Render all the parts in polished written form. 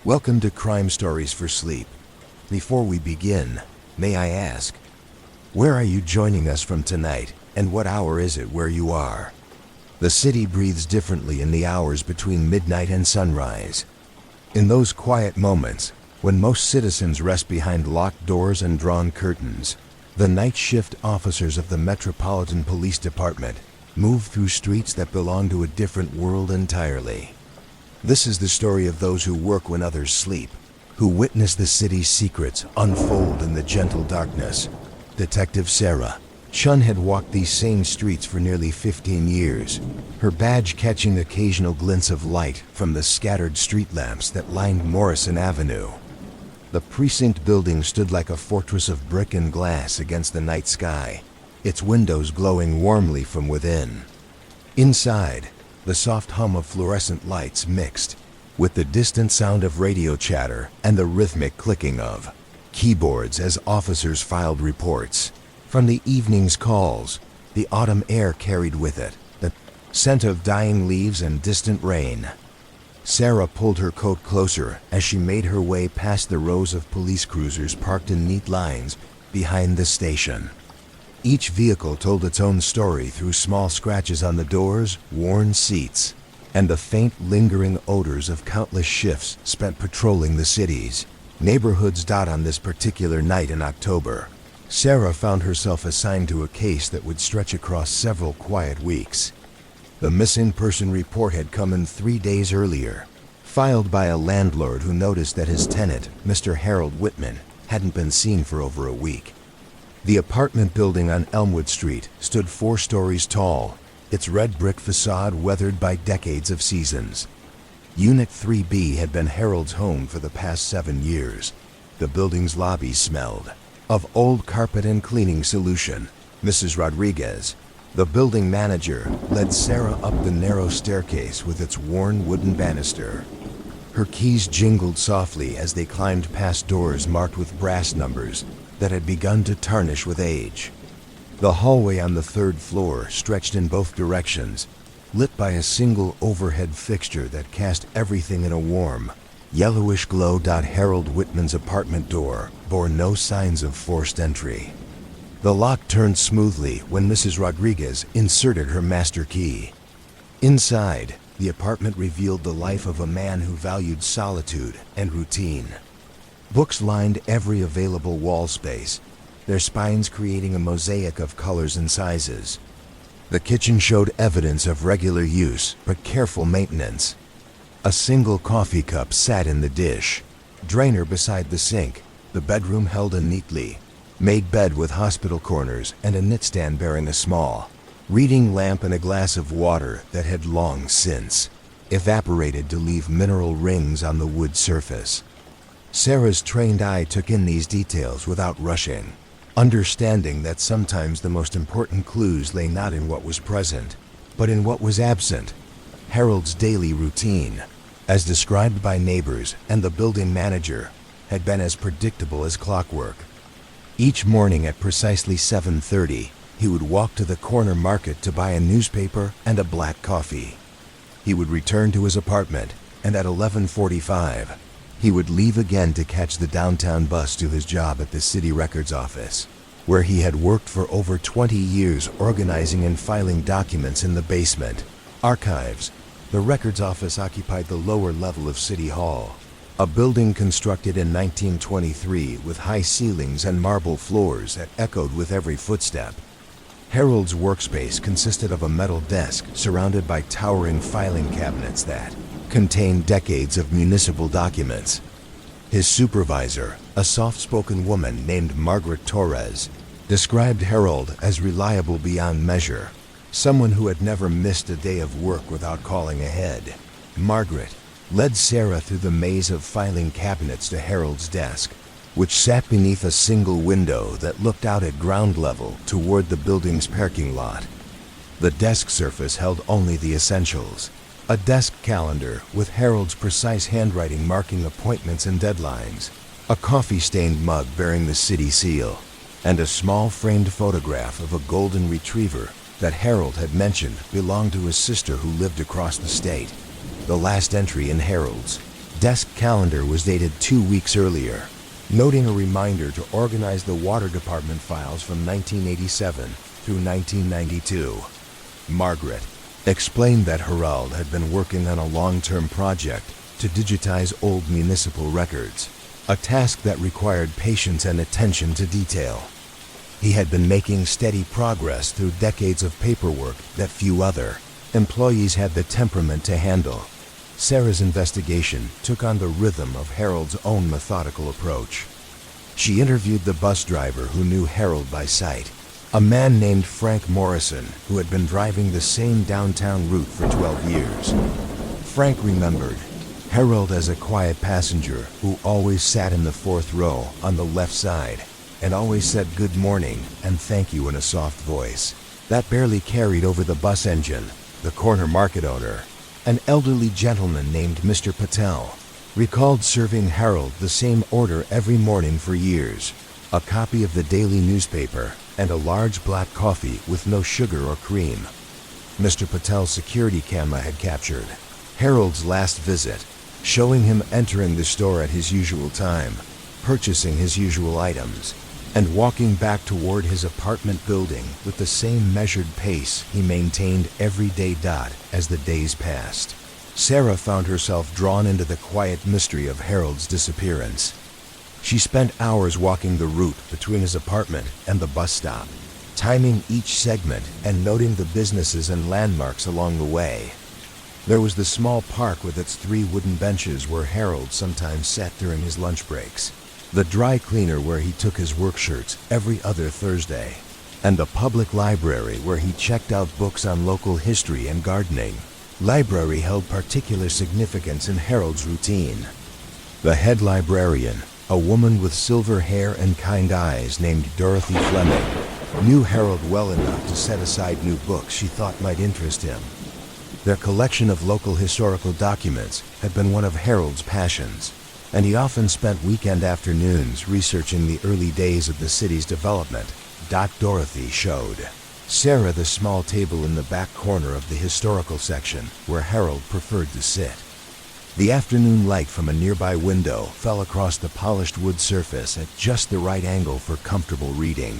Welcome to Crime Stories for Sleep. Before we begin, may I ask, where are you joining us from tonight, and what hour is it where you are? The city breathes differently in the hours between midnight and sunrise. In those quiet moments, when most citizens rest behind locked doors and drawn curtains, the night shift officers of the Metropolitan Police Department move through streets that belong to a different world entirely. This is the story of those who work when others sleep, who witness the city's secrets unfold in the gentle darkness. Detective Sarah Chun had walked these same streets for nearly 15 years, her badge catching occasional glints of light from the scattered street lamps that lined Morrison Avenue. The precinct building stood like a fortress of brick and glass against the night sky, its windows glowing warmly from within. Inside, the soft hum of fluorescent lights mixed with the distant sound of radio chatter and the rhythmic clicking of keyboards as officers filed reports. From the evening's calls, the autumn air carried with it the scent of dying leaves and distant rain. Sarah pulled her coat closer as she made her way past the rows of police cruisers parked in neat lines behind the station. Each vehicle told its own story through small scratches on the doors, worn seats, and the faint, lingering odors of countless shifts spent patrolling the city's neighborhoods. On this particular night in October, Sarah found herself assigned to a case that would stretch across several quiet weeks. The missing person report had come in 3 days earlier, filed by a landlord who noticed that his tenant, Mr. Harold Whitman, hadn't been seen for over a week. The apartment building on Elmwood Street stood 4 stories tall, its red brick facade weathered by decades of seasons. Unit 3B had been Harold's home for the past 7 years. The building's lobby smelled of old carpet and cleaning solution. Mrs. Rodriguez, the building manager, led Sarah up the narrow staircase with its worn wooden banister. Her keys jingled softly as they climbed past doors marked with brass numbers that had begun to tarnish with age. The hallway on the 3rd floor stretched in both directions, lit by a single overhead fixture that cast everything in a warm, yellowish glow. Harold Whitman's apartment door bore no signs of forced entry. The lock turned smoothly when Mrs. Rodriguez inserted her master key. Inside, the apartment revealed the life of a man who valued solitude and routine. Books lined every available wall space, their spines creating a mosaic of colors and sizes. The kitchen showed evidence of regular use but careful maintenance. A single coffee cup sat in the dish drainer beside the sink. The bedroom held a neatly made bed with hospital corners and a nightstand bearing a small reading lamp and a glass of water that had long since evaporated to leave mineral rings on the wood surface. Sarah's trained eye took in these details without rushing, understanding that sometimes the most important clues lay not in what was present, but in what was absent. Harold's daily routine, as described by neighbors and the building manager, had been as predictable as clockwork. Each morning at precisely 7:30, he would walk to the corner market to buy a newspaper and a black coffee. He would return to his apartment, and at 11:45, he would leave again to catch the downtown bus to his job at the city records office, where he had worked for over 20 years organizing and filing documents in the basement. Archives. The records office occupied the lower level of City Hall, a building constructed in 1923 with high ceilings and marble floors that echoed with every footstep. Harold's workspace consisted of a metal desk surrounded by towering filing cabinets that contained decades of municipal documents. His supervisor, a soft-spoken woman named Margaret Torres, described Harold as reliable beyond measure, someone who had never missed a day of work without calling ahead. Margaret led Sarah through the maze of filing cabinets to Harold's desk, which sat beneath a single window that looked out at ground level toward the building's parking lot. The desk surface held only the essentials: a desk calendar with Harold's precise handwriting marking appointments and deadlines, a coffee-stained mug bearing the city seal, and a small framed photograph of a golden retriever that Harold had mentioned belonged to his sister who lived across the state. The last entry in Harold's desk calendar was dated 2 weeks earlier, noting a reminder to organize the water department files from 1987 through 1992. Margaret explained that Harold had been working on a long-term project to digitize old municipal records, a task that required patience and attention to detail. He had been making steady progress through decades of paperwork that few other employees had the temperament to handle. Sarah's investigation took on the rhythm of Harold's own methodical approach. She interviewed the bus driver who knew Harold by sight, a man named Frank Morrison who had been driving the same downtown route for 12 years. Frank remembered Harold as a quiet passenger who always sat in the fourth row on the left side and always said good morning and thank you in a soft voice that barely carried over the bus engine. The corner market owner, an elderly gentleman named Mr. Patel, recalled serving Harold the same order every morning for years, a copy of the daily newspaper and a large black coffee with no sugar or cream. Mr. Patel's security camera had captured Harold's last visit, showing him entering the store at his usual time, purchasing his usual items, and walking back toward his apartment building with the same measured pace he maintained every day. As the days passed, Sarah found herself drawn into the quiet mystery of Harold's disappearance. She spent hours walking the route between his apartment and the bus stop, timing each segment and noting the businesses and landmarks along the way. There was the small park with its 3 wooden benches where Harold sometimes sat during his lunch breaks, the dry cleaner where he took his work shirts every other Thursday, and the public library where he checked out books on local history and gardening. Library held particular significance in Harold's routine. The head librarian, a woman with silver hair and kind eyes named Dorothy Fleming, knew Harold well enough to set aside new books she thought might interest him. Their collection of local historical documents had been one of Harold's passions, and he often spent weekend afternoons researching the early days of the city's development. Dorothy showed Sarah the small table in the back corner of the historical section where Harold preferred to sit. The afternoon light from a nearby window fell across the polished wood surface at just the right angle for comfortable reading.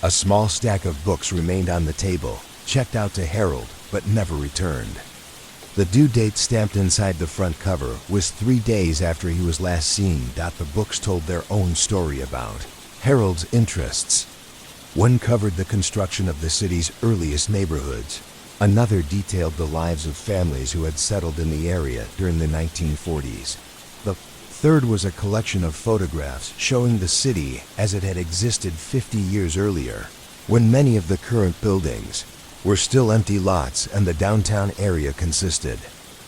A small stack of books remained on the table, checked out to Harold but never returned. The due date stamped inside the front cover was 3 days after he was last seen. The books told their own story about Harold's interests. One covered the construction of the city's earliest neighborhoods. Another detailed the lives of families who had settled in the area during the 1940s. The third was a collection of photographs showing the city as it had existed 50 years earlier, when many of the current buildings were still empty lots and the downtown area consisted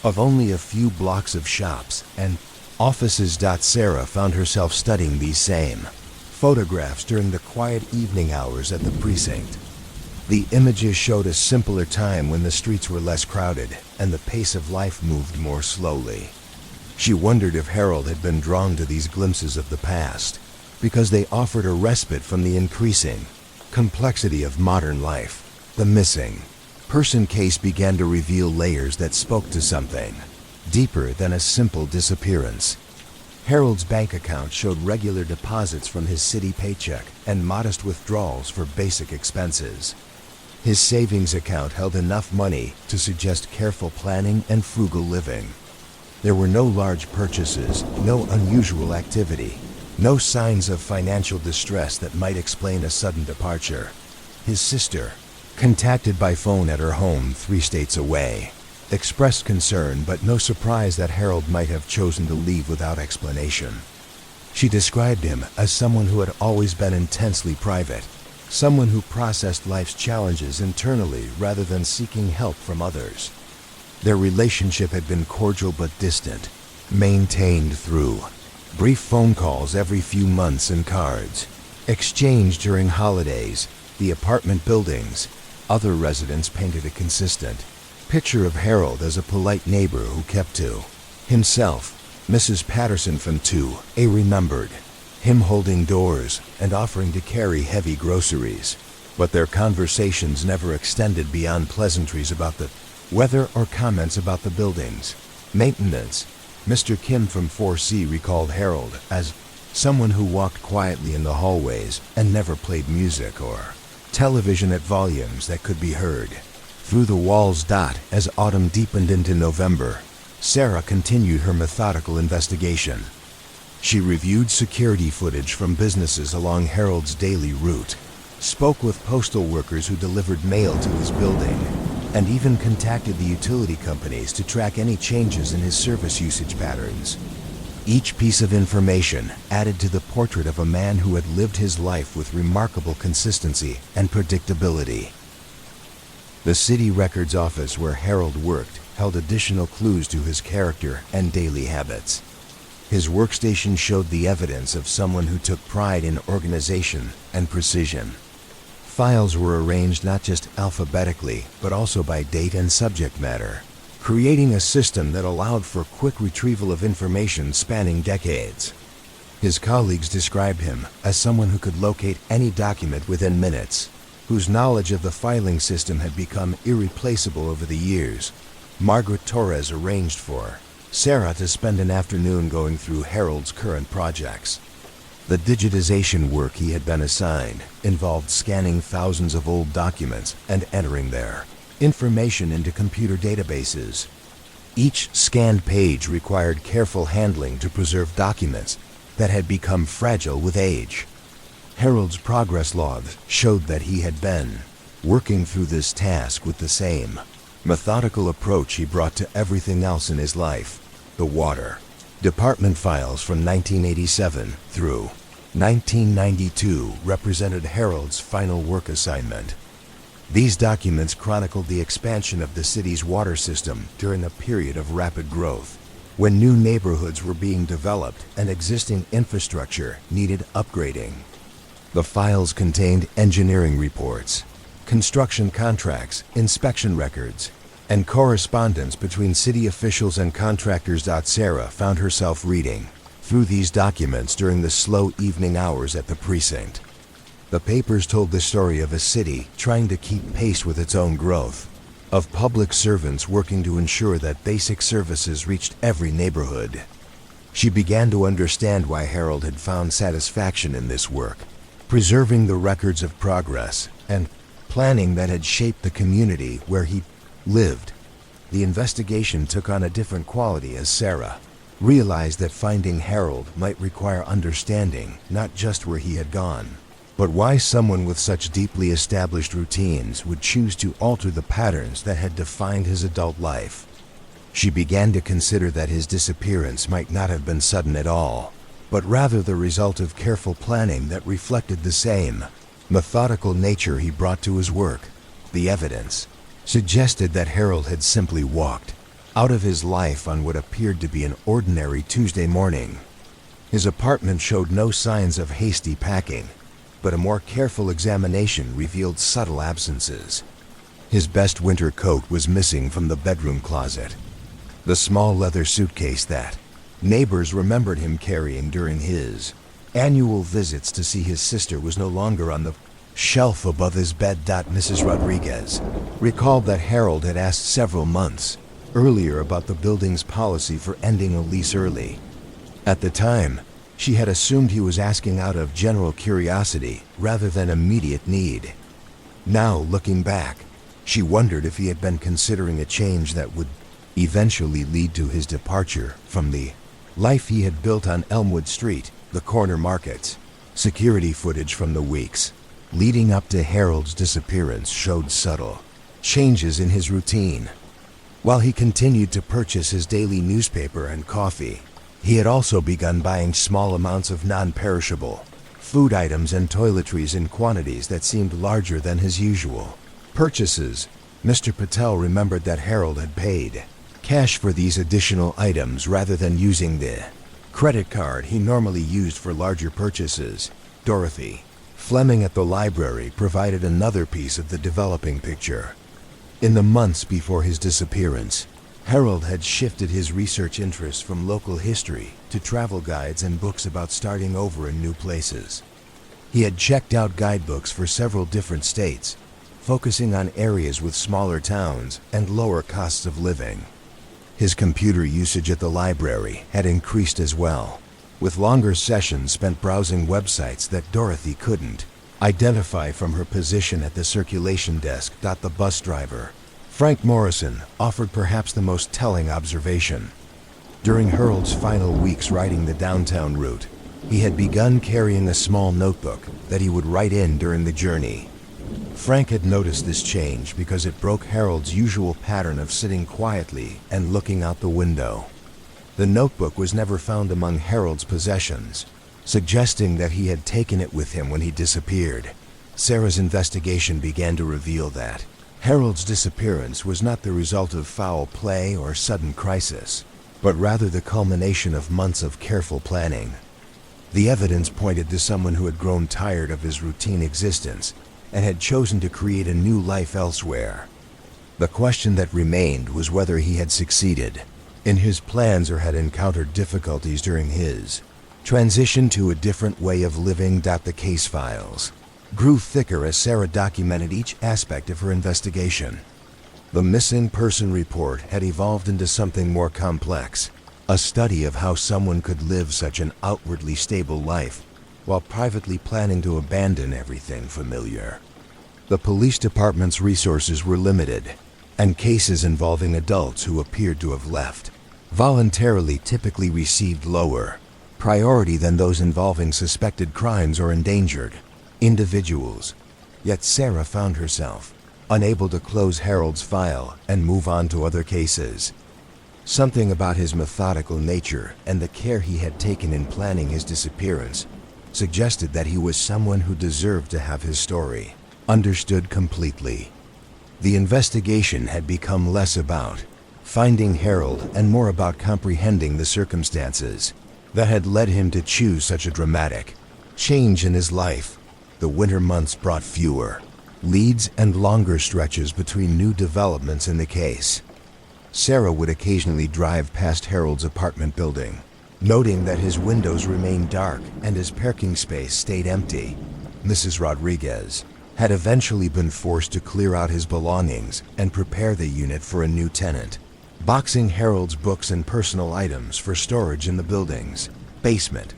of only a few blocks of shops and offices. Sarah found herself studying these same photographs during the quiet evening hours at the precinct. The images showed a simpler time when the streets were less crowded and the pace of life moved more slowly. She wondered if Harold had been drawn to these glimpses of the past because they offered a respite from the increasing complexity of modern life. The missing person case began to reveal layers that spoke to something deeper than a simple disappearance. Harold's bank account showed regular deposits from his city paycheck and modest withdrawals for basic expenses. His savings account held enough money to suggest careful planning and frugal living. There were no large purchases, no unusual activity, no signs of financial distress that might explain a sudden departure. His sister, contacted by phone at her home 3 states away, expressed concern but no surprise that Harold might have chosen to leave without explanation. She described him as someone who had always been intensely private, someone who processed life's challenges internally rather than seeking help from others. Their relationship had been cordial but distant, maintained through brief phone calls every few months and cards exchanged during holidays. The apartment buildings, other residents painted a consistent picture of Harold as a polite neighbor who kept to himself. Mrs. Patterson from 2A remembered him holding doors and offering to carry heavy groceries, but their conversations never extended beyond pleasantries about the weather or comments about the buildings, maintenance, Mr. Kim from 4C recalled Harold as someone who walked quietly in the hallways and never played music or television at volumes that could be heard through the walls. As autumn deepened into November, Sarah continued her methodical investigation. She reviewed security footage from businesses along Harold's daily route, spoke with postal workers who delivered mail to his building, and even contacted the utility companies to track any changes in his service usage patterns. Each piece of information added to the portrait of a man who had lived his life with remarkable consistency and predictability. The city records office where Harold worked held additional clues to his character and daily habits. His workstation showed the evidence of someone who took pride in organization and precision. Files were arranged not just alphabetically, but also by date and subject matter, creating a system that allowed for quick retrieval of information spanning decades. His colleagues described him as someone who could locate any document within minutes, whose knowledge of the filing system had become irreplaceable over the years. Margaret Torres arranged for Sarah to spend an afternoon going through Harold's current projects. The digitization work he had been assigned involved scanning thousands of old documents and entering their information into computer databases. Each scanned page required careful handling to preserve documents that had become fragile with age. Harold's progress logs showed that he had been working through this task with the same methodical approach he brought to everything else in his life. The water department files from 1987 through 1992 represented Harold's final work assignment. These documents chronicled the expansion of the city's water system during a period of rapid growth, when new neighborhoods were being developed and existing infrastructure needed upgrading. The files contained engineering reports, construction contracts, inspection records, and correspondence between city officials and contractors. Sarah found herself reading through these documents during the slow evening hours at the precinct. The papers told the story of a city trying to keep pace with its own growth, of public servants working to ensure that basic services reached every neighborhood. She began to understand why Harold had found satisfaction in this work, preserving the records of progress and planning that had shaped the community where he lived. The investigation took on a different quality as Sarah realized that finding Harold might require understanding not just where he had gone, but why someone with such deeply established routines would choose to alter the patterns that had defined his adult life. She began to consider that his disappearance might not have been sudden at all, but rather the result of careful planning that reflected the same methodical nature he brought to his work. The evidence suggested that Harold had simply walked out of his life on what appeared to be an ordinary Tuesday morning. His apartment showed no signs of hasty packing, but a more careful examination revealed subtle absences. His best winter coat was missing from the bedroom closet. The small leather suitcase that neighbors remembered him carrying during his annual visits to see his sister was no longer on the shelf above his bed. Mrs. Rodriguez recalled that Harold had asked several months earlier about the building's policy for ending a lease early. At the time, she had assumed he was asking out of general curiosity rather than immediate need. Now, looking back, she wondered if he had been considering a change that would eventually lead to his departure from the life he had built on Elmwood Street, the corner markets. Security footage from the weeks leading up to Harold's disappearance showed subtle changes in his routine. While he continued to purchase his daily newspaper and coffee, he had also begun buying small amounts of non-perishable food items and toiletries in quantities that seemed larger than his usual purchases. Mr. Patel remembered that Harold had paid cash for these additional items rather than using the credit card he normally used for larger purchases. Dorothy Fleming at the library provided another piece of the developing picture. In the months before his disappearance, Harold had shifted his research interests from local history to travel guides and books about starting over in new places. He had checked out guidebooks for several different states, focusing on areas with smaller towns and lower costs of living. His computer usage at the library had increased as well, with longer sessions spent browsing websites that Dorothy couldn't identify from her position at the circulation desk. The bus driver, Frank Morrison, offered perhaps the most telling observation. During Harold's final weeks riding the downtown route, he had begun carrying a small notebook that he would write in during the journey. Frank had noticed this change because it broke Harold's usual pattern of sitting quietly and looking out the window. The notebook was never found among Harold's possessions, suggesting that he had taken it with him when he disappeared. Sarah's investigation began to reveal that Harold's disappearance was not the result of foul play or sudden crisis, but rather the culmination of months of careful planning. The evidence pointed to someone who had grown tired of his routine existence and had chosen to create a new life elsewhere. The question that remained was whether he had succeeded in his plans or had encountered difficulties during his transition to a different way of living. The case files grew thicker as Sarah documented each aspect of her investigation. The missing person report had evolved into something more complex, a study of how someone could live such an outwardly stable life while privately planning to abandon everything familiar. The police department's resources were limited, and cases involving adults who appeared to have left voluntarily typically received lower priority than those involving suspected crimes or endangered individuals. Yet Sarah found herself unable to close Harold's file and move on to other cases. Something about his methodical nature and the care he had taken in planning his disappearance suggested that he was someone who deserved to have his story understood completely. The investigation had become less about finding Harold and more about comprehending the circumstances that had led him to choose such a dramatic change in his life. The winter months brought fewer leads and longer stretches between new developments in the case. Sarah would occasionally drive past Harold's apartment building, noting that his windows remained dark and his parking space stayed empty. Mrs. Rodriguez had eventually been forced to clear out his belongings and prepare the unit for a new tenant, boxing Harold's books and personal items for storage in the building's basement.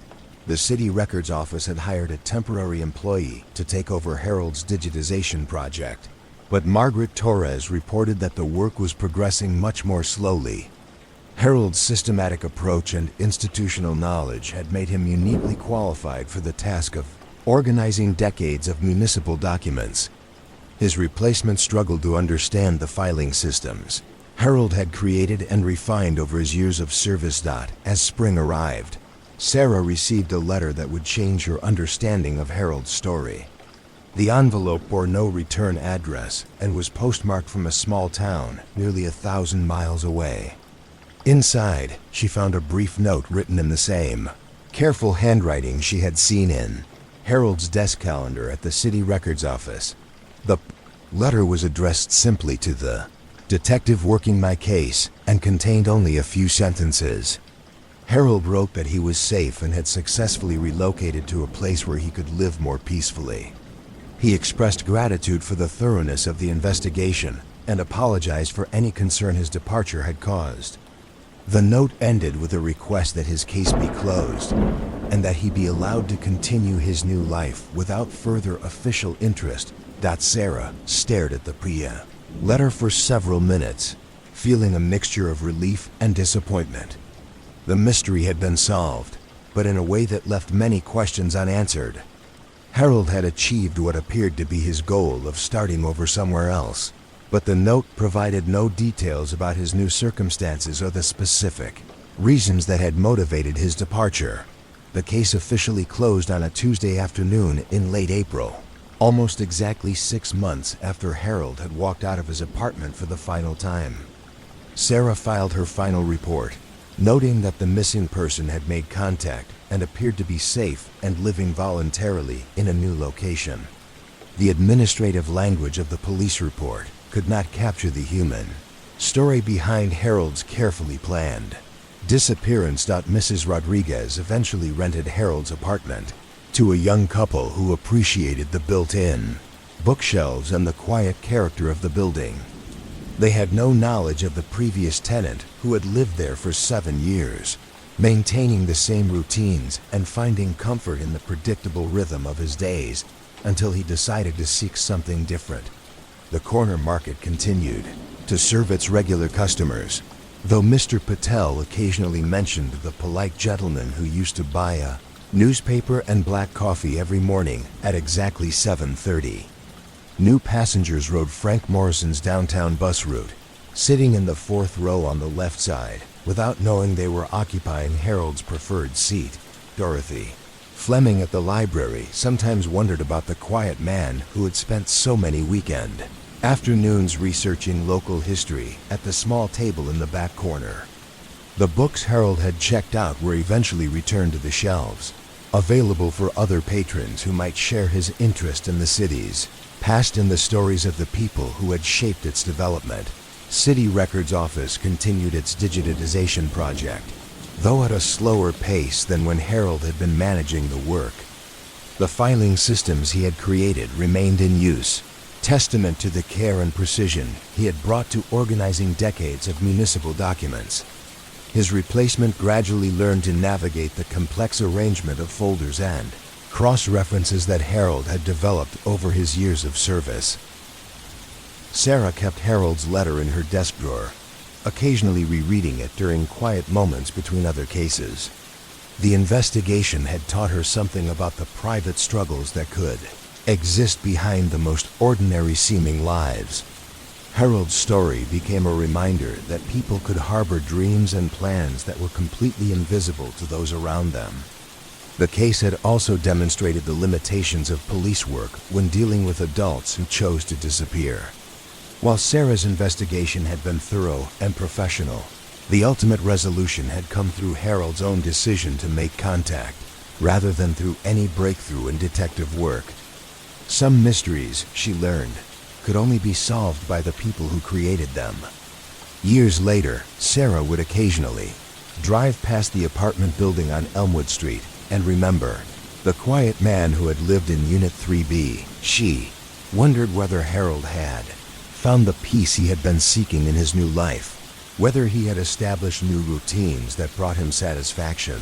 The city records office had hired a temporary employee to take over Harold's digitization project, but Margaret Torres reported that the work was progressing much more slowly. Harold's systematic approach and institutional knowledge had made him uniquely qualified for the task of organizing decades of municipal documents. His replacement struggled to understand the filing systems Harold had created and refined over his years of service. As spring arrived, Sarah received a letter that would change her understanding of Harold's story. The envelope bore no return address and was postmarked from a small town nearly 1,000 miles away. Inside, she found a brief note written in the same careful handwriting she had seen in Harold's desk calendar at the city records office. The letter was addressed simply to the detective working my case and contained only a few sentences. Harold wrote that he was safe and had successfully relocated to a place where he could live more peacefully. He expressed gratitude for the thoroughness of the investigation and apologized for any concern his departure had caused. The note ended with a request that his case be closed and that he be allowed to continue his new life without further official interest. Sarah stared at the letter for several minutes, feeling a mixture of relief and disappointment. The mystery had been solved, but in a way that left many questions unanswered. Harold had achieved what appeared to be his goal of starting over somewhere else, but the note provided no details about his new circumstances or the specific reasons that had motivated his departure. The case officially closed on a Tuesday afternoon in late April, almost exactly 6 months after Harold had walked out of his apartment for the final time. Sarah filed her final report, noting that the missing person had made contact and appeared to be safe and living voluntarily in a new location. The administrative language of the police report could not capture the human story behind Harold's carefully planned disappearance. Mrs. Rodriguez eventually rented Harold's apartment to a young couple who appreciated the built-in bookshelves and the quiet character of the building. They had no knowledge of the previous tenant who had lived there for 7 years, maintaining the same routines and finding comfort in the predictable rhythm of his days until he decided to seek something different. The corner market continued to serve its regular customers, though Mr. Patel occasionally mentioned the polite gentleman who used to buy a newspaper and black coffee every morning at exactly 7:30. New passengers rode Frank Morrison's downtown bus route, sitting in the 4th row on the left side, without knowing they were occupying Harold's preferred seat. Dorothy Fleming at the library sometimes wondered about the quiet man who had spent so many weekend afternoons researching local history at the small table in the back corner. The books Harold had checked out were eventually returned to the shelves, available for other patrons who might share his interest in the city's past and the stories of the people who had shaped its development. City Records Office continued its digitization project, though at a slower pace than when Harold had been managing the work. The filing systems he had created remained in use, testament to the care and precision he had brought to organizing decades of municipal documents. His replacement gradually learned to navigate the complex arrangement of folders and cross-references that Harold had developed over his years of service. Sarah kept Harold's letter in her desk drawer, occasionally rereading it during quiet moments between other cases. The investigation had taught her something about the private struggles that could exist behind the most ordinary-seeming lives. Harold's story became a reminder that people could harbor dreams and plans that were completely invisible to those around them. The case had also demonstrated the limitations of police work when dealing with adults who chose to disappear. While Sarah's investigation had been thorough and professional, the ultimate resolution had come through Harold's own decision to make contact, rather than through any breakthrough in detective work. Some mysteries, she learned, could only be solved by the people who created them. Years later, Sarah would occasionally drive past the apartment building on Elmwood Street and remember the quiet man who had lived in Unit 3B. She wondered whether Harold had found the peace he had been seeking in his new life, whether he had established new routines that brought him satisfaction,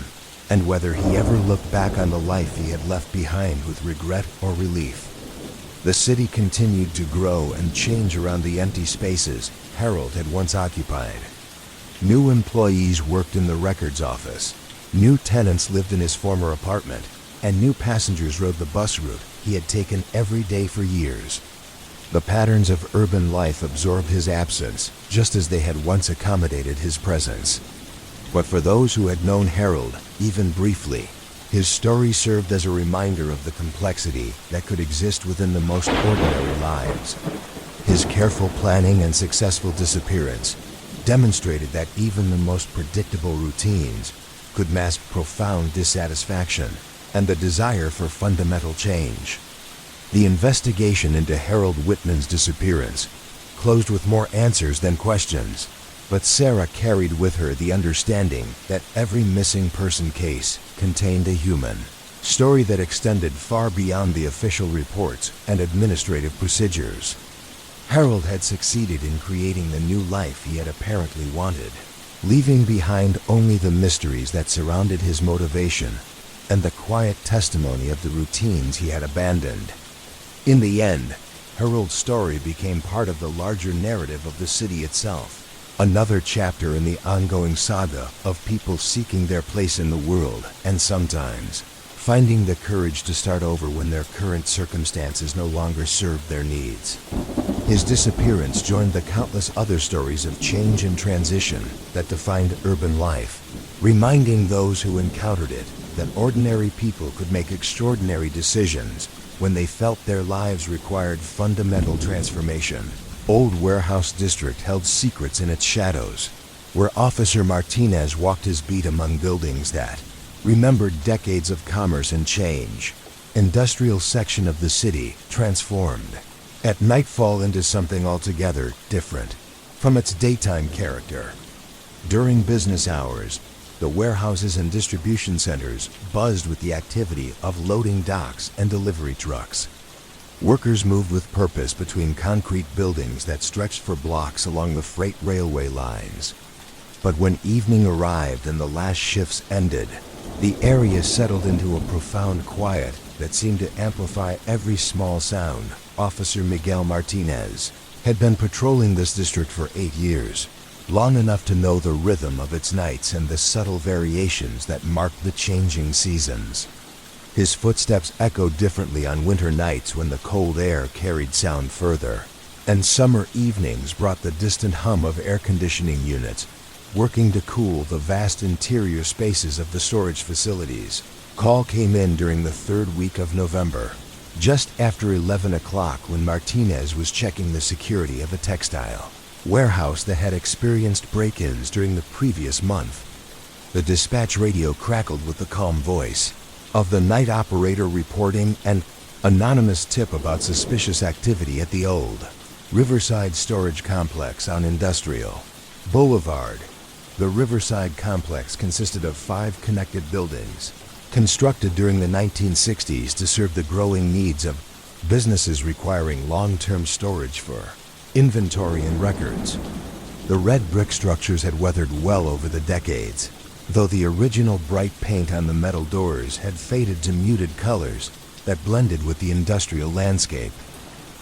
and whether he ever looked back on the life he had left behind with regret or relief. The city continued to grow and change around the empty spaces Harold had once occupied. New employees worked in the records office, new tenants lived in his former apartment, and new passengers rode the bus route he had taken every day for years. The patterns of urban life absorbed his absence, just as they had once accommodated his presence. But for those who had known Harold, even briefly, his story served as a reminder of the complexity that could exist within the most ordinary lives. His careful planning and successful disappearance demonstrated that even the most predictable routines could mask profound dissatisfaction and the desire for fundamental change. The investigation into Harold Whitman's disappearance closed with more answers than questions, but Sarah carried with her the understanding that every missing person case contained a human story that extended far beyond the official reports and administrative procedures. Harold had succeeded in creating the new life he had apparently wanted, leaving behind only the mysteries that surrounded his motivation and the quiet testimony of the routines he had abandoned. In the end, Harold's story became part of the larger narrative of the city itself, another chapter in the ongoing saga of people seeking their place in the world and sometimes finding the courage to start over when their current circumstances no longer served their needs. His disappearance joined the countless other stories of change and transition that defined urban life, reminding those who encountered it that ordinary people could make extraordinary decisions when they felt their lives required fundamental transformation. Old Warehouse District held secrets in its shadows, where Officer Martinez walked his beat among buildings that remembered decades of commerce and change. Industrial section of the city transformed at nightfall into something altogether different from its daytime character. During business hours, the warehouses and distribution centers buzzed with the activity of loading docks and delivery trucks. Workers moved with purpose between concrete buildings that stretched for blocks along the freight railway lines. But when evening arrived and the last shifts ended, the area settled into a profound quiet that seemed to amplify every small sound. Officer Miguel Martinez had been patrolling this district for 8 years, long enough to know the rhythm of its nights and the subtle variations that marked the changing seasons. His footsteps echoed differently on winter nights when the cold air carried sound further, and summer evenings brought the distant hum of air conditioning units working to cool the vast interior spaces of the storage facilities. Call came in during the 3rd week of November, just after 11 o'clock, when Martinez was checking the security of a textile warehouse that had experienced break-ins during the previous month. The dispatch radio crackled with the calm voice of the night operator reporting an anonymous tip about suspicious activity at the old Riverside Storage Complex on Industrial Boulevard. The Riverside Complex consisted of 5 connected buildings, constructed during the 1960s to serve the growing needs of businesses requiring long-term storage for inventory and records. The red brick structures had weathered well over the decades, though the original bright paint on the metal doors had faded to muted colors that blended with the industrial landscape.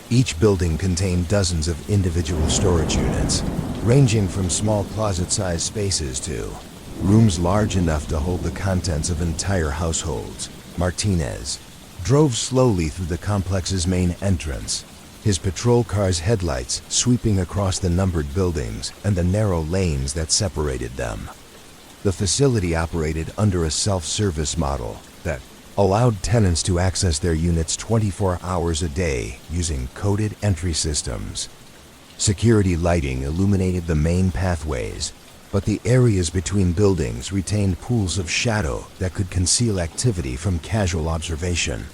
Each building contained dozens of individual storage units, ranging from small closet-sized spaces to rooms large enough to hold the contents of entire households. Martinez drove slowly through the complex's main entrance, his patrol car's headlights sweeping across the numbered buildings and the narrow lanes that separated them. The facility operated under a self-service model that allowed tenants to access their units 24 hours a day using coded entry systems. Security lighting illuminated the main pathways, but the areas between buildings retained pools of shadow that could conceal activity from casual observation.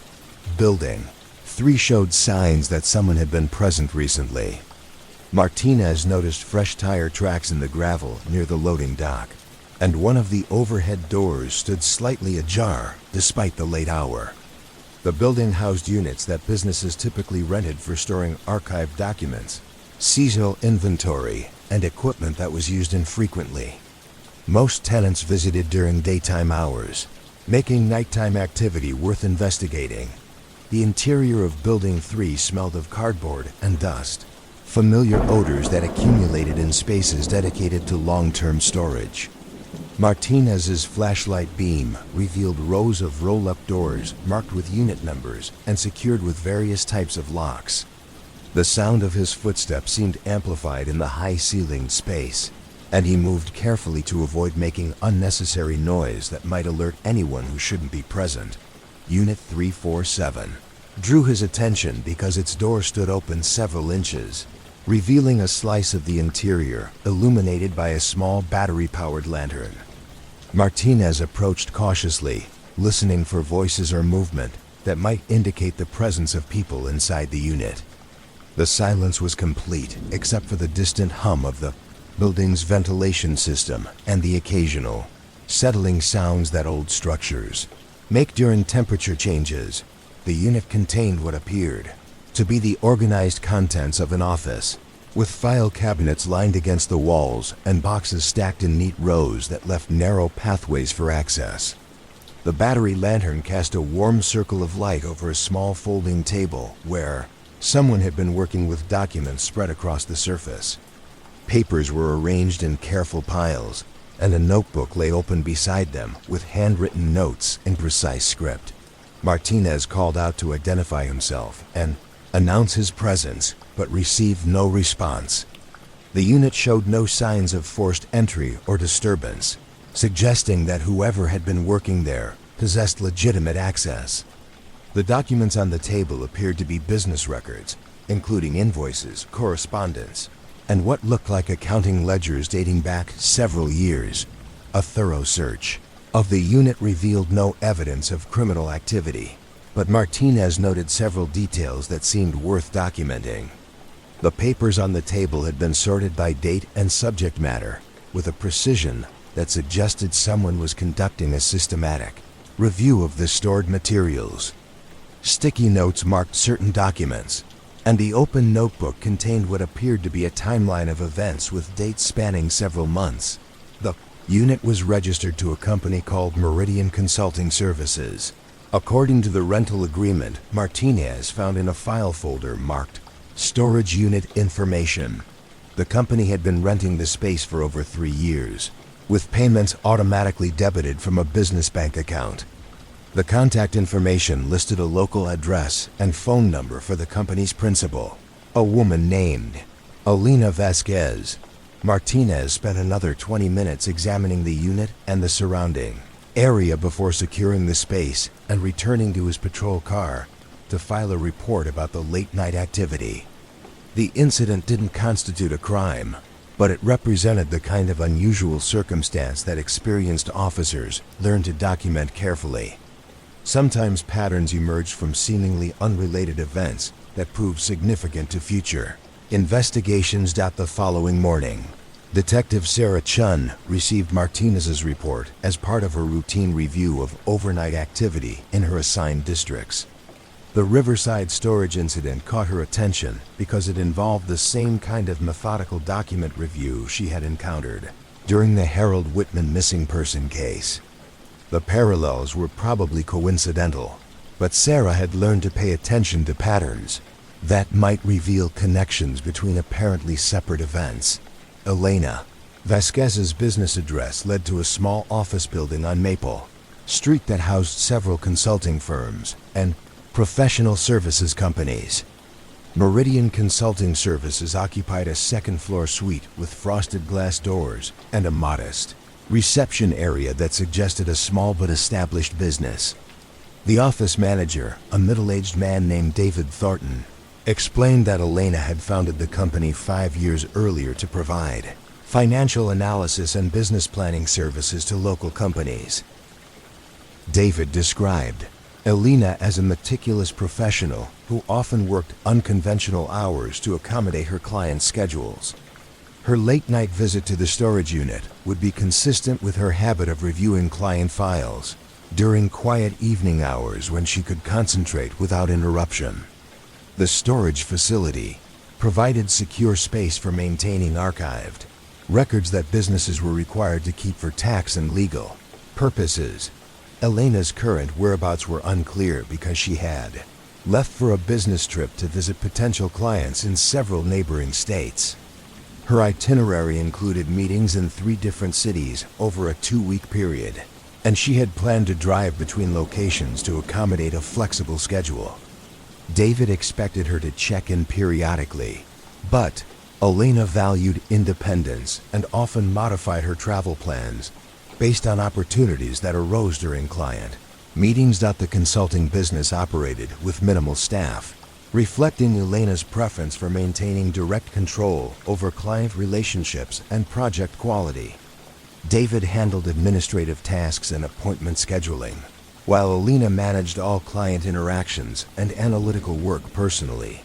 Building 3 showed signs that someone had been present recently. Martinez noticed fresh tire tracks in the gravel near the loading dock, and one of the overhead doors stood slightly ajar despite the late hour. The building housed units that businesses typically rented for storing archived documents, seasonal inventory, and equipment that was used infrequently. Most tenants visited during daytime hours, making nighttime activity worth investigating. The interior of Building 3 smelled of cardboard and dust, familiar odors that accumulated in spaces dedicated to long-term storage. Martinez's flashlight beam revealed rows of roll-up doors marked with unit numbers and secured with various types of locks. The sound of his footsteps seemed amplified in the high-ceilinged space, and he moved carefully to avoid making unnecessary noise that might alert anyone who shouldn't be present. Unit 347 drew his attention because its door stood open several inches, revealing a slice of the interior illuminated by a small battery-powered lantern. Martinez approached cautiously, listening for voices or movement that might indicate the presence of people inside the unit. The silence was complete, except for the distant hum of the building's ventilation system and the occasional settling sounds that old structures make during temperature changes. The unit contained what appeared to be the organized contents of an office, with file cabinets lined against the walls and boxes stacked in neat rows that left narrow pathways for access. The battery lantern cast a warm circle of light over a small folding table where someone had been working with documents spread across the surface. Papers were arranged in careful piles, and a notebook lay open beside them with handwritten notes in precise script. Martinez called out to identify himself and announce his presence, but received no response. The unit showed no signs of forced entry or disturbance, suggesting that whoever had been working there possessed legitimate access. The documents on the table appeared to be business records, including invoices, correspondence, and what looked like accounting ledgers dating back several years. A thorough search of the unit revealed no evidence of criminal activity, but Martinez noted several details that seemed worth documenting. The papers on the table had been sorted by date and subject matter with a precision that suggested someone was conducting a systematic review of the stored materials. Sticky notes marked certain documents, and the open notebook contained what appeared to be a timeline of events with dates spanning several months. The unit was registered to a company called Meridian Consulting Services. According to the rental agreement, Martinez found in a file folder marked Storage Unit Information. The company had been renting the space for over 3 years, with payments automatically debited from a business bank account. The contact information listed a local address and phone number for the company's principal, a woman named Elena Vasquez. Martinez spent another 20 minutes examining the unit and the surrounding area before securing the space and returning to his patrol car to file a report about the late-night activity. The incident didn't constitute a crime, but it represented the kind of unusual circumstance that experienced officers learn to document carefully. Sometimes patterns emerged from seemingly unrelated events that proved significant to future investigations. The following morning, Detective Sarah Chun received Martinez's report as part of her routine review of overnight activity in her assigned districts. The Riverside storage incident caught her attention because it involved the same kind of methodical document review she had encountered during the Harold Whitman missing person case. The parallels were probably coincidental, but Sarah had learned to pay attention to patterns that might reveal connections between apparently separate events. Elena Vasquez's business address led to a small office building on Maple Street that housed several consulting firms and professional services companies. Meridian Consulting Services occupied a second-floor suite with frosted glass doors and a modest reception area that suggested a small but established business. The office manager, a middle-aged man named David Thornton, explained that Elena had founded the company 5 years earlier to provide financial analysis and business planning services to local companies. David described Elena as a meticulous professional who often worked unconventional hours to accommodate her clients' schedules. Her late-night visit to the storage unit would be consistent with her habit of reviewing client files during quiet evening hours when she could concentrate without interruption. The storage facility provided secure space for maintaining archived records that businesses were required to keep for tax and legal purposes. Elena's current whereabouts were unclear because she had left for a business trip to visit potential clients in several neighboring states. Her itinerary included meetings in 3 different cities over a 2-week period, and she had planned to drive between locations to accommodate a flexible schedule. David expected her to check in periodically, but Elena valued independence and often modified her travel plans based on opportunities that arose during client meetings. The consulting business operated with minimal staff, reflecting Elena's preference for maintaining direct control over client relationships and project quality. David handled administrative tasks and appointment scheduling, while Elena managed all client interactions and analytical work personally.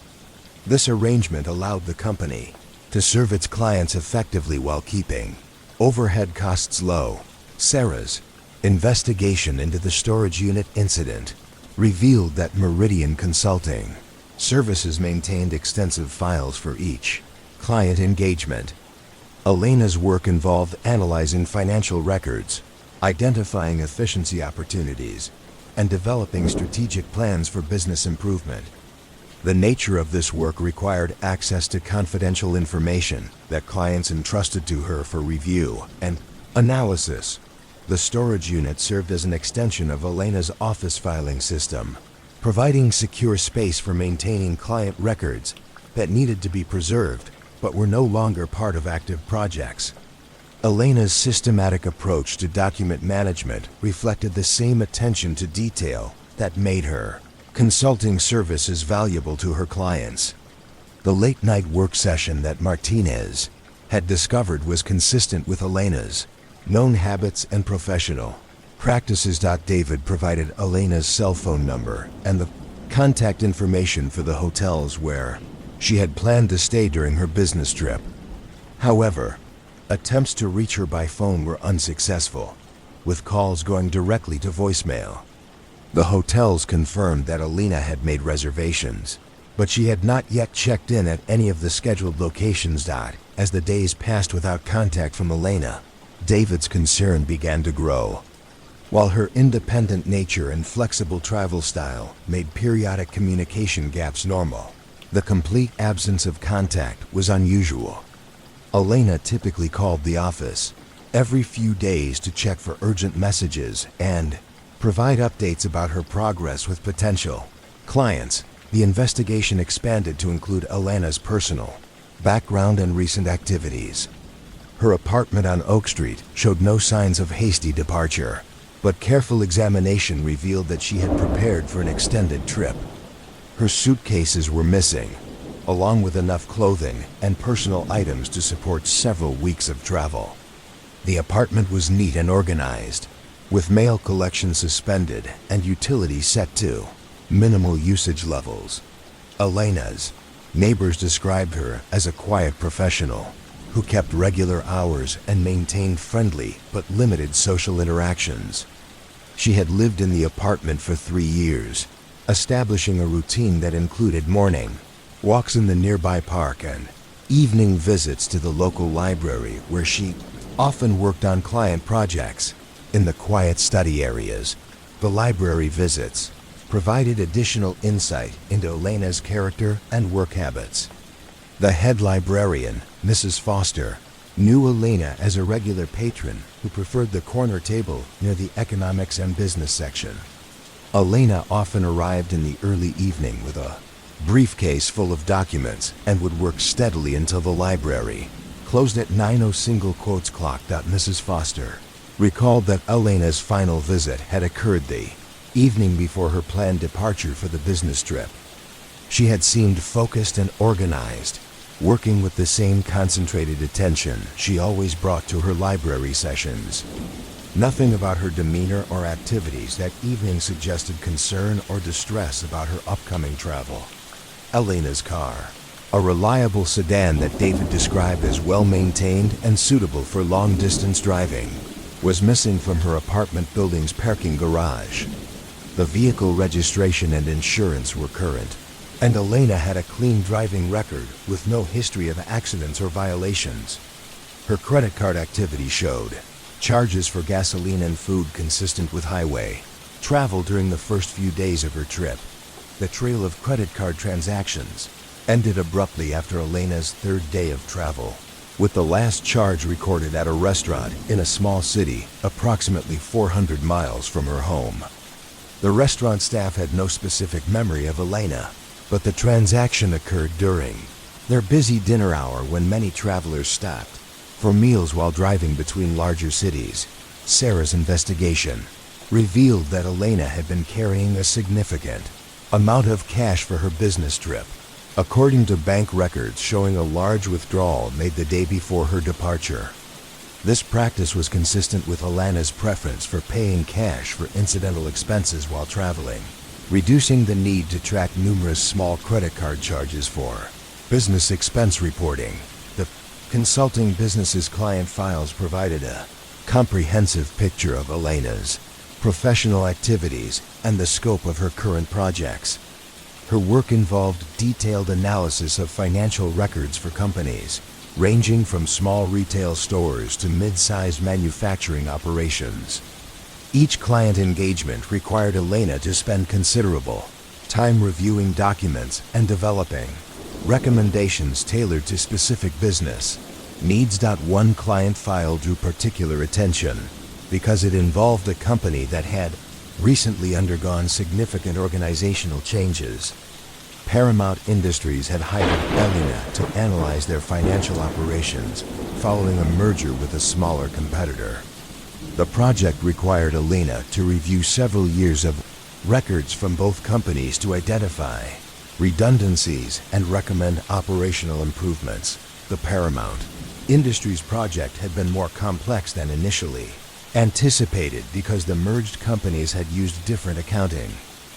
This arrangement allowed the company to serve its clients effectively while keeping overhead costs low. Sarah's investigation into the storage unit incident revealed that Meridian Consulting Services maintained extensive files for each client engagement. Elena's work involved analyzing financial records, identifying efficiency opportunities, and developing strategic plans for business improvement. The nature of this work required access to confidential information that clients entrusted to her for review and analysis. The storage unit served as an extension of Elena's office filing system, providing secure space for maintaining client records that needed to be preserved but were no longer part of active projects. Elena's systematic approach to document management reflected the same attention to detail that made her consulting services valuable to her clients. The late-night work session that Martinez had discovered was consistent with Elena's known habits and professional practices. David provided Elena's cell phone number and the contact information for the hotels where she had planned to stay during her business trip. However, attempts to reach her by phone were unsuccessful, with calls going directly to voicemail. The hotels confirmed that Elena had made reservations, but she had not yet checked in at any of the scheduled locations. As the days passed without contact from Elena, David's concern began to grow. While her independent nature and flexible travel style made periodic communication gaps normal, the complete absence of contact was unusual. Elena typically called the office every few days to check for urgent messages and provide updates about her progress with potential clients. The investigation expanded to include Elena's personal background and recent activities. Her apartment on Oak Street showed no signs of hasty departure, but careful examination revealed that she had prepared for an extended trip. Her suitcases were missing, along with enough clothing and personal items to support several weeks of travel. The apartment was neat and organized, with mail collection suspended and utilities set to minimal usage levels. Elena's neighbors described her as a quiet professional who kept regular hours and maintained friendly but limited social interactions. She had lived in the apartment for 3 years, establishing a routine that included morning walks in the nearby park and evening visits to the local library, where she often worked on client projects. In the quiet study areas, the library visits provided additional insight into Elena's character and work habits. The head librarian, Mrs. Foster, knew Elena as a regular patron who preferred the corner table near the economics and business section. Elena often arrived in the early evening with a briefcase full of documents and would work steadily until the library closed at 9:00 clock. Mrs. Foster recalled that Elena's final visit had occurred the evening before her planned departure for the business trip. She had seemed focused and organized, working with the same concentrated attention she always brought to her library sessions. Nothing about her demeanor or activities that evening suggested concern or distress about her upcoming travel. Elena's car, a reliable sedan that David described as well-maintained and suitable for long-distance driving, was missing from her apartment building's parking garage. The vehicle registration and insurance were current, and Elena had a clean driving record with no history of accidents or violations. Her credit card activity showed charges for gasoline and food consistent with highway travel during the first few days of her trip. The trail of credit card transactions ended abruptly after Elena's 3rd day of travel, with the last charge recorded at a restaurant in a small city approximately 400 miles from her home. The restaurant staff had no specific memory of Elena, but the transaction occurred during their busy dinner hour when many travelers stopped for meals while driving between larger cities. Sarah's investigation revealed that Elena had been carrying a significant amount of cash for her business trip, according to bank records showing a large withdrawal made the day before her departure. This practice was consistent with Elena's preference for paying cash for incidental expenses while traveling, reducing the need to track numerous small credit card charges for business expense reporting. The consulting business's client files provided a comprehensive picture of Elena's professional activities and the scope of her current projects. Her work involved detailed analysis of financial records for companies, ranging from small retail stores to mid-sized manufacturing operations. Each client engagement required Elena to spend considerable time reviewing documents and developing recommendations tailored to specific business needs. One client file drew particular attention because it involved a company that had recently undergone significant organizational changes. Paramount Industries had hired Elena to analyze their financial operations following a merger with a smaller competitor. The project required Elena to review several years of records from both companies to identify redundancies and recommend operational improvements. The Paramount Industries project had been more complex than initially anticipated because the merged companies had used different accounting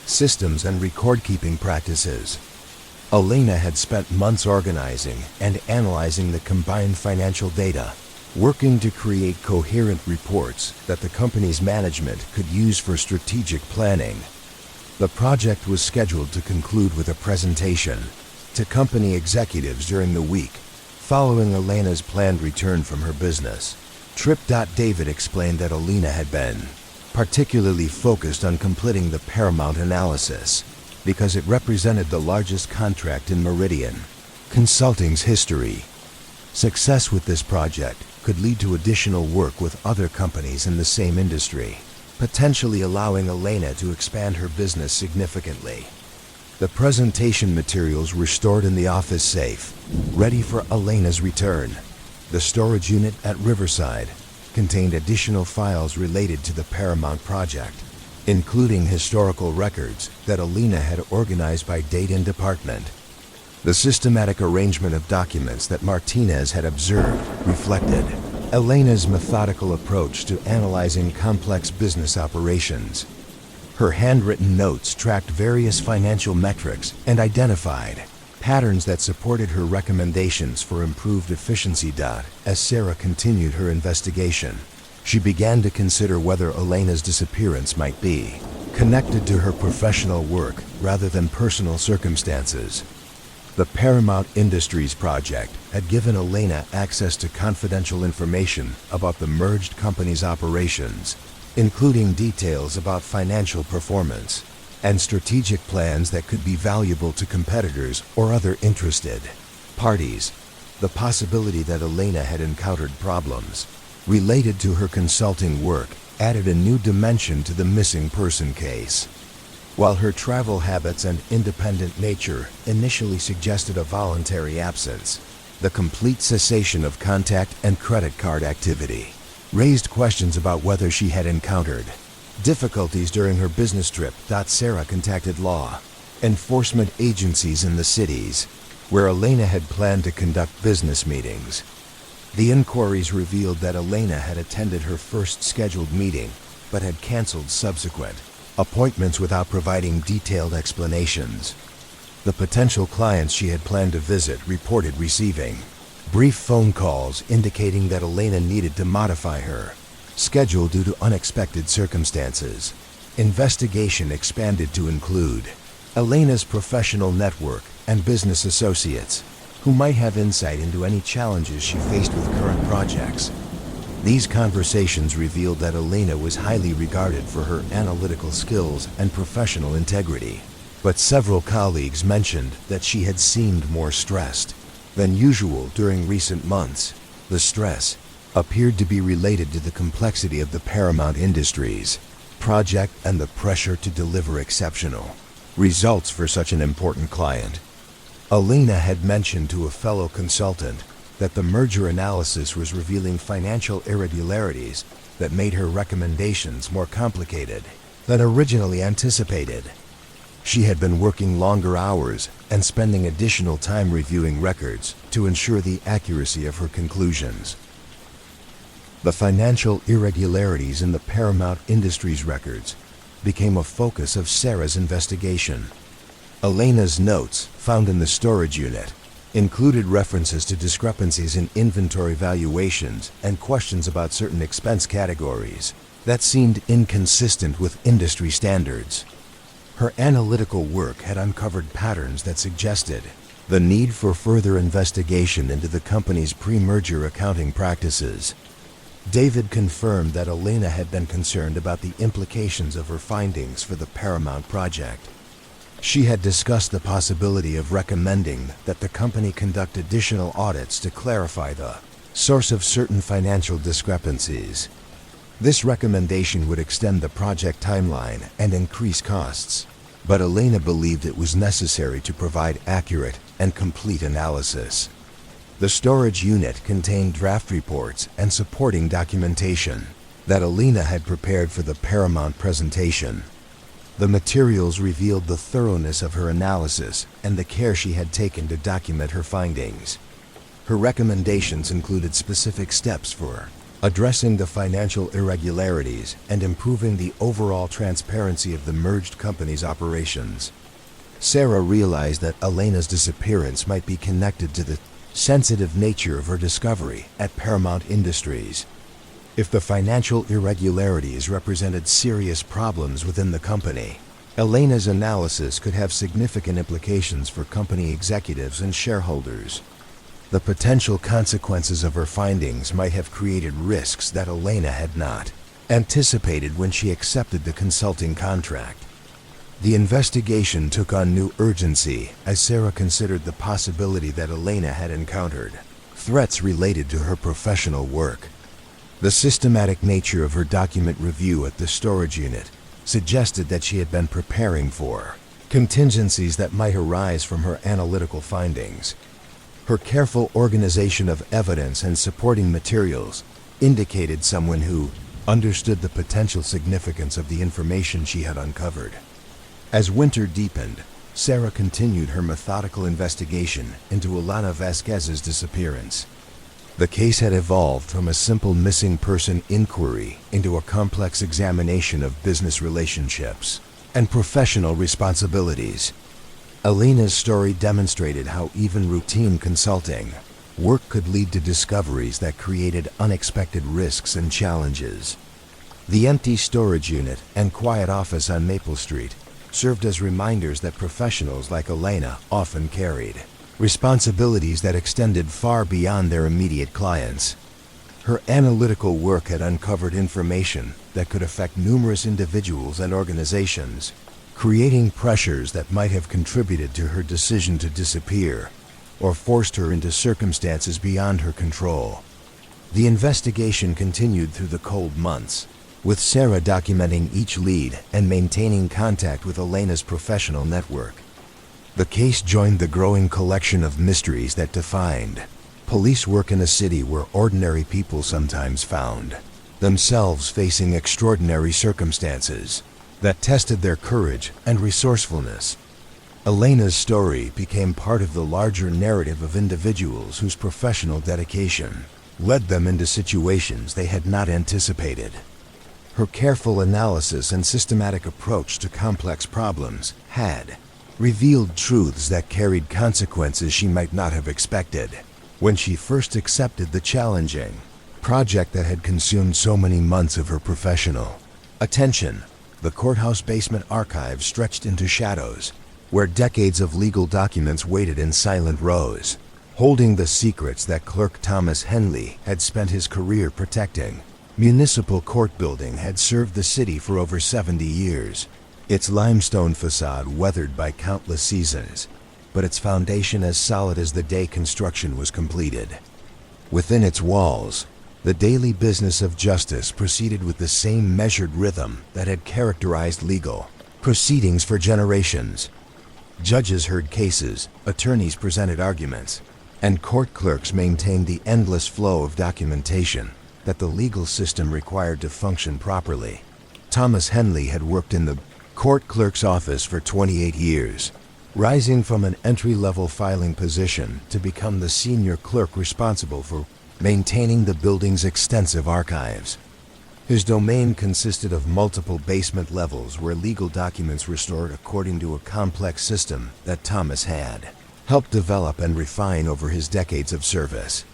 systems and record-keeping practices. Elena had spent months organizing and analyzing the combined financial data, working to create coherent reports that the company's management could use for strategic planning The project was scheduled to conclude with a presentation to company executives during the week, following Elena's planned return from her business trip. David explained that Elena had been particularly focused on completing the Paramount analysis because it represented the largest contract in Meridian Consulting's history. Success with this project could lead to additional work with other companies in the same industry, potentially allowing Elena to expand her business significantly. The presentation materials were stored in the office safe, ready for Elena's return. The storage unit at Riverside contained additional files related to the Paramount project, including historical records that Elena had organized by date and department. The systematic arrangement of documents that Martinez had observed reflected Elena's methodical approach to analyzing complex business operations. Her handwritten notes tracked various financial metrics and identified patterns that supported her recommendations for improved efficiency. As Sarah continued her investigation, she began to consider whether Elena's disappearance might be connected to her professional work rather than personal circumstances. The Paramount Industries project had given Elena access to confidential information about the merged company's operations, including details about financial performance and strategic plans that could be valuable to competitors or other interested parties. The possibility that Elena had encountered problems related to her consulting work added a new dimension to the missing person case. While her travel habits and independent nature initially suggested a voluntary absence, the complete cessation of contact and credit card activity raised questions about whether she had encountered difficulties during her business trip. Sarah contacted law enforcement agencies in the cities where Elena had planned to conduct business meetings. The inquiries revealed that Elena had attended her first scheduled meeting but had canceled subsequent appointments without providing detailed explanations. The potential clients she had planned to visit reported receiving brief phone calls indicating that Elena needed to modify her schedule due to unexpected circumstances. Investigation expanded to include Elena's professional network and business associates, who might have insight into any challenges she faced with current projects. These conversations revealed that Elena was highly regarded for her analytical skills and professional integrity, but several colleagues mentioned that she had seemed more stressed than usual during recent months. The stress appeared to be related to the complexity of the Paramount Industries project and the pressure to deliver exceptional results for such an important client. Elena had mentioned to a fellow consultant that the merger analysis was revealing financial irregularities that made her recommendations more complicated than originally anticipated. She had been working longer hours and spending additional time reviewing records to ensure the accuracy of her conclusions. The financial irregularities in the Paramount Industries records became a focus of Sarah's investigation. Elena's notes, found in the storage unit, included references to discrepancies in inventory valuations and questions about certain expense categories that seemed inconsistent with industry standards. Her analytical work had uncovered patterns that suggested the need for further investigation into the company's pre-merger accounting practices. David confirmed that Elena had been concerned about the implications of her findings for the Paramount project. She had discussed the possibility of recommending that the company conduct additional audits to clarify the source of certain financial discrepancies. This recommendation would extend the project timeline and increase costs, but Elena believed it was necessary to provide accurate and complete analysis. The storage unit contained draft reports and supporting documentation that Elena had prepared for the Paramount presentation. The materials revealed the thoroughness of her analysis and the care she had taken to document her findings. Her recommendations included specific steps for addressing the financial irregularities and improving the overall transparency of the merged company's operations. Sarah realized that Elena's disappearance might be connected to the sensitive nature of her discovery at Paramount Industries. If the financial irregularities represented serious problems within the company, Elena's analysis could have significant implications for company executives and shareholders. The potential consequences of her findings might have created risks that Elena had not anticipated when she accepted the consulting contract. The investigation took on new urgency as Sarah considered the possibility that Elena had encountered threats related to her professional work. The systematic nature of her document review at the storage unit suggested that she had been preparing for contingencies that might arise from her analytical findings. Her careful organization of evidence and supporting materials indicated someone who understood the potential significance of the information she had uncovered. As winter deepened, Sarah continued her methodical investigation into Ilana Vasquez's disappearance. The case had evolved from a simple missing person inquiry into a complex examination of business relationships and professional responsibilities. Elena's story demonstrated how even routine consulting work could lead to discoveries that created unexpected risks and challenges. The empty storage unit and quiet office on Maple Street served as reminders that professionals like Elena often carried responsibilities that extended far beyond their immediate clients. Her analytical work had uncovered information that could affect numerous individuals and organizations, creating pressures that might have contributed to her decision to disappear or forced her into circumstances beyond her control. The investigation continued through the cold months, with Sarah documenting each lead and maintaining contact with Elena's professional network. The case joined the growing collection of mysteries that defined police work in a city where ordinary people sometimes found themselves facing extraordinary circumstances that tested their courage and resourcefulness. Elena's story became part of the larger narrative of individuals whose professional dedication led them into situations they had not anticipated. Her careful analysis and systematic approach to complex problems had revealed truths that carried consequences she might not have expected when she first accepted the challenging project that had consumed so many months of her professional attention. The courthouse basement archive stretched into shadows, where decades of legal documents waited in silent rows, holding the secrets that Clerk Thomas Henley had spent his career protecting. Municipal Court Building had served the city for over 70 years, its limestone facade weathered by countless seasons, but its foundation as solid as the day construction was completed. Within its walls, the daily business of justice proceeded with the same measured rhythm that had characterized legal proceedings for generations. Judges heard cases, attorneys presented arguments, and court clerks maintained the endless flow of documentation that the legal system required to function properly. Thomas Henley had worked in the court clerk's office for 28 years, rising from an entry-level filing position to become the senior clerk responsible for maintaining the building's extensive archives. His domain consisted of multiple basement levels where legal documents were stored according to a complex system that Thomas had helped develop and refine over his decades of service.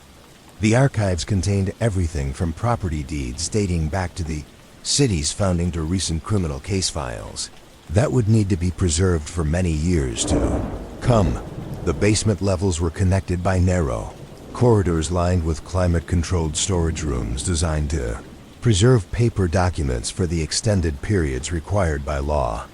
The archives contained everything from property deeds dating back to the city's founding to recent criminal case files that would need to be preserved for many years to come. The basement levels were connected by narrow corridors lined with climate-controlled storage rooms designed to preserve paper documents for the extended periods required by law.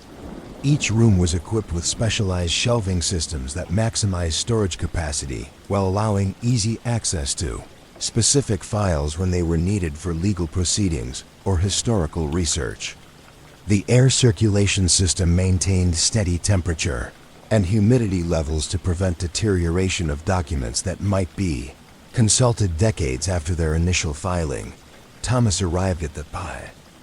Each room was equipped with specialized shelving systems that maximized storage capacity while allowing easy access to specific files when they were needed for legal proceedings or historical research. The air circulation system maintained steady temperature and humidity levels to prevent deterioration of documents that might be consulted decades after their initial filing. Thomas arrived at the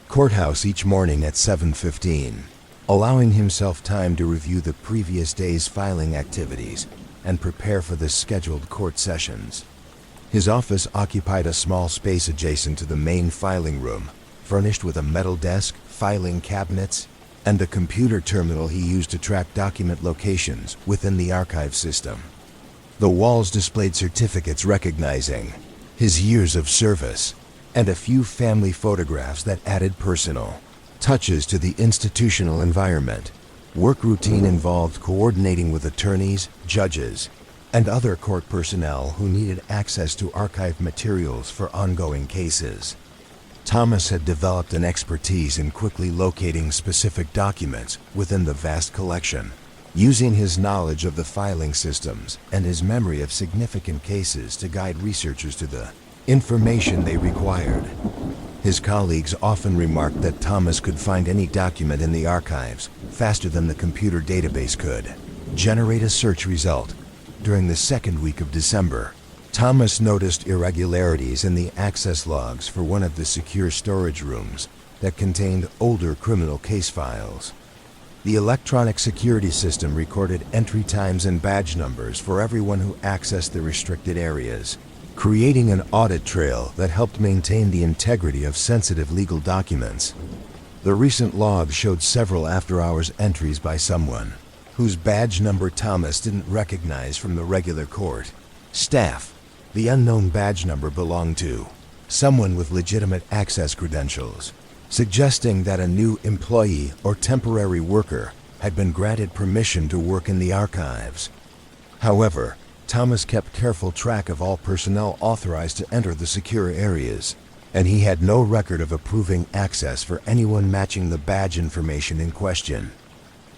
courthouse each morning at 7:15, allowing himself time to review the previous day's filing activities and prepare for the scheduled court sessions. His office occupied a small space adjacent to the main filing room, furnished with a metal desk, filing cabinets, and a computer terminal he used to track document locations within the archive system. The walls displayed certificates recognizing his years of service, and a few family photographs that added personal touches to the institutional environment. Work routine involved coordinating with attorneys, judges, and other court personnel who needed access to archived materials for ongoing cases. Thomas had developed an expertise in quickly locating specific documents within the vast collection, using his knowledge of the filing systems and his memory of significant cases to guide researchers to the information they required. His colleagues often remarked that Thomas could find any document in the archives faster than the computer database could. Generate a search result. During the second week of December, Thomas noticed irregularities in the access logs for one of the secure storage rooms that contained older criminal case files. The electronic security system recorded entry times and badge numbers for everyone who accessed the restricted areas, creating an audit trail that helped maintain the integrity of sensitive legal documents. The recent log showed several after-hours entries by someone whose badge number Thomas didn't recognize from the regular court staff. The unknown badge number belonged to someone with legitimate access credentials, suggesting that a new employee or temporary worker had been granted permission to work in the archives. However, Thomas kept careful track of all personnel authorized to enter the secure areas, and he had no record of approving access for anyone matching the badge information in question.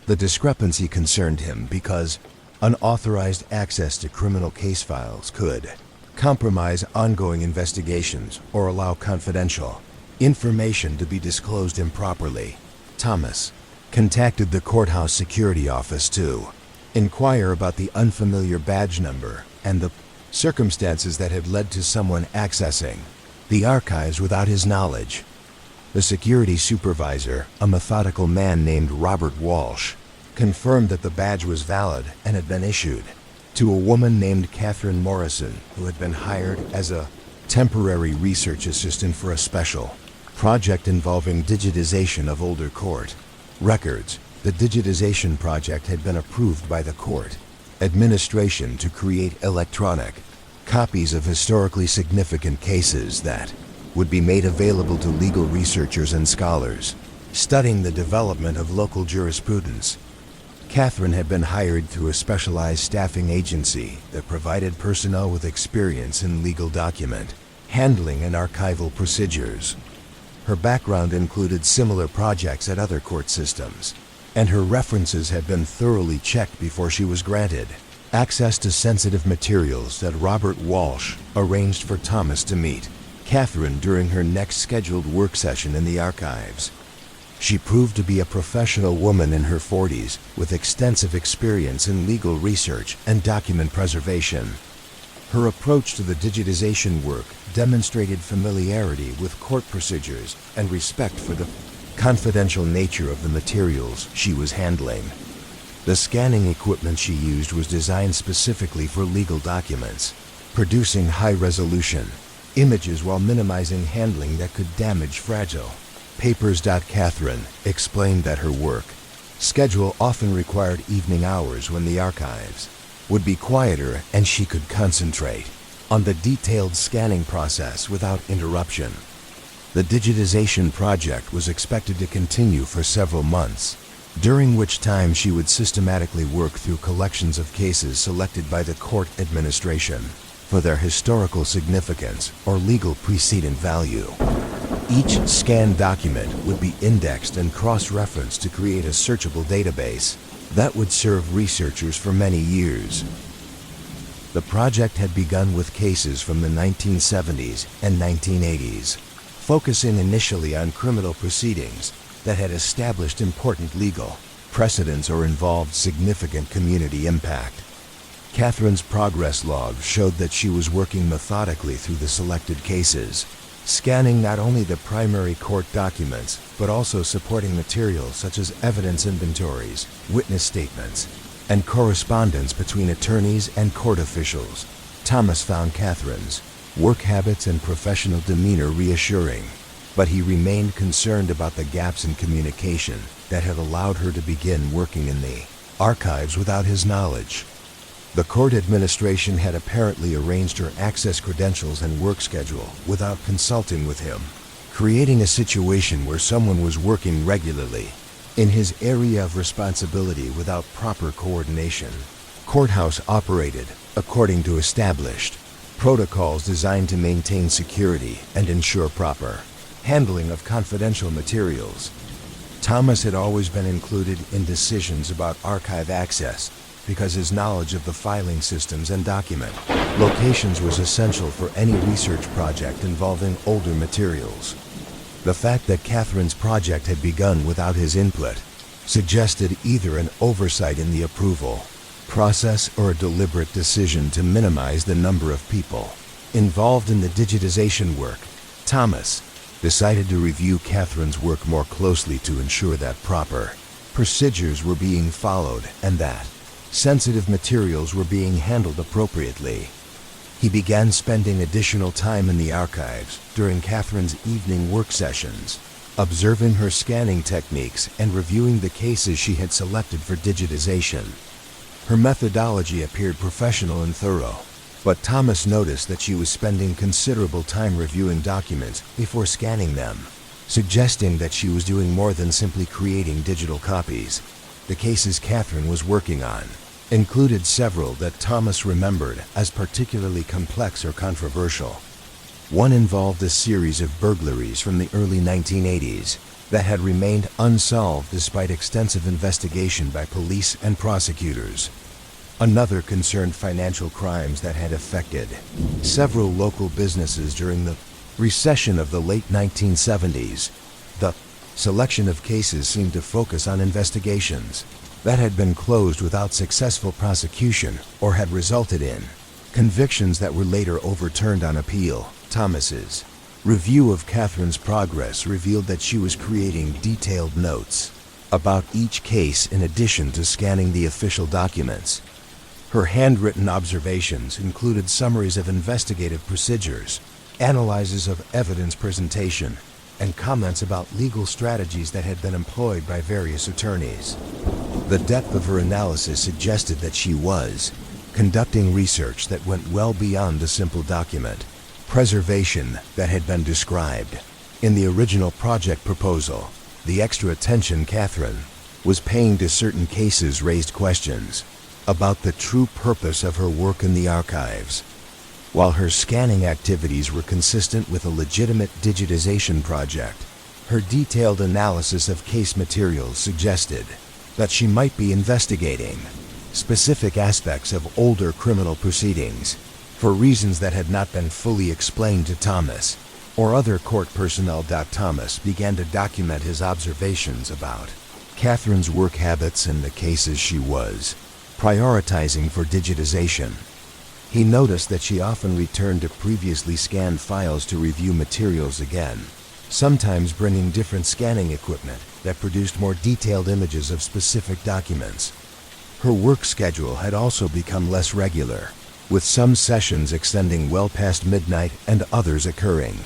The discrepancy concerned him because unauthorized access to criminal case files could compromise ongoing investigations or allow confidential information to be disclosed improperly. Thomas contacted the courthouse security office to inquire about the unfamiliar badge number and the circumstances that had led to someone accessing the archives without his knowledge. The security supervisor, a methodical man named Robert Walsh, confirmed that the badge was valid and had been issued to a woman named Catherine Morrison, who had been hired as a temporary research assistant for a special project involving digitization of older court records. The digitization project had been approved by the court administration to create electronic copies of historically significant cases that would be made available to legal researchers and scholars studying the development of local jurisprudence. Catherine had been hired through a specialized staffing agency that provided personnel with experience in legal document handling and archival procedures. Her background included similar projects at other court systems, and her references had been thoroughly checked before she was granted access to sensitive materials that Robert Walsh arranged for Thomas to meet Catherine during her next scheduled work session in the archives. She proved to be a professional woman in her 40s with extensive experience in legal research and document preservation. Her approach to the digitization work demonstrated familiarity with court procedures and respect for the confidential nature of the materials she was handling. The scanning equipment she used was designed specifically for legal documents, producing high-resolution images while minimizing handling that could damage fragile papers. Catherine explained that her work schedule often required evening hours when the archives would be quieter and she could concentrate on the detailed scanning process without interruption. The digitization project was expected to continue for several months, during which time she would systematically work through collections of cases selected by the court administration for their historical significance or legal precedent value. Each scanned document would be indexed and cross-referenced to create a searchable database that would serve researchers for many years. The project had begun with cases from the 1970s and 1980s, focusing initially on criminal proceedings that had established important legal precedents or involved significant community impact. Catherine's progress log showed that she was working methodically through the selected cases, scanning not only the primary court documents, but also supporting materials such as evidence inventories, witness statements, and correspondence between attorneys and court officials. Thomas found Catherine's work habits and professional demeanor reassuring, but he remained concerned about the gaps in communication that had allowed her to begin working in the archives without his knowledge. The court administration had apparently arranged her access credentials and work schedule without consulting with him, creating a situation where someone was working regularly in his area of responsibility without proper coordination. Courthouse operated according to established protocols designed to maintain security and ensure proper handling of confidential materials. Thomas had always been included in decisions about archive access because his knowledge of the filing systems and document locations was essential for any research project involving older materials. The fact that Catherine's project had begun without his input suggested either an oversight in the approval process or a deliberate decision to minimize the number of people involved in the digitization work. Thomas decided to review Catherine's work more closely to ensure that proper procedures were being followed and that sensitive materials were being handled appropriately. He began spending additional time in the archives during Catherine's evening work sessions, observing her scanning techniques and reviewing the cases she had selected for digitization. Her methodology appeared professional and thorough, but Thomas noticed that she was spending considerable time reviewing documents before scanning them, suggesting that she was doing more than simply creating digital copies. The cases Catherine was working on included several that Thomas remembered as particularly complex or controversial. One involved a series of burglaries from the early 1980s that had remained unsolved despite extensive investigation by police and prosecutors. Another concerned financial crimes that had affected several local businesses during the recession of the late 1970s. The selection of cases seemed to focus on investigations that had been closed without successful prosecution or had resulted in convictions that were later overturned on appeal. Thomas's review of Catherine's progress revealed that she was creating detailed notes about each case in addition to scanning the official documents. Her handwritten observations included summaries of investigative procedures, analyses of evidence presentation, and comments about legal strategies that had been employed by various attorneys. The depth of her analysis suggested that she was conducting research that went well beyond the simple document preservation that had been described. In the original project proposal, the extra attention Catherine was paying to certain cases raised questions about the true purpose of her work in the archives. While her scanning activities were consistent with a legitimate digitization project, her detailed analysis of case materials suggested that she might be investigating specific aspects of older criminal proceedings for reasons that had not been fully explained to Thomas or other court personnel. Thomas began to document his observations about Catherine's work habits and the cases she was prioritizing for digitization. He noticed that she often returned to previously scanned files to review materials again, sometimes bringing different scanning equipment that produced more detailed images of specific documents. Her work schedule had also become less regular, with some sessions extending well past midnight and others occurring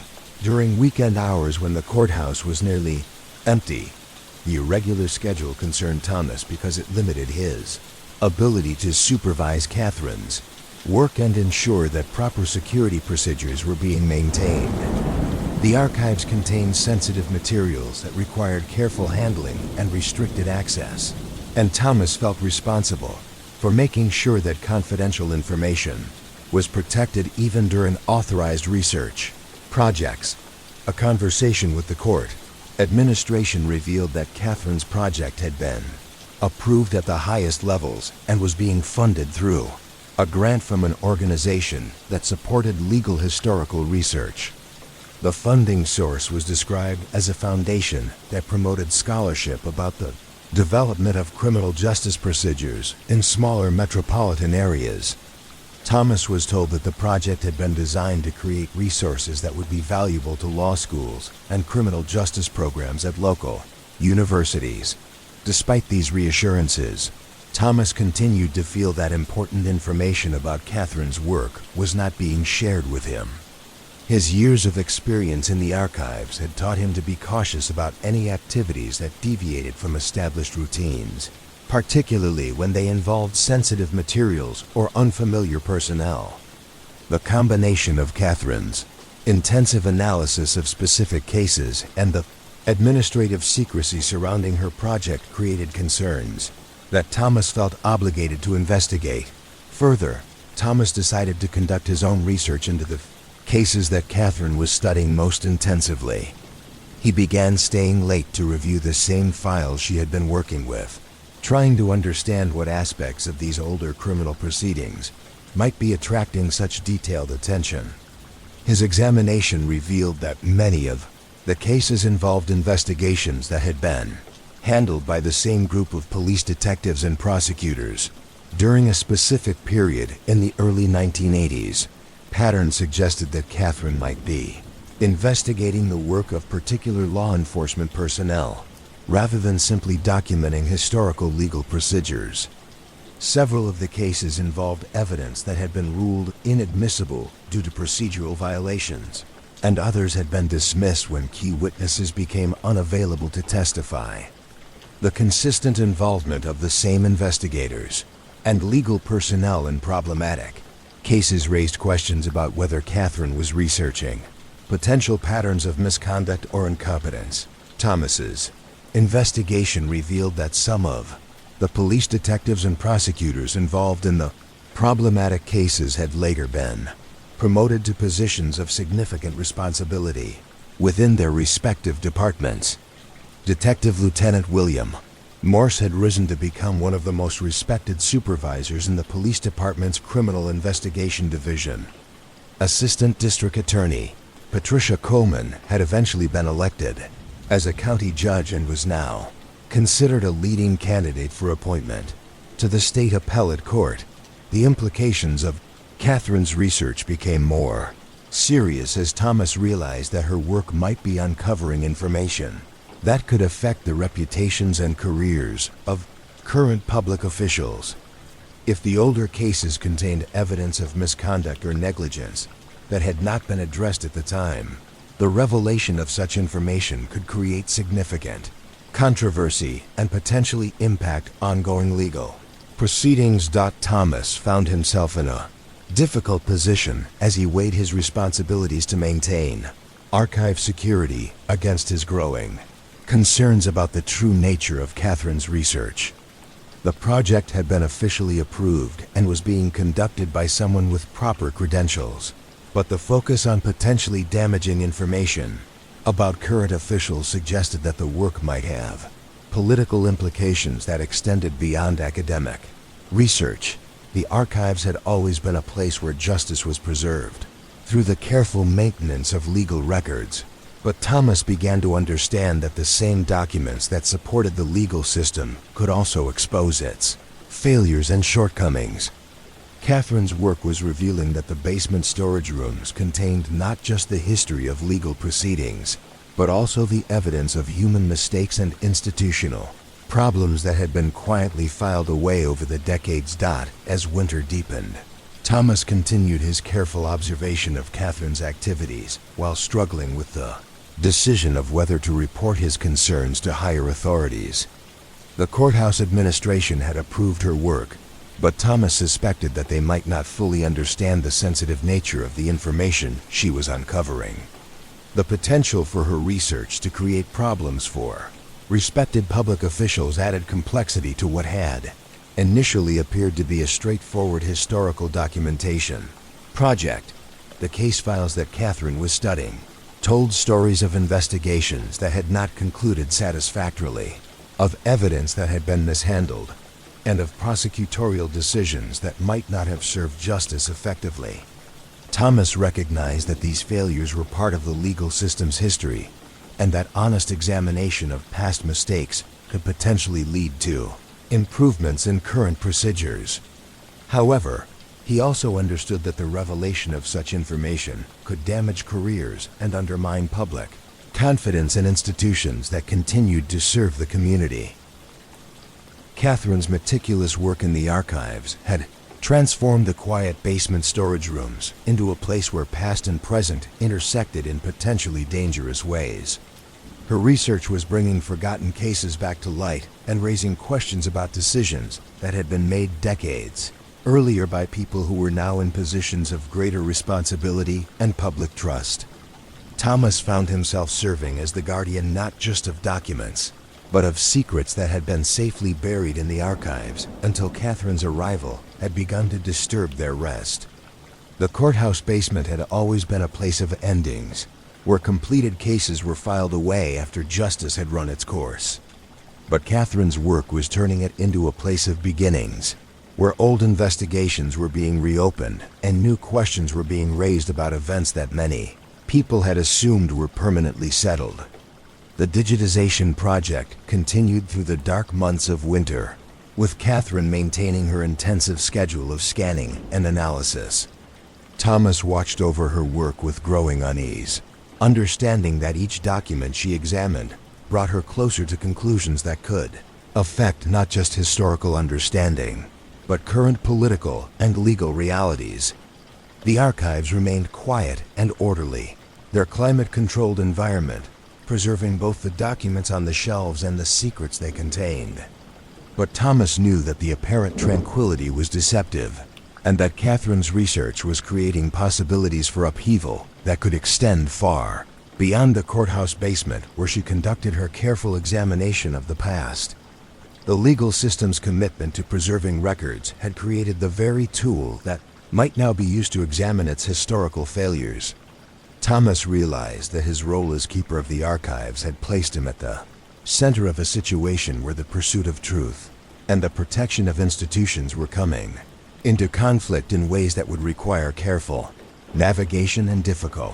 during weekend hours when the courthouse was nearly empty. The irregular schedule concerned Thomas because it limited his ability to supervise Catherine's work and ensure that proper security procedures were being maintained. The archives contained sensitive materials that required careful handling and restricted access, and Thomas felt responsible for making sure that confidential information was protected even during authorized research projects. A conversation with the court administration revealed that Catherine's project had been approved at the highest levels and was being funded through a grant from an organization that supported legal historical research. The funding source was described as a foundation that promoted scholarship about the development of criminal justice procedures in smaller metropolitan areas. Thomas was told that the project had been designed to create resources that would be valuable to law schools and criminal justice programs at local universities. Despite these reassurances, Thomas continued to feel that important information about Catherine's work was not being shared with him. His years of experience in the archives had taught him to be cautious about any activities that deviated from established routines, particularly when they involved sensitive materials or unfamiliar personnel. The combination of Catherine's intensive analysis of specific cases and the Administrative secrecy surrounding her project created concerns that Thomas felt obligated to investigate. Further, Thomas decided to conduct his own research into the cases that Catherine was studying most intensively. He began staying late to review the same files she had been working with, trying to understand what aspects of these older criminal proceedings might be attracting such detailed attention. His examination revealed that many of the cases involved investigations that had been handled by the same group of police detectives and prosecutors during a specific period in the early 1980s. Patterns suggested that Catherine might be investigating the work of particular law enforcement personnel, rather than simply documenting historical legal procedures. Several of the cases involved evidence that had been ruled inadmissible due to procedural violations, and others had been dismissed when key witnesses became unavailable to testify. The consistent involvement of the same investigators and legal personnel in problematic cases raised questions about whether Catherine was researching potential patterns of misconduct or incompetence. Thomas's investigation revealed that some of the police detectives and prosecutors involved in the problematic cases had later been promoted to positions of significant responsibility within their respective departments. Detective Lieutenant William Morse had risen to become one of the most respected supervisors in the police department's criminal investigation division. Assistant District Attorney Patricia Coleman had eventually been elected as a county judge and was now considered a leading candidate for appointment to the state appellate court. The implications of Catherine's research became more serious as Thomas realized that her work might be uncovering information that could affect the reputations and careers of current public officials. If the older cases contained evidence of misconduct or negligence that had not been addressed at the time, the revelation of such information could create significant controversy and potentially impact ongoing legal proceedings. Thomas found himself in a difficult position as he weighed his responsibilities to maintain archive security against his growing concerns about the true nature of Catherine's research. The project had been officially approved and was being conducted by someone with proper credentials, but the focus on potentially damaging information about current officials suggested that the work might have political implications that extended beyond academic research. The archives had always been a place where justice was preserved through the careful maintenance of legal records, but Thomas began to understand that the same documents that supported the legal system could also expose its failures and shortcomings. Catherine's work was revealing that the basement storage rooms contained not just the history of legal proceedings, but also the evidence of human mistakes and institutional problems that had been quietly filed away over the decades. As winter deepened, Thomas continued his careful observation of Catherine's activities while struggling with the decision of whether to report his concerns to higher authorities. The courthouse administration had approved her work, but Thomas suspected that they might not fully understand the sensitive nature of the information she was uncovering. The potential for her research to create problems for respected public officials added complexity to what had initially appeared to be a straightforward historical documentation project. The case files that Catherine was studying told stories of investigations that had not concluded satisfactorily, of evidence that had been mishandled, and of prosecutorial decisions that might not have served justice effectively. Thomas recognized that these failures were part of the legal system's history, and that honest examination of past mistakes could potentially lead to improvements in current procedures. However, he also understood that the revelation of such information could damage careers and undermine public confidence in institutions that continued to serve the community. Catherine's meticulous work in the archives had transformed the quiet basement storage rooms into a place where past and present intersected in potentially dangerous ways. Her research was bringing forgotten cases back to light and raising questions about decisions that had been made decades earlier by people who were now in positions of greater responsibility and public trust. Thomas found himself serving as the guardian not just of documents, but of secrets that had been safely buried in the archives until Catherine's arrival had begun to disturb their rest. The courthouse basement had always been a place of endings, where completed cases were filed away after justice had run its course. But Catherine's work was turning it into a place of beginnings, where old investigations were being reopened and new questions were being raised about events that many people had assumed were permanently settled. The digitization project continued through the dark months of winter, with Catherine maintaining her intensive schedule of scanning and analysis. Thomas watched over her work with growing unease, understanding that each document she examined brought her closer to conclusions that could affect not just historical understanding, but current political and legal realities. The archives remained quiet and orderly, their climate-controlled environment preserving both the documents on the shelves and the secrets they contained. But Thomas knew that the apparent tranquility was deceptive, and that Catherine's research was creating possibilities for upheaval that could extend far beyond the courthouse basement where she conducted her careful examination of the past. The legal system's commitment to preserving records had created the very tool that might now be used to examine its historical failures. Thomas realized that his role as keeper of the archives had placed him at the center of a situation where the pursuit of truth and the protection of institutions were coming into conflict in ways that would require careful navigation and difficult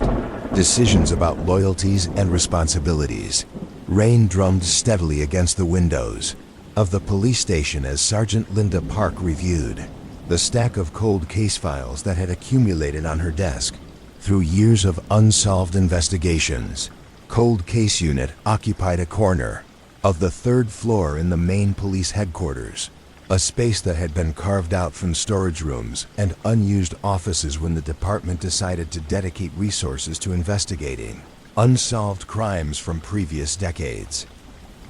decisions about loyalties and responsibilities. Rain drummed steadily against the windows of the police station as Sergeant Linda Park reviewed the stack of cold case files that had accumulated on her desk through years of unsolved investigations. Cold Case Unit occupied a corner of the third floor in the main police headquarters, a space that had been carved out from storage rooms and unused offices when the department decided to dedicate resources to investigating unsolved crimes from previous decades.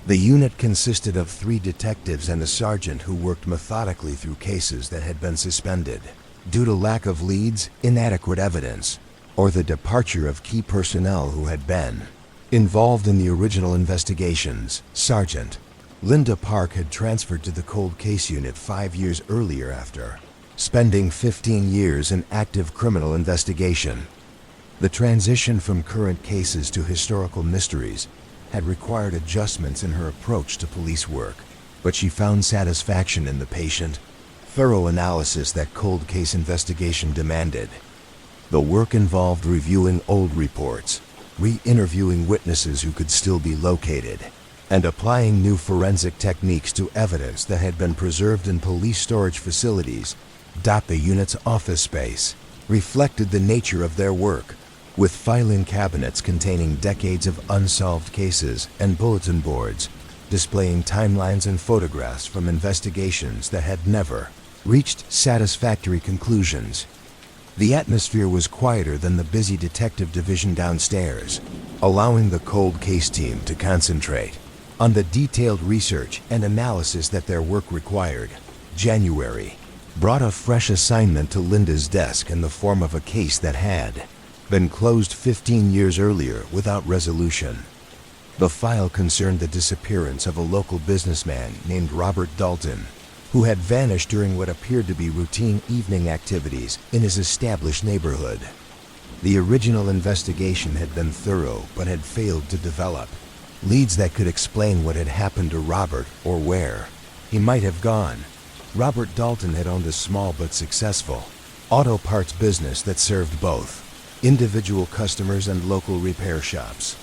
The unit consisted of 3 detectives and a sergeant who worked methodically through cases that had been suspended due to lack of leads, inadequate evidence, or the departure of key personnel who had been involved in the original investigations. Sergeant Linda Park had transferred to the Cold Case Unit 5 years earlier after spending 15 years in active criminal investigation. The transition from current cases to historical mysteries had required adjustments in her approach to police work, but she found satisfaction in the patient, thorough analysis that cold case investigation demanded. The work involved reviewing old reports, re-interviewing witnesses who could still be located, and applying new forensic techniques to evidence that had been preserved in police storage facilities. The unit's office space reflected the nature of their work, with filing cabinets containing decades of unsolved cases and bulletin boards displaying timelines and photographs from investigations that had never reached satisfactory conclusions. The atmosphere was quieter than the busy detective division downstairs, allowing the cold case team to concentrate on the detailed research and analysis that their work required. January brought a fresh assignment to Linda's desk in the form of a case that had been closed 15 years earlier without resolution. The file concerned the disappearance of a local businessman named Robert Dalton, who had vanished during what appeared to be routine evening activities in his established neighborhood. The original investigation had been thorough but had failed to develop leads that could explain what had happened to Robert or where he might have gone. Robert Dalton had owned a small but successful auto parts business that served both individual customers and local repair shops.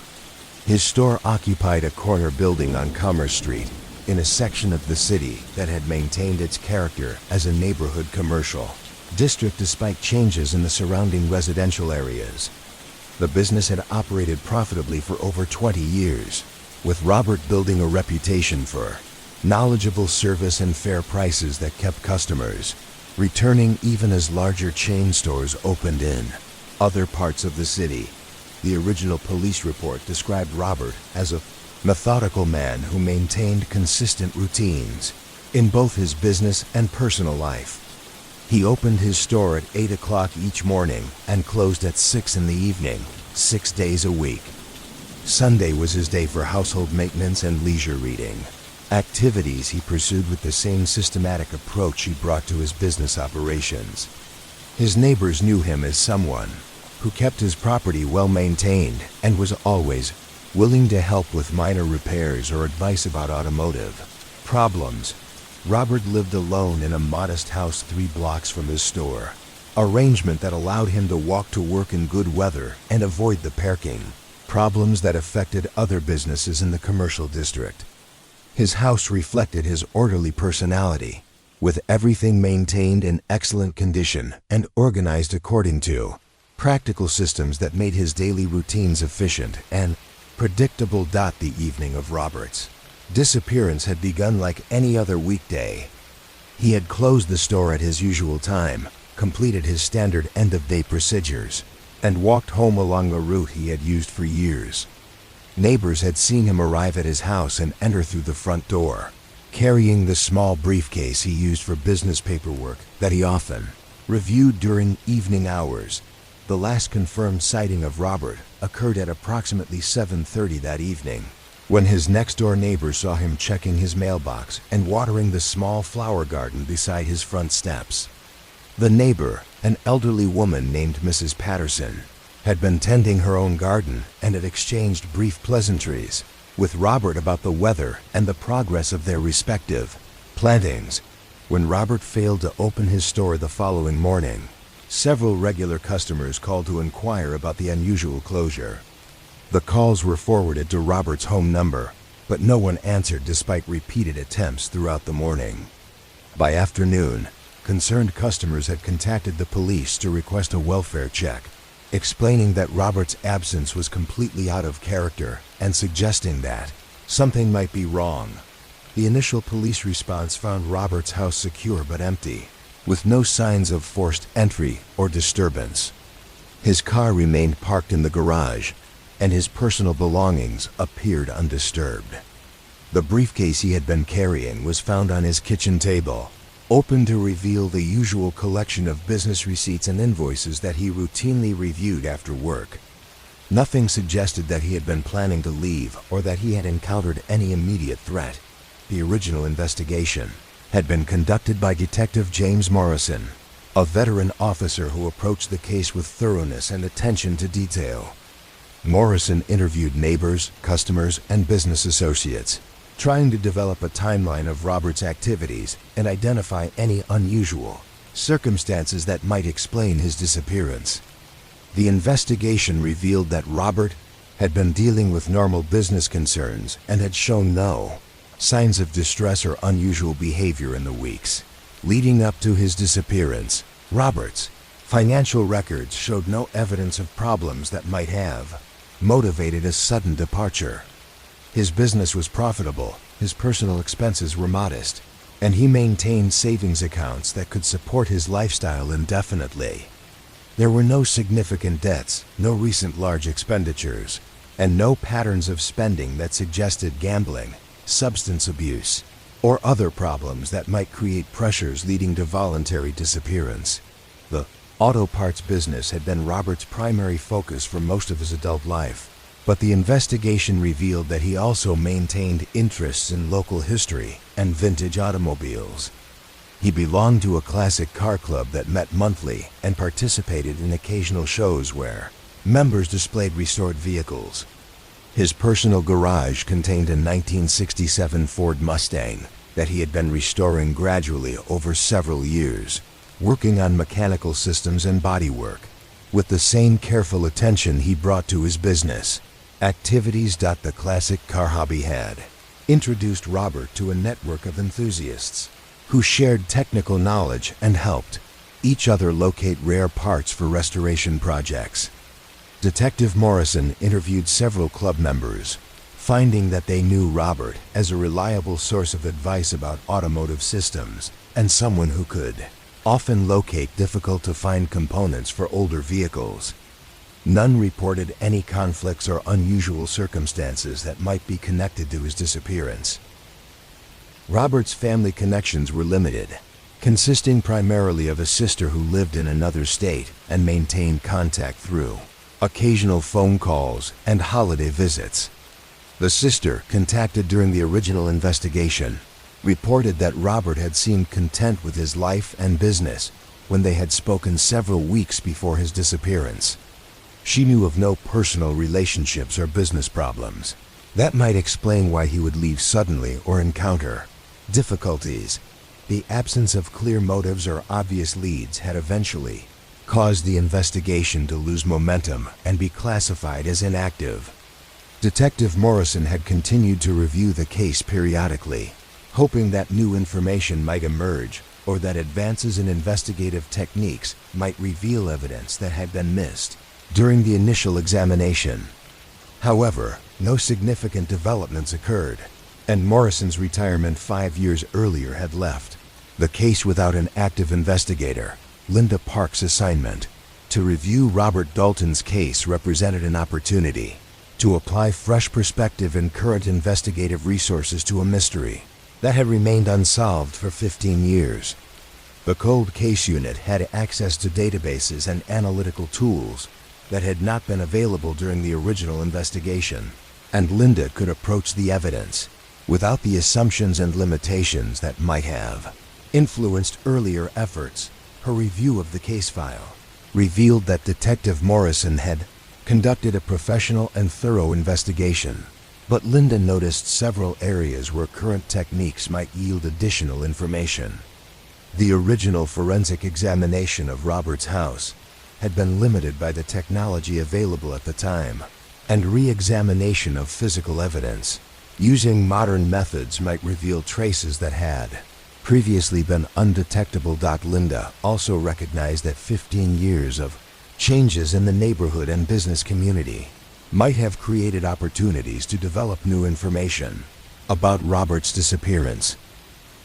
His store occupied a corner building on Commerce Street in a section of the city that had maintained its character as a neighborhood commercial district despite changes in the surrounding residential areas. The business had operated profitably for over 20 years, with Robert building a reputation for knowledgeable service and fair prices that kept customers returning even as larger chain stores opened in other parts of the city. The original police report described Robert as a methodical man who maintained consistent routines in both his business and personal life. He opened his store at 8 o'clock each morning and closed at 6 in the evening, 6 days a week. Sunday was his day for household maintenance and leisure reading, activities he pursued with the same systematic approach he brought to his business operations. His neighbors knew him as someone who kept his property well maintained and was always willing to help with minor repairs or advice about automotive problems. Robert lived alone in a modest house 3 blocks from his store, arrangement that allowed him to walk to work in good weather and avoid the parking problems that affected other businesses in the commercial district. His house reflected his orderly personality, with everything maintained in excellent condition and organized according to practical systems that made his daily routines efficient and predictable. The evening of Robert's disappearance had begun like any other weekday. He had closed the store at his usual time, completed his standard end-of-day procedures, and walked home along the route he had used for years. Neighbors had seen him arrive at his house and enter through the front door, carrying the small briefcase he used for business paperwork that he often reviewed during evening hours. The last confirmed sighting of Robert occurred at approximately 7:30 that evening, when his next-door neighbor saw him checking his mailbox and watering the small flower garden beside his front steps. The neighbor, an elderly woman named Mrs. Patterson, had been tending her own garden and had exchanged brief pleasantries with Robert about the weather and the progress of their respective plantings. When Robert failed to open his store the following morning, several regular customers called to inquire about the unusual closure. The calls were forwarded to Robert's home number, but no one answered despite repeated attempts throughout the morning. By afternoon, concerned customers had contacted the police to request a welfare check, explaining that Robert's absence was completely out of character and suggesting that something might be wrong. The initial police response found Robert's house secure but empty, with no signs of forced entry or disturbance. His car remained parked in the garage, and his personal belongings appeared undisturbed. The briefcase he had been carrying was found on his kitchen table, open to reveal the usual collection of business receipts and invoices that he routinely reviewed after work. Nothing suggested that he had been planning to leave or that he had encountered any immediate threat. The original investigation had been conducted by Detective James Morrison, a veteran officer who approached the case with thoroughness and attention to detail. Morrison interviewed neighbors, customers, and business associates, trying to develop a timeline of Robert's activities and identify any unusual circumstances that might explain his disappearance. The investigation revealed that Robert had been dealing with normal business concerns and had shown no signs of distress or unusual behavior in the weeks leading up to his disappearance. Robert's financial records showed no evidence of problems that might have motivated a sudden departure. His business was profitable, his personal expenses were modest, and he maintained savings accounts that could support his lifestyle indefinitely. There were no significant debts, no recent large expenditures, and no patterns of spending that suggested gambling, substance abuse, or other problems that might create pressures leading to voluntary disappearance. The auto parts business had been Robert's primary focus for most of his adult life, but the investigation revealed that he also maintained interests in local history and vintage automobiles. He belonged to a classic car club that met monthly and participated in occasional shows where members displayed restored vehicles. His personal garage contained a 1967 Ford Mustang that he had been restoring gradually over several years, working on mechanical systems and bodywork with the same careful attention he brought to his business activities. The classic car hobby had introduced Robert to a network of enthusiasts who shared technical knowledge and helped each other locate rare parts for restoration projects. Detective Morrison interviewed several club members, finding that they knew Robert as a reliable source of advice about automotive systems and someone who could often locate difficult-to-find components for older vehicles. None reported any conflicts or unusual circumstances that might be connected to his disappearance. Robert's family connections were limited, consisting primarily of a sister who lived in another state and maintained contact through occasional phone calls, and holiday visits. The sister, contacted during the original investigation, reported that Robert had seemed content with his life and business when they had spoken several weeks before his disappearance. She knew of no personal relationships or business problems. That might explain why he would leave suddenly or encounter difficulties. The absence of clear motives or obvious leads had eventually caused the investigation to lose momentum and be classified as inactive. Detective Morrison had continued to review the case periodically, hoping that new information might emerge or that advances in investigative techniques might reveal evidence that had been missed during the initial examination. However, no significant developments occurred, and Morrison's retirement 5 years earlier had left the case without an active investigator. Linda Park's assignment to review Robert Dalton's case represented an opportunity to apply fresh perspective and current investigative resources to a mystery that had remained unsolved for 15 years. The Cold Case Unit had access to databases and analytical tools that had not been available during the original investigation, and Linda could approach the evidence without the assumptions and limitations that might have influenced earlier efforts. Her review of the case file revealed that Detective Morrison had conducted a professional and thorough investigation, but Linda noticed several areas where current techniques might yield additional information. The original forensic examination of Robert's house had been limited by the technology available at the time, and re-examination of physical evidence using modern methods might reveal traces that had previously been undetectable. Linda also recognized that 15 years of changes in the neighborhood and business community might have created opportunities to develop new information about Robert's disappearance.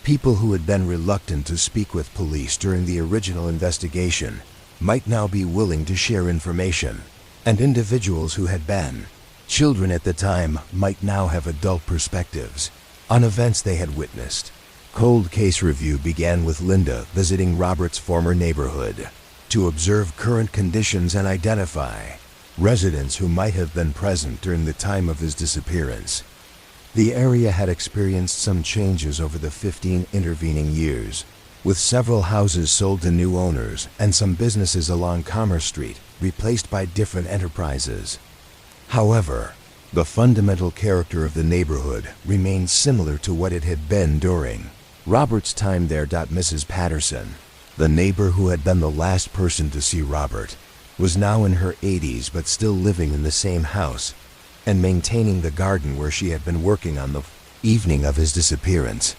People who had been reluctant to speak with police during the original investigation might now be willing to share information, and individuals who had been children at the time might now have adult perspectives on events they had witnessed. Cold Case Review began with Linda visiting Robert's former neighborhood to observe current conditions and identify residents who might have been present during the time of his disappearance. The area had experienced some changes over the 15 intervening years, with several houses sold to new owners and some businesses along Commerce Street replaced by different enterprises. However, the fundamental character of the neighborhood remained similar to what it had been during Robert's time there. Mrs. Patterson, the neighbor who had been the last person to see Robert, was now in her 80s but still living in the same house and maintaining the garden where she had been working on the evening of his disappearance.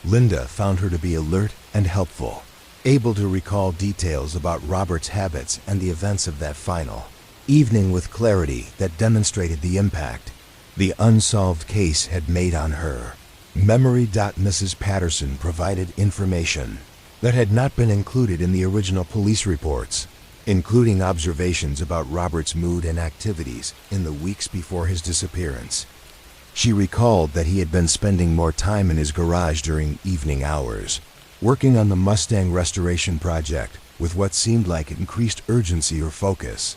Linda found her to be alert and helpful, able to recall details about Robert's habits and the events of that final evening with clarity that demonstrated the impact the unsolved case had made on her memory. Mrs. Patterson provided information that had not been included in the original police reports, including observations about Robert's mood and activities in the weeks before his disappearance. She recalled that he had been spending more time in his garage during evening hours, working on the Mustang restoration project with what seemed like increased urgency or focus.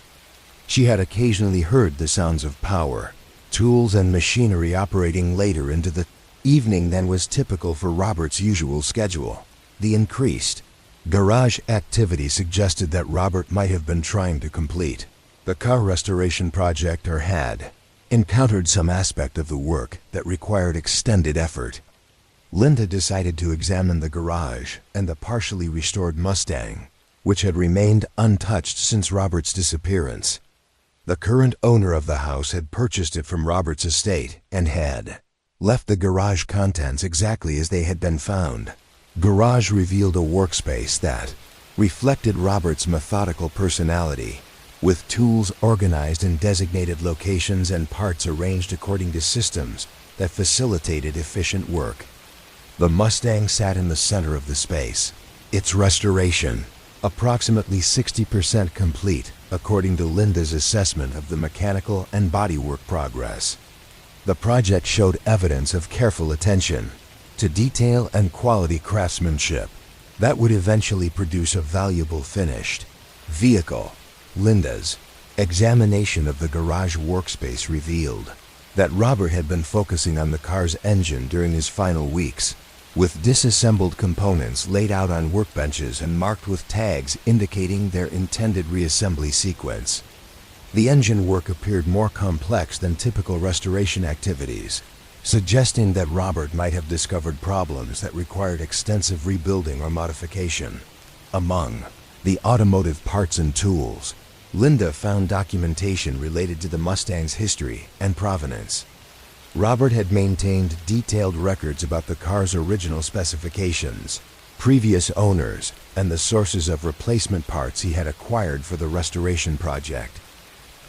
She had occasionally heard the sounds of power, tools, and machinery operating later into the evening than was typical for Robert's usual schedule. The increased garage activity suggested that Robert might have been trying to complete the car restoration project or had encountered some aspect of the work that required extended effort. Linda decided to examine the garage and the partially restored Mustang, which had remained untouched since Robert's disappearance. The current owner of the house had purchased it from Robert's estate and had left the garage contents exactly as they had been found. Garage revealed a workspace that reflected Robert's methodical personality, with tools organized in designated locations and parts arranged according to systems that facilitated efficient work. The Mustang sat in the center of the space, its restoration approximately 60% complete, according to Linda's assessment of the mechanical and bodywork progress. The project showed evidence of careful attention to detail and quality craftsmanship that would eventually produce a valuable finished vehicle. Linda's Examination of the garage workspace revealed that Robert had been focusing on the car's engine during his final weeks, with disassembled components laid out on workbenches and marked with tags indicating their intended reassembly sequence. The engine work appeared more complex than typical restoration activities, suggesting that Robert might have discovered problems that required extensive rebuilding or modification. Among the automotive parts and tools, Linda found documentation related to the Mustang's history and provenance. Robert had maintained detailed records about the car's original specifications, previous owners, and the sources of replacement parts he had acquired for the restoration project.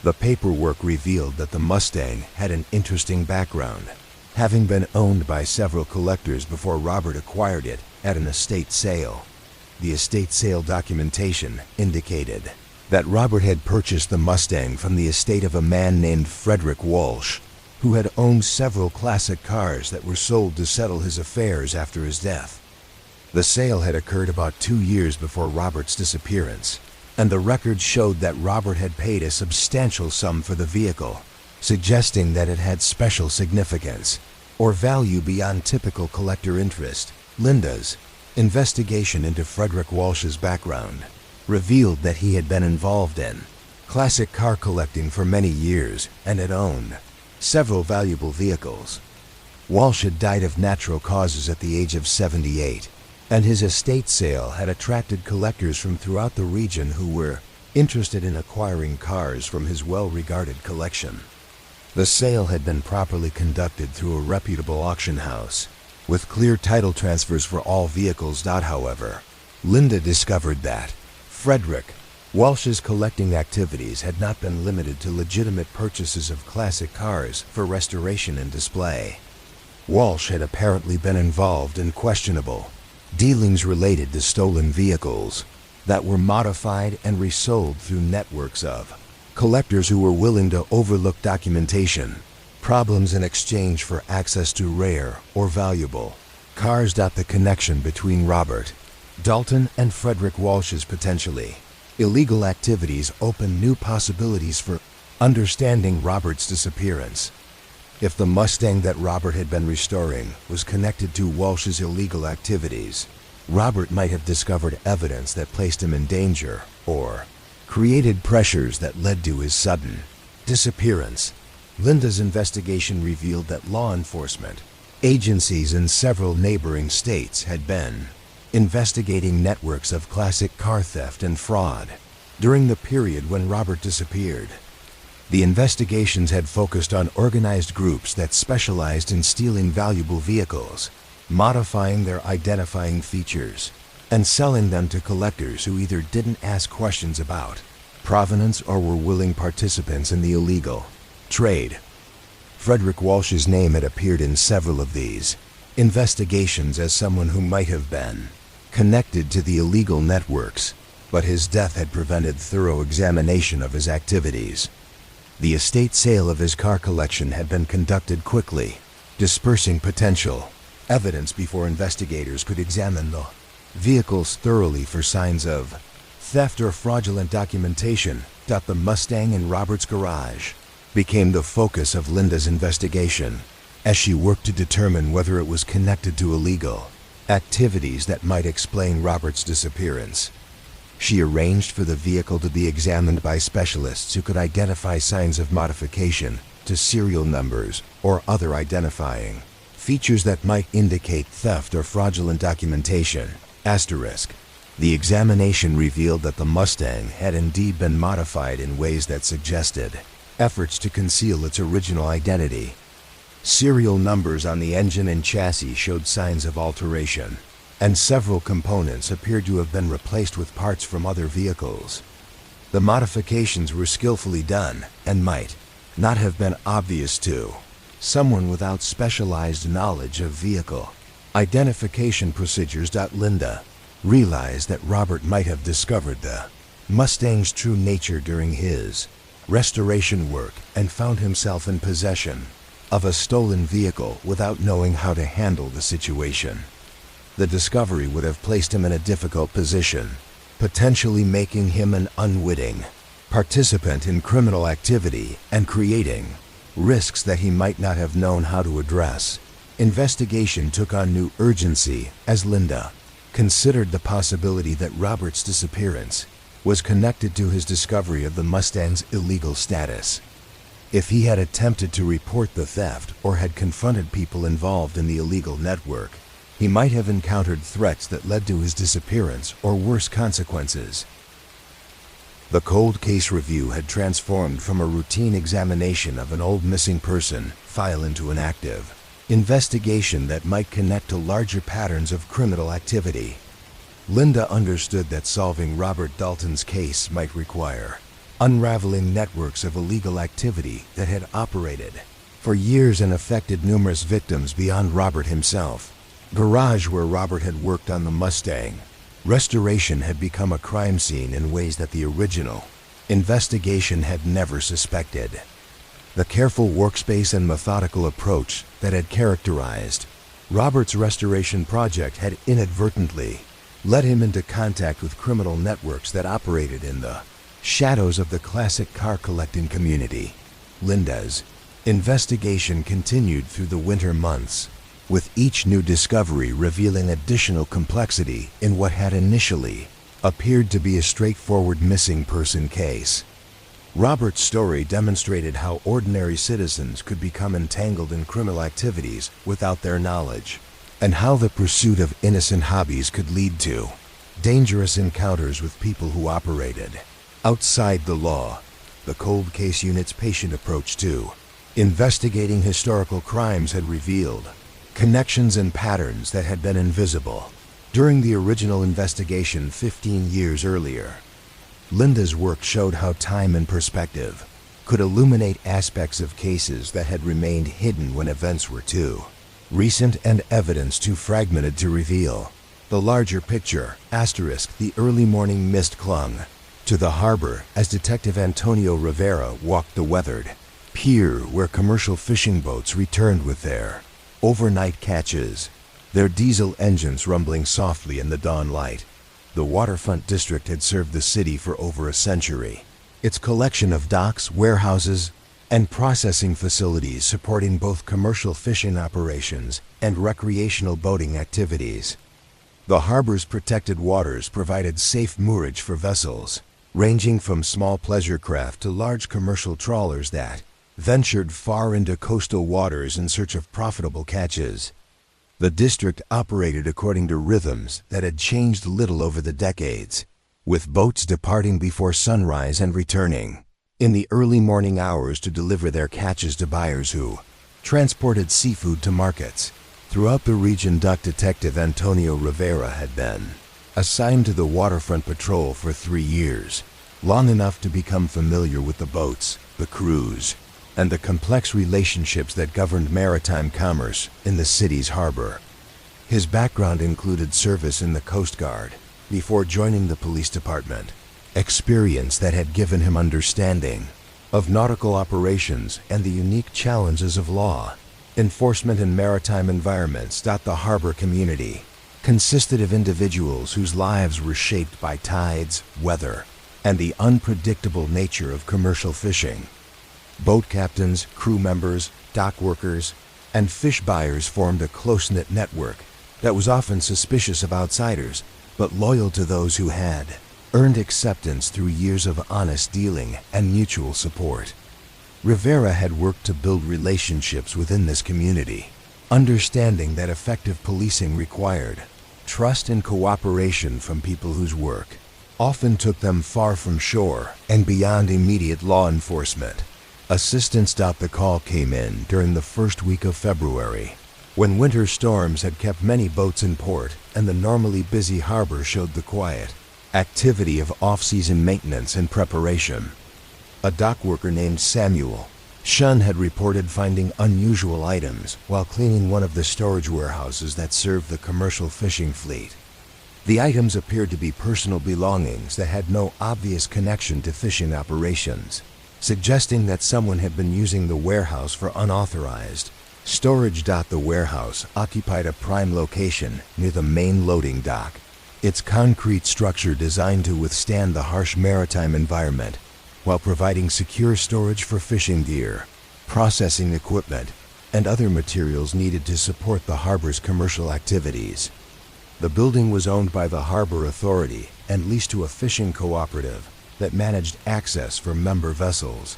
The paperwork revealed that the Mustang had an interesting background, having been owned by several collectors before Robert acquired it at an estate sale. The estate sale documentation indicated that Robert had purchased the Mustang from the estate of a man named Frederick Walsh, who had owned several classic cars that were sold to settle his affairs after his death. The sale had occurred about 2 years before Robert's disappearance, and the records showed that Robert had paid a substantial sum for the vehicle, suggesting that it had special significance or value beyond typical collector interest. Linda's investigation into Frederick Walsh's background revealed that he had been involved in classic car collecting for many years and had owned several valuable vehicles. Walsh had died of natural causes at the age of 78, and his estate sale had attracted collectors from throughout the region who were interested in acquiring cars from his well-regarded collection. The sale had been properly conducted through a reputable auction house, with clear title transfers for all vehicles. However, Linda discovered that Frederick Walsh's collecting activities had not been limited to legitimate purchases of classic cars for restoration and display. Walsh had apparently been involved in questionable dealings related to stolen vehicles that were modified and resold through networks of collectors who were willing to overlook documentation problems in exchange for access to rare or valuable cars. The connection between Robert Dalton and Frederick Walsh's potentially illegal activities opened new possibilities for understanding Robert's disappearance. If the Mustang that Robert had been restoring was connected to Walsh's illegal activities, Robert might have discovered evidence that placed him in danger or created pressures that led to his sudden disappearance. Linda's investigation revealed that law enforcement agencies in several neighboring states had been investigating networks of classic car theft and fraud during the period when Robert disappeared. The investigations had focused on organized groups that specialized in stealing valuable vehicles, modifying their identifying features, and selling them to collectors who either didn't ask questions about provenance or were willing participants in the illegal trade. Frederick Walsh's name had appeared in several of these investigations as someone who might have been connected to the illegal networks, but his death had prevented thorough examination of his activities. The estate sale of his car collection had been conducted quickly, dispersing potential evidence before investigators could examine the vehicles thoroughly for signs of theft or fraudulent documentation. The Mustang in Robert's garage became the focus of Linda's investigation as she worked to determine whether it was connected to illegal activities that might explain Robert's disappearance. She arranged for the vehicle to be examined by specialists who could identify signs of modification to serial numbers or other identifying features that might indicate theft or fraudulent documentation. The examination revealed that the Mustang had indeed been modified in ways that suggested efforts to conceal its original identity. Serial numbers on the engine and chassis showed signs of alteration, and several components appeared to have been replaced with parts from other vehicles. The modifications were skillfully done and might not have been obvious to someone without specialized knowledge of vehicle identification procedures. Linda realized that Robert might have discovered the Mustang's true nature during his restoration work and found himself in possession of a stolen vehicle without knowing how to handle the situation. The discovery would have placed him in a difficult position, potentially making him an unwitting participant in criminal activity, and creating risks that he might not have known how to address. Investigation took on new urgency as Linda considered the possibility that Robert's disappearance was connected to his discovery of the Mustang's illegal status. If he had attempted to report the theft or had confronted people involved in the illegal network, he might have encountered threats that led to his disappearance or worse consequences. The cold case review had transformed from a routine examination of an old missing person file into an active investigation that might connect to larger patterns of criminal activity. Linda understood that solving Robert Dalton's case might require unraveling networks of illegal activity that had operated for years and affected numerous victims beyond Robert himself. Garage where Robert had worked on the Mustang. Restoration had become a crime scene in ways that the original investigation had never suspected. The careful workspace and methodical approach that had characterized Robert's restoration project had inadvertently led him into contact with criminal networks that operated in the shadows of the classic car collecting community. Linda's investigation continued through the winter months, with each new discovery revealing additional complexity in what had initially appeared to be a straightforward missing person case. Robert's story demonstrated how ordinary citizens could become entangled in criminal activities without their knowledge, and how the pursuit of innocent hobbies could lead to dangerous encounters with people who operated outside the law. The cold case unit's patient approach to investigating historical crimes had revealed connections and patterns that had been invisible during the original investigation 15 years earlier. Linda's work showed how time and perspective could illuminate aspects of cases that had remained hidden when events were too recent and evidence too fragmented to reveal the larger picture. The early morning mist clung to the harbor as Detective Antonio Rivera walked the weathered pier where commercial fishing boats returned with their overnight catches, their diesel engines rumbling softly in the dawn light. The waterfront district had served the city for over a century, its collection of docks, warehouses, and processing facilities supporting both commercial fishing operations and recreational boating activities. The harbor's protected waters provided safe moorage for vessels, ranging from small pleasure craft to large commercial trawlers that ventured far into coastal waters in search of profitable catches. The district operated according to rhythms that had changed little over the decades, with boats departing before sunrise and returning in the early morning hours to deliver their catches to buyers who transported seafood to markets. Throughout the region, Dock Detective Antonio Rivera had been assigned to the waterfront patrol for 3 years, long enough to become familiar with the boats, the crews, and the complex relationships that governed maritime commerce in the city's harbor. His background included service in the Coast Guard before joining the police department, experience that had given him understanding of nautical operations and the unique challenges of law enforcement in maritime environments. The harbor community consisted of individuals whose lives were shaped by tides, weather, and the unpredictable nature of commercial fishing. Boat captains, crew members, dock workers, and fish buyers formed a close-knit network that was often suspicious of outsiders, but loyal to those who had earned acceptance through years of honest dealing and mutual support. Rivera had worked to build relationships within this community, understanding that effective policing required trust and cooperation from people whose work often took them far from shore and beyond immediate law enforcement. Assistance. The call came in during the first week of February, when winter storms had kept many boats in port and the normally busy harbor showed the quiet activity of off-season maintenance and preparation. A dock worker named Samuel Shun had reported finding unusual items while cleaning one of the storage warehouses that served the commercial fishing fleet. The items appeared to be personal belongings that had no obvious connection to fishing operations, suggesting that someone had been using the warehouse for unauthorized storage. The warehouse occupied a prime location near the main loading dock, its concrete structure designed to withstand the harsh maritime environment while providing secure storage for fishing gear, processing equipment, and other materials needed to support the harbor's commercial activities. The building was owned by the Harbor Authority and leased to a fishing cooperative that managed access for member vessels.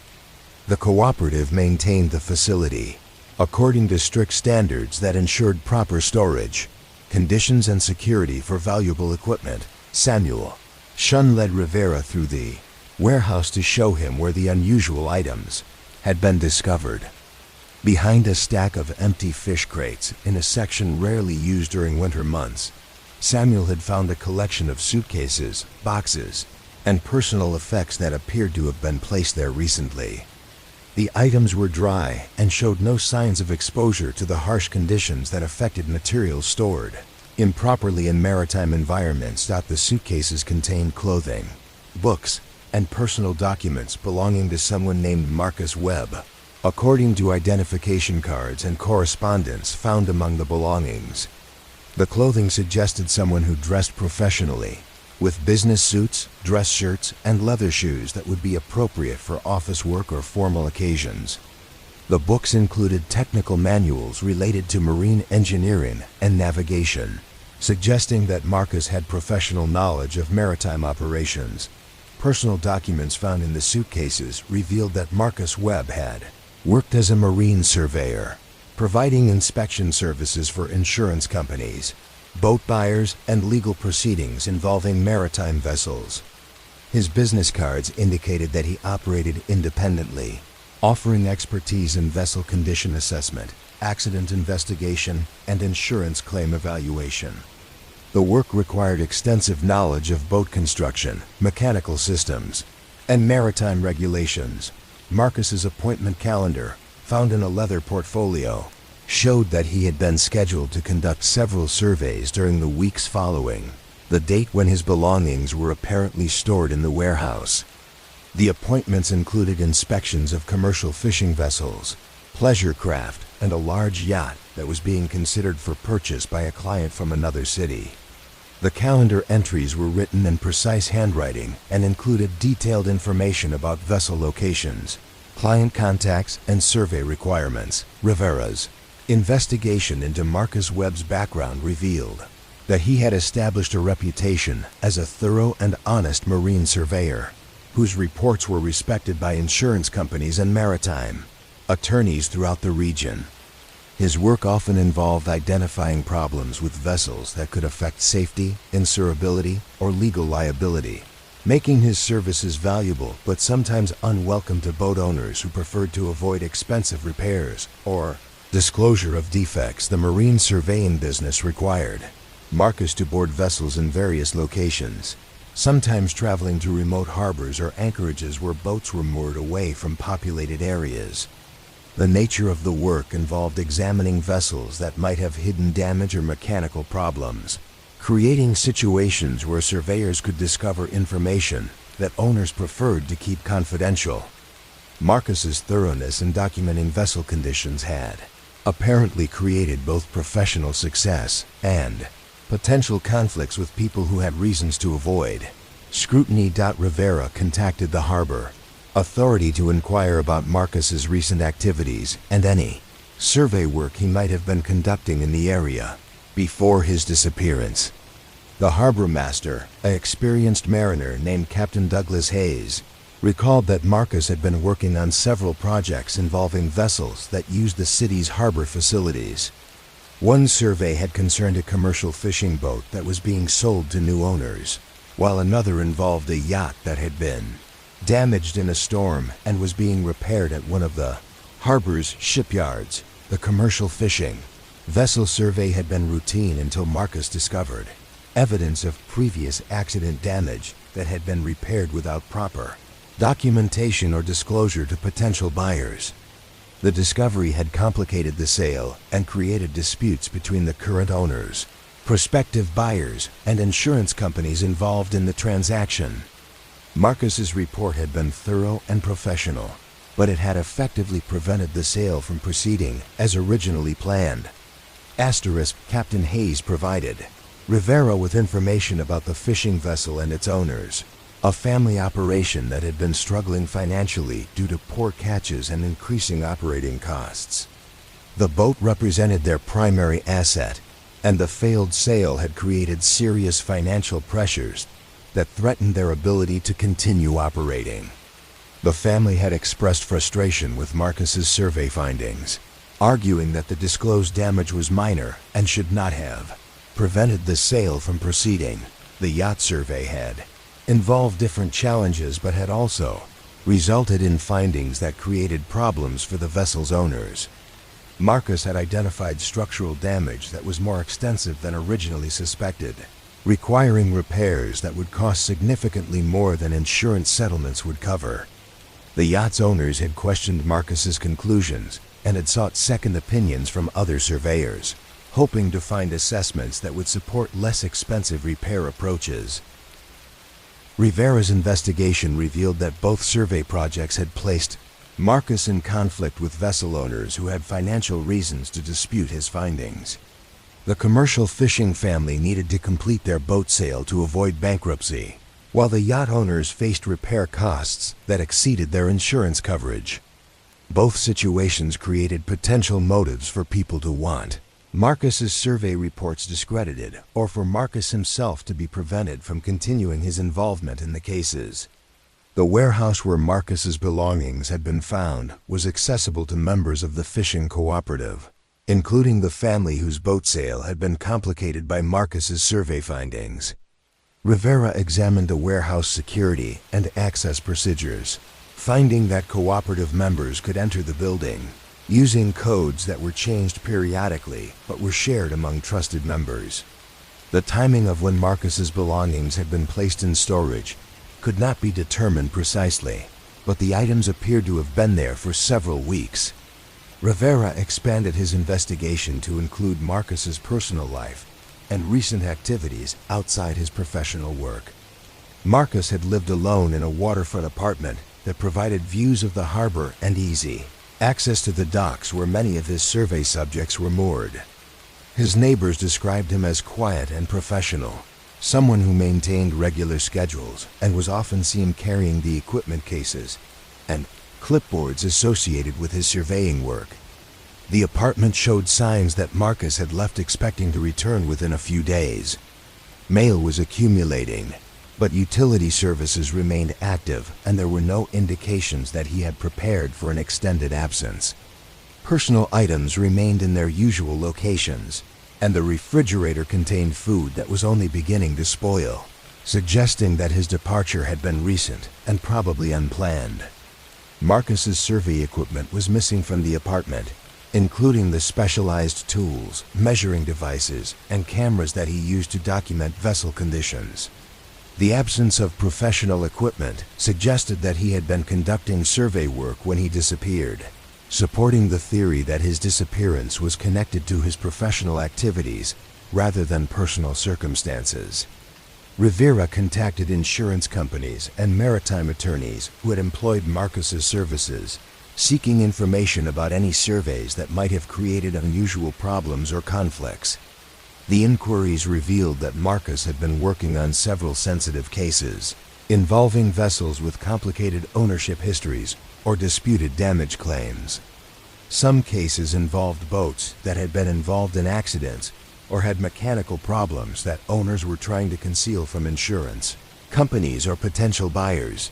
The cooperative maintained the facility according to strict standards that ensured proper storage, conditions, and security for valuable equipment. Samuel Shun led Rivera through the warehouse to show him where the unusual items had been discovered. Behind a stack of empty fish crates in a section rarely used during winter months, Samuel had found a collection of suitcases, boxes, and personal effects that appeared to have been placed there recently. The items were dry and showed no signs of exposure to the harsh conditions that affected materials stored improperly in maritime environments. The suitcases contained clothing, books, and personal documents belonging to someone named Marcus Webb, according to identification cards and correspondence found among the belongings. The clothing suggested someone who dressed professionally, with business suits, dress shirts, and leather shoes that would be appropriate for office work or formal occasions. The books included technical manuals related to marine engineering and navigation, suggesting that Marcus had professional knowledge of maritime operations. Personal documents found in the suitcases revealed that Marcus Webb had worked as a marine surveyor, providing inspection services for insurance companies, boat buyers, and legal proceedings involving maritime vessels. His business cards indicated that he operated independently, offering expertise in vessel condition assessment, accident investigation, and insurance claim evaluation. The work required extensive knowledge of boat construction, mechanical systems, and maritime regulations. Marcus's appointment calendar, found in a leather portfolio, showed that he had been scheduled to conduct several surveys during the weeks following the date when his belongings were apparently stored in the warehouse. The appointments included inspections of commercial fishing vessels, pleasure craft, and a large yacht that was being considered for purchase by a client from another city. The calendar entries were written in precise handwriting and included detailed information about vessel locations, client contacts, and survey requirements. Rivera's investigation into Marcus Webb's background revealed that he had established a reputation as a thorough and honest marine surveyor, whose reports were respected by insurance companies and maritime attorneys throughout the region. His work often involved identifying problems with vessels that could affect safety, insurability, or legal liability, making his services valuable but sometimes unwelcome to boat owners who preferred to avoid expensive repairs or disclosure of defects the marine surveying business required. Marcus to board vessels in various locations, sometimes traveling to remote harbors or anchorages where boats were moored away from populated areas. The nature of the work involved examining vessels that might have hidden damage or mechanical problems, creating situations where surveyors could discover information that owners preferred to keep confidential. Marcus's thoroughness in documenting vessel conditions had apparently created both professional success and potential conflicts with people who had reasons to avoid scrutiny. Rivera contacted the Harbor Authority to inquire about Marcus's recent activities and any survey work he might have been conducting in the area before his disappearance. The harbor master, an experienced mariner named Captain Douglas Hayes, recalled that Marcus had been working on several projects involving vessels that used the city's harbor facilities. One survey had concerned a commercial fishing boat that was being sold to new owners, while another involved a yacht that had been damaged in a storm and was being repaired at one of the harbor's shipyards. The commercial fishing vessel survey had been routine until Marcus discovered evidence of previous accident damage that had been repaired without proper documentation or disclosure to potential buyers. The discovery had complicated the sale and created disputes between the current owners, prospective buyers, and insurance companies involved in the transaction. Marcus's report had been thorough and professional, but it had effectively prevented the sale from proceeding as originally planned. Captain Hayes provided Rivera with information about the fishing vessel and its owners, a family operation that had been struggling financially due to poor catches and increasing operating costs. The boat represented their primary asset, and the failed sale had created serious financial pressures that threatened their ability to continue operating. The family had expressed frustration with Marcus's survey findings, arguing that the disclosed damage was minor and should not have prevented the sale from proceeding. The yacht survey had involved different challenges but had also resulted in findings that created problems for the vessel's owners. Marcus had identified structural damage that was more extensive than originally suspected, requiring repairs that would cost significantly more than insurance settlements would cover. The yacht's owners had questioned Marcus's conclusions and had sought second opinions from other surveyors, hoping to find assessments that would support less expensive repair approaches. Rivera's investigation revealed that both survey projects had placed Marcus in conflict with vessel owners who had financial reasons to dispute his findings. The commercial fishing family needed to complete their boat sale to avoid bankruptcy, while the yacht owners faced repair costs that exceeded their insurance coverage. Both situations created potential motives for people to want Marcus's survey reports discredited, or for Marcus himself to be prevented from continuing his involvement in the cases. The warehouse where Marcus's belongings had been found was accessible to members of the fishing cooperative, including the family whose boat sale had been complicated by Marcus's survey findings. Rivera examined the warehouse security and access procedures, finding that cooperative members could enter the building using codes that were changed periodically but were shared among trusted members. The timing of when Marcus's belongings had been placed in storage could not be determined precisely, but the items appeared to have been there for several weeks. Rivera expanded his investigation to include Marcus's personal life and recent activities outside his professional work. Marcus had lived alone in a waterfront apartment that provided views of the harbor and easy access to the docks where many of his survey subjects were moored. His neighbors described him as quiet and professional, someone who maintained regular schedules and was often seen carrying the equipment cases and clipboards associated with his surveying work. The apartment showed signs that Marcus had left expecting to return within a few days. Mail was accumulating, but utility services remained active and there were no indications that he had prepared for an extended absence. Personal items remained in their usual locations, and the refrigerator contained food that was only beginning to spoil, suggesting that his departure had been recent and probably unplanned. Marcus's survey equipment was missing from the apartment, including the specialized tools, measuring devices, and cameras that he used to document vessel conditions. The absence of professional equipment suggested that he had been conducting survey work when he disappeared, supporting the theory that his disappearance was connected to his professional activities rather than personal circumstances. Rivera contacted insurance companies and maritime attorneys who had employed Marcus's services, seeking information about any surveys that might have created unusual problems or conflicts. The inquiries revealed that Marcus had been working on several sensitive cases involving vessels with complicated ownership histories or disputed damage claims. Some cases involved boats that had been involved in accidents or had mechanical problems that owners were trying to conceal from insurance companies or potential buyers.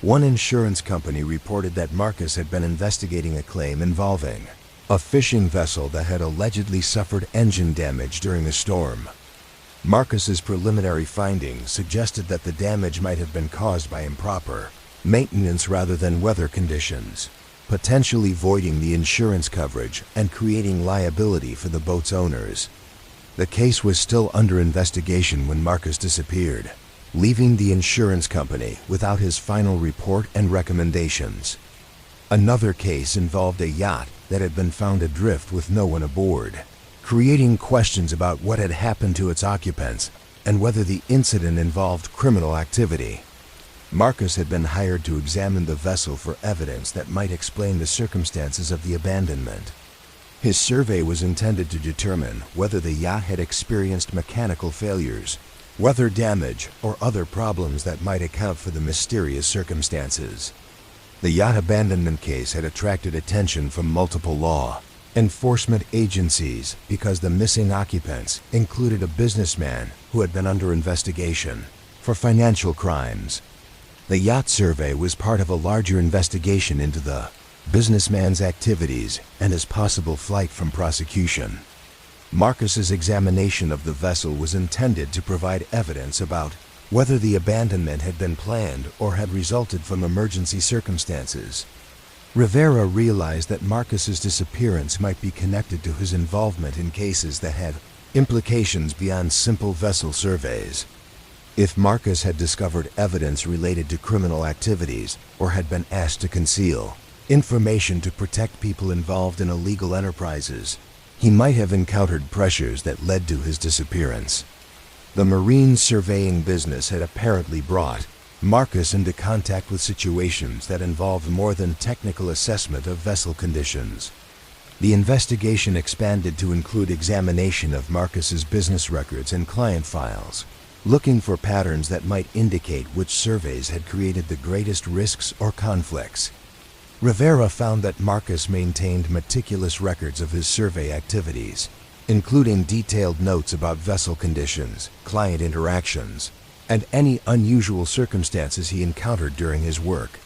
One insurance company reported that Marcus had been investigating a claim involving a fishing vessel that had allegedly suffered engine damage during a storm. Marcus's preliminary findings suggested that the damage might have been caused by improper maintenance rather than weather conditions, potentially voiding the insurance coverage and creating liability for the boat's owners. The case was still under investigation when Marcus disappeared, leaving the insurance company without his final report and recommendations. Another case involved a yacht that had been found adrift with no one aboard, creating questions about what had happened to its occupants and whether the incident involved criminal activity. Marcus had been hired to examine the vessel for evidence that might explain the circumstances of the abandonment. His survey was intended to determine whether the yacht had experienced mechanical failures weather damage, or other problems that might account for the mysterious circumstances. The yacht abandonment case had attracted attention from multiple law enforcement agencies because the missing occupants included a businessman who had been under investigation for financial crimes. The yacht survey was part of a larger investigation into the businessman's activities and his possible flight from prosecution. Marcus's examination of the vessel was intended to provide evidence about whether the abandonment had been planned or had resulted from emergency circumstances. Rivera realized that Marcus's disappearance might be connected to his involvement in cases that had implications beyond simple vessel surveys. If Marcus had discovered evidence related to criminal activities or had been asked to conceal information to protect people involved in illegal enterprises, he might have encountered pressures that led to his disappearance. The marine surveying business had apparently brought Marcus into contact with situations that involved more than technical assessment of vessel conditions. The investigation expanded to include examination of Marcus's business records and client files, looking for patterns that might indicate which surveys had created the greatest risks or conflicts. Rivera found that Marcus maintained meticulous records of his survey activities, including detailed notes about vessel conditions, client interactions, and any unusual circumstances he encountered during his work.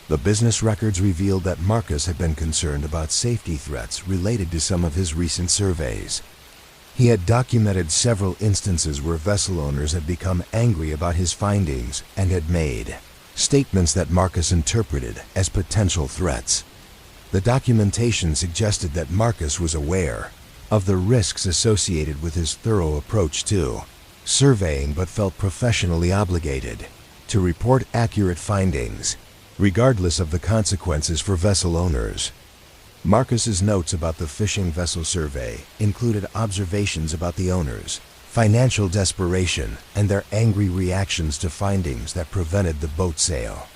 The business records revealed that Marcus had been concerned about safety threats related to some of his recent surveys. He had documented several instances where vessel owners had become angry about his findings and had made statements that Marcus interpreted as potential threats. The documentation suggested that Marcus was aware of the risks associated with his thorough approach to surveying, but felt professionally obligated to report accurate findings, regardless of the consequences for vessel owners. Marcus's notes about the fishing vessel survey included observations about the owners, financial desperation, and their angry reactions to findings that prevented the boat sale.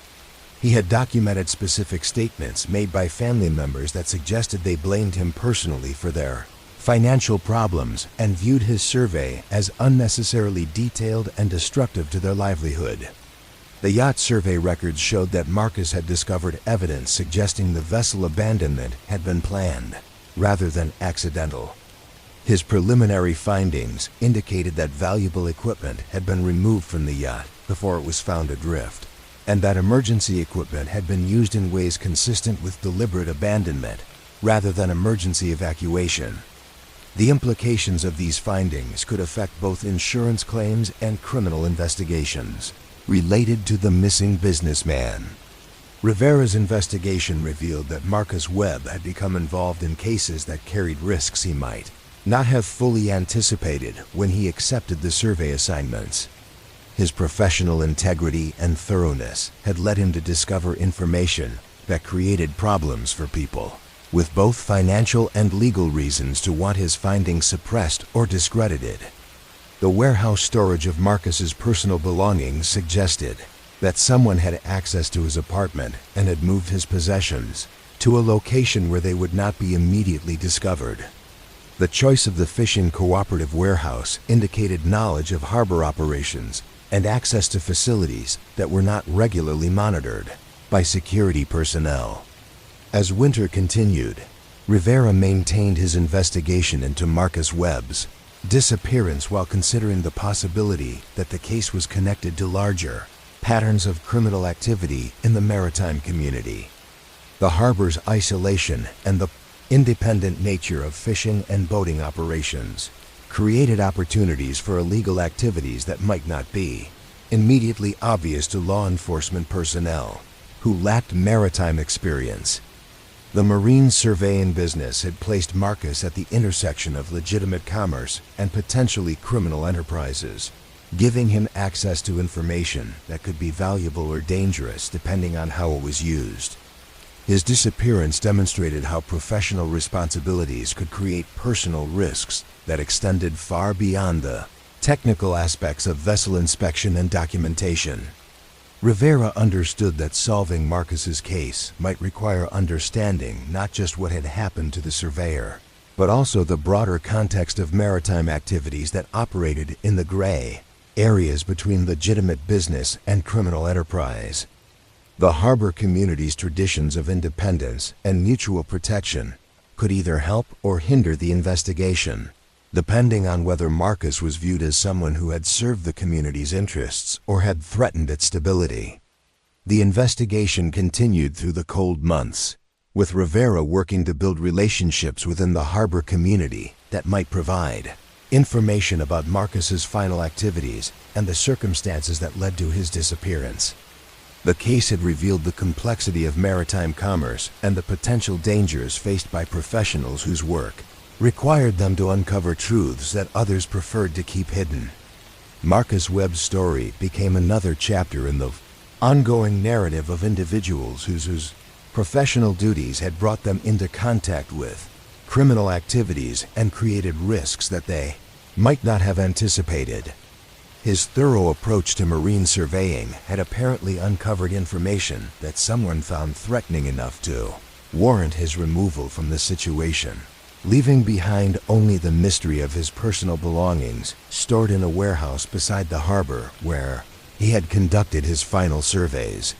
He had documented specific statements made by family members that suggested they blamed him personally for their financial problems and viewed his survey as unnecessarily detailed and destructive to their livelihood. The yacht survey records showed that Marcus had discovered evidence suggesting the vessel abandonment had been planned, rather than accidental. His preliminary findings indicated that valuable equipment had been removed from the yacht before it was found adrift, and that emergency equipment had been used in ways consistent with deliberate abandonment, rather than emergency evacuation. The implications of these findings could affect both insurance claims and criminal investigations related to the missing businessman. Rivera's investigation revealed that Marcus Webb had become involved in cases that carried risks he might not have fully anticipated when he accepted the survey assignments. His professional integrity and thoroughness had led him to discover information that created problems for people, with both financial and legal reasons to want his findings suppressed or discredited. The warehouse storage of Marcus's personal belongings suggested that someone had access to his apartment and had moved his possessions to a location where they would not be immediately discovered. The choice of the fishing cooperative warehouse indicated knowledge of harbor operations and access to facilities that were not regularly monitored by security personnel. As winter continued, Rivera maintained his investigation into Marcus Webb's disappearance while considering the possibility that the case was connected to larger patterns of criminal activity in the maritime community. The harbor's isolation and the independent nature of fishing and boating operations created opportunities for illegal activities that might not be immediately obvious to law enforcement personnel who lacked maritime experience. The marine surveying business had placed Marcus at the intersection of legitimate commerce and potentially criminal enterprises, giving him access to information that could be valuable or dangerous depending on how it was used. His disappearance demonstrated how professional responsibilities could create personal risks that extended far beyond the technical aspects of vessel inspection and documentation. Rivera understood that solving Marcus's case might require understanding not just what had happened to the surveyor, but also the broader context of maritime activities that operated in the gray areas between legitimate business and criminal enterprise. The harbor community's traditions of independence and mutual protection could either help or hinder the investigation, depending on whether Marcus was viewed as someone who had served the community's interests or had threatened its stability. The investigation continued through the cold months, with Rivera working to build relationships within the harbor community that might provide information about Marcus's final activities and the circumstances that led to his disappearance. The case had revealed the complexity of maritime commerce and the potential dangers faced by professionals whose work required them to uncover truths that others preferred to keep hidden. Marcus Webb's story became another chapter in the ongoing narrative of individuals whose professional duties had brought them into contact with criminal activities and created risks that they might not have anticipated. His thorough approach to marine surveying had apparently uncovered information that someone found threatening enough to warrant his removal from the situation, leaving behind only the mystery of his personal belongings stored in a warehouse beside the harbor where he had conducted his final surveys.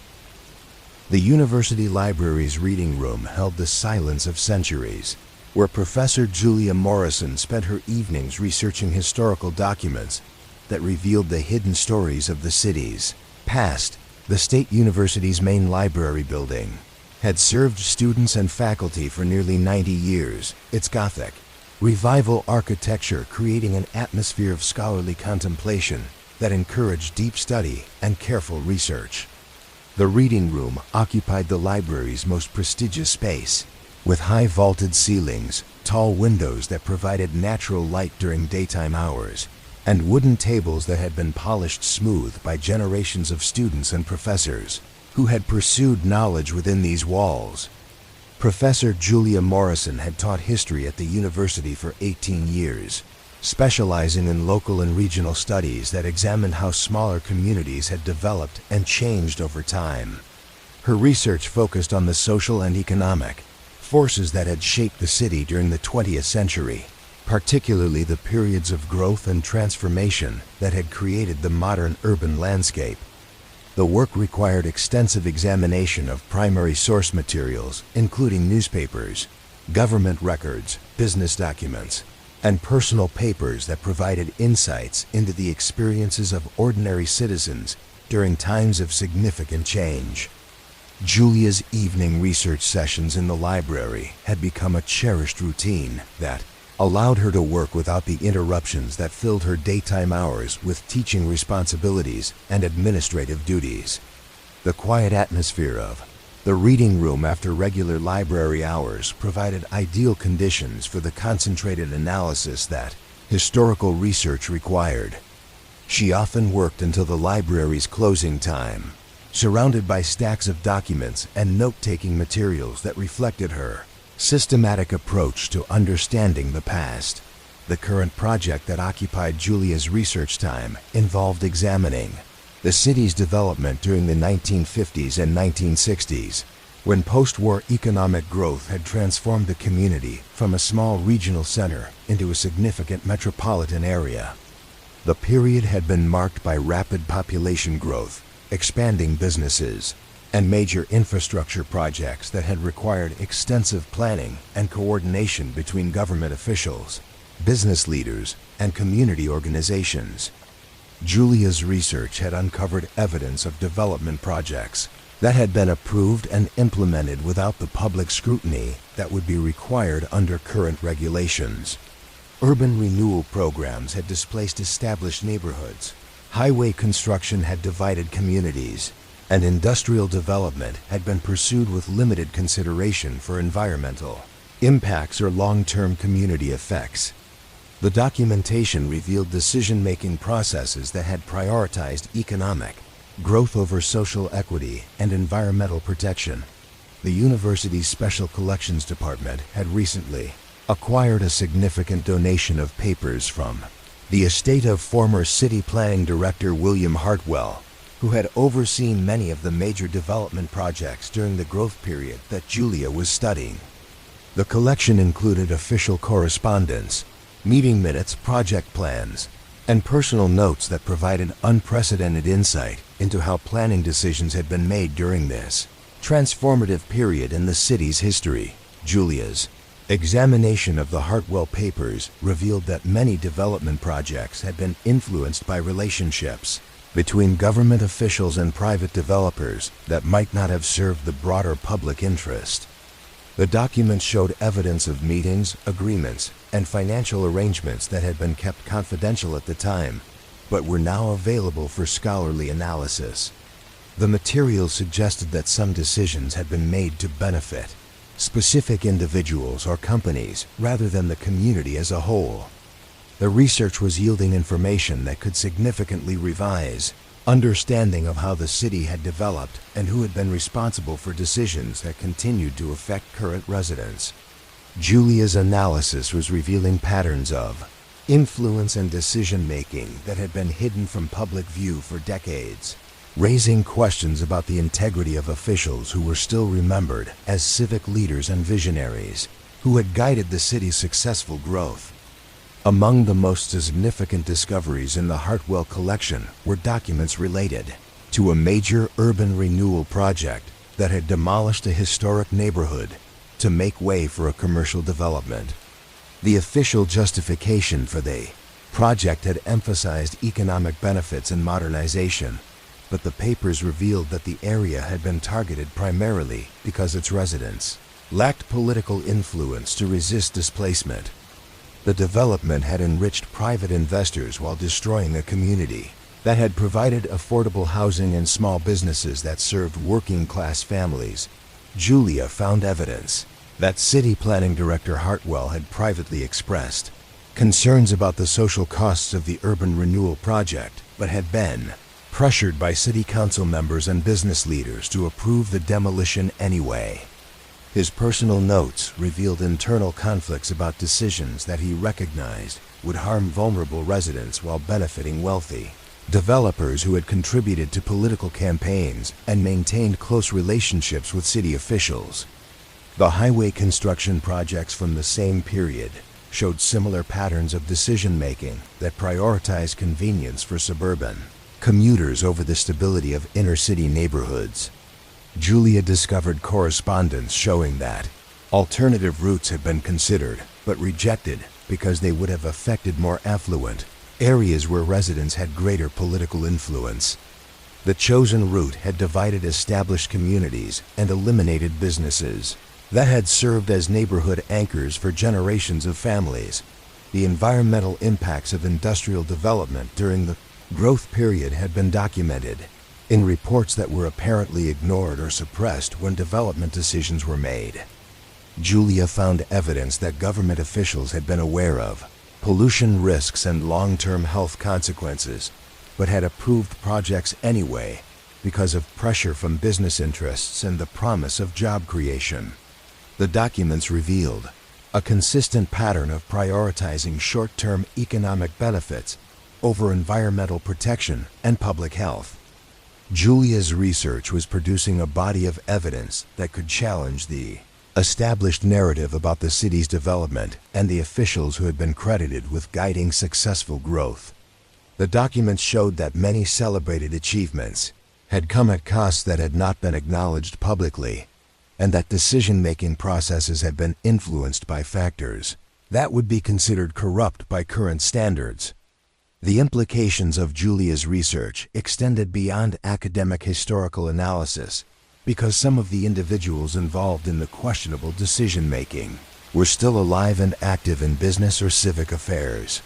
The university library's reading room held the silence of centuries, where Professor Julia Morrison spent her evenings researching historical documents that revealed the hidden stories of the city's past. The State University's main library building had served students and faculty for nearly 90 years, its Gothic Revival architecture creating an atmosphere of scholarly contemplation that encouraged deep study and careful research. The reading room occupied the library's most prestigious space, with high vaulted ceilings, tall windows that provided natural light during daytime hours, and wooden tables that had been polished smooth by generations of students and professors who had pursued knowledge within these walls. Professor Julia Morrison had taught history at the university for 18 years, specializing in local and regional studies that examined how smaller communities had developed and changed over time. Her research focused on the social and economic forces that had shaped the city during the 20th century, particularly the periods of growth and transformation that had created the modern urban landscape. The work required extensive examination of primary source materials, including newspapers, government records, business documents, and personal papers that provided insights into the experiences of ordinary citizens during times of significant change. Julia's evening research sessions in the library had become a cherished routine that allowed her to work without the interruptions that filled her daytime hours with teaching responsibilities and administrative duties. The quiet atmosphere of the reading room after regular library hours provided ideal conditions for the concentrated analysis that historical research required. She often worked until the library's closing time, surrounded by stacks of documents and note-taking materials that reflected her systematic approach to understanding the past. The current project that occupied Julia's research time involved examining the city's development during the 1950s and 1960s, when post-war economic growth had transformed the community from a small regional center into a significant metropolitan area. The period had been marked by rapid population growth, expanding businesses, and major infrastructure projects that had required extensive planning and coordination between government officials, business leaders, and community organizations. Julia's research had uncovered evidence of development projects that had been approved and implemented without the public scrutiny that would be required under current regulations. Urban renewal programs had displaced established neighborhoods, highway construction had divided communities, and industrial development had been pursued with limited consideration for environmental impacts or long-term community effects. The documentation revealed decision-making processes that had prioritized economic growth over social equity and environmental protection. The university's Special Collections Department had recently acquired a significant donation of papers from the estate of former city planning director William Hartwell, who had overseen many of the major development projects during the growth period that Julia was studying. The collection included official correspondence, meeting minutes, project plans, and personal notes that provided unprecedented insight into how planning decisions had been made during this transformative period in the city's history. Julia's examination of the Hartwell papers revealed that many development projects had been influenced by relationships between government officials and private developers that might not have served the broader public interest. The documents showed evidence of meetings, agreements, and financial arrangements that had been kept confidential at the time, but were now available for scholarly analysis. The materials suggested that some decisions had been made to benefit specific individuals or companies rather than the community as a whole. The research was yielding information that could significantly revise understanding of how the city had developed and who had been responsible for decisions that continued to affect current residents. Julia's analysis was revealing patterns of influence and decision-making that had been hidden from public view for decades, raising questions about the integrity of officials who were still remembered as civic leaders and visionaries who had guided the city's successful growth. Among the most significant discoveries in the Hartwell collection were documents related to a major urban renewal project that had demolished a historic neighborhood to make way for a commercial development. The official justification for the project had emphasized economic benefits and modernization, but the papers revealed that the area had been targeted primarily because its residents lacked political influence to resist displacement. The development had enriched private investors while destroying a community that had provided affordable housing and small businesses that served working-class families. Julia found evidence that City Planning Director Hartwell had privately expressed concerns about the social costs of the urban renewal project, but had been pressured by city council members and business leaders to approve the demolition anyway. His personal notes revealed internal conflicts about decisions that he recognized would harm vulnerable residents while benefiting wealthy developers who had contributed to political campaigns and maintained close relationships with city officials. The highway construction projects from the same period showed similar patterns of decision-making that prioritized convenience for suburban commuters over the stability of inner-city neighborhoods. Julia discovered correspondence showing that alternative routes had been considered but rejected because they would have affected more affluent areas where residents had greater political influence. The chosen route had divided established communities and eliminated businesses that had served as neighborhood anchors for generations of families. The environmental impacts of industrial development during the growth period had been documented in reports that were apparently ignored or suppressed when development decisions were made. Julia found evidence that government officials had been aware of pollution risks and long-term health consequences, but had approved projects anyway because of pressure from business interests and the promise of job creation. The documents revealed a consistent pattern of prioritizing short-term economic benefits over environmental protection and public health. Julia's research was producing a body of evidence that could challenge the established narrative about the city's development and the officials who had been credited with guiding successful growth. The documents showed that many celebrated achievements had come at costs that had not been acknowledged publicly, and that decision-making processes had been influenced by factors that would be considered corrupt by current standards. The implications of Julia's research extended beyond academic historical analysis because some of the individuals involved in the questionable decision-making were still alive and active in business or civic affairs.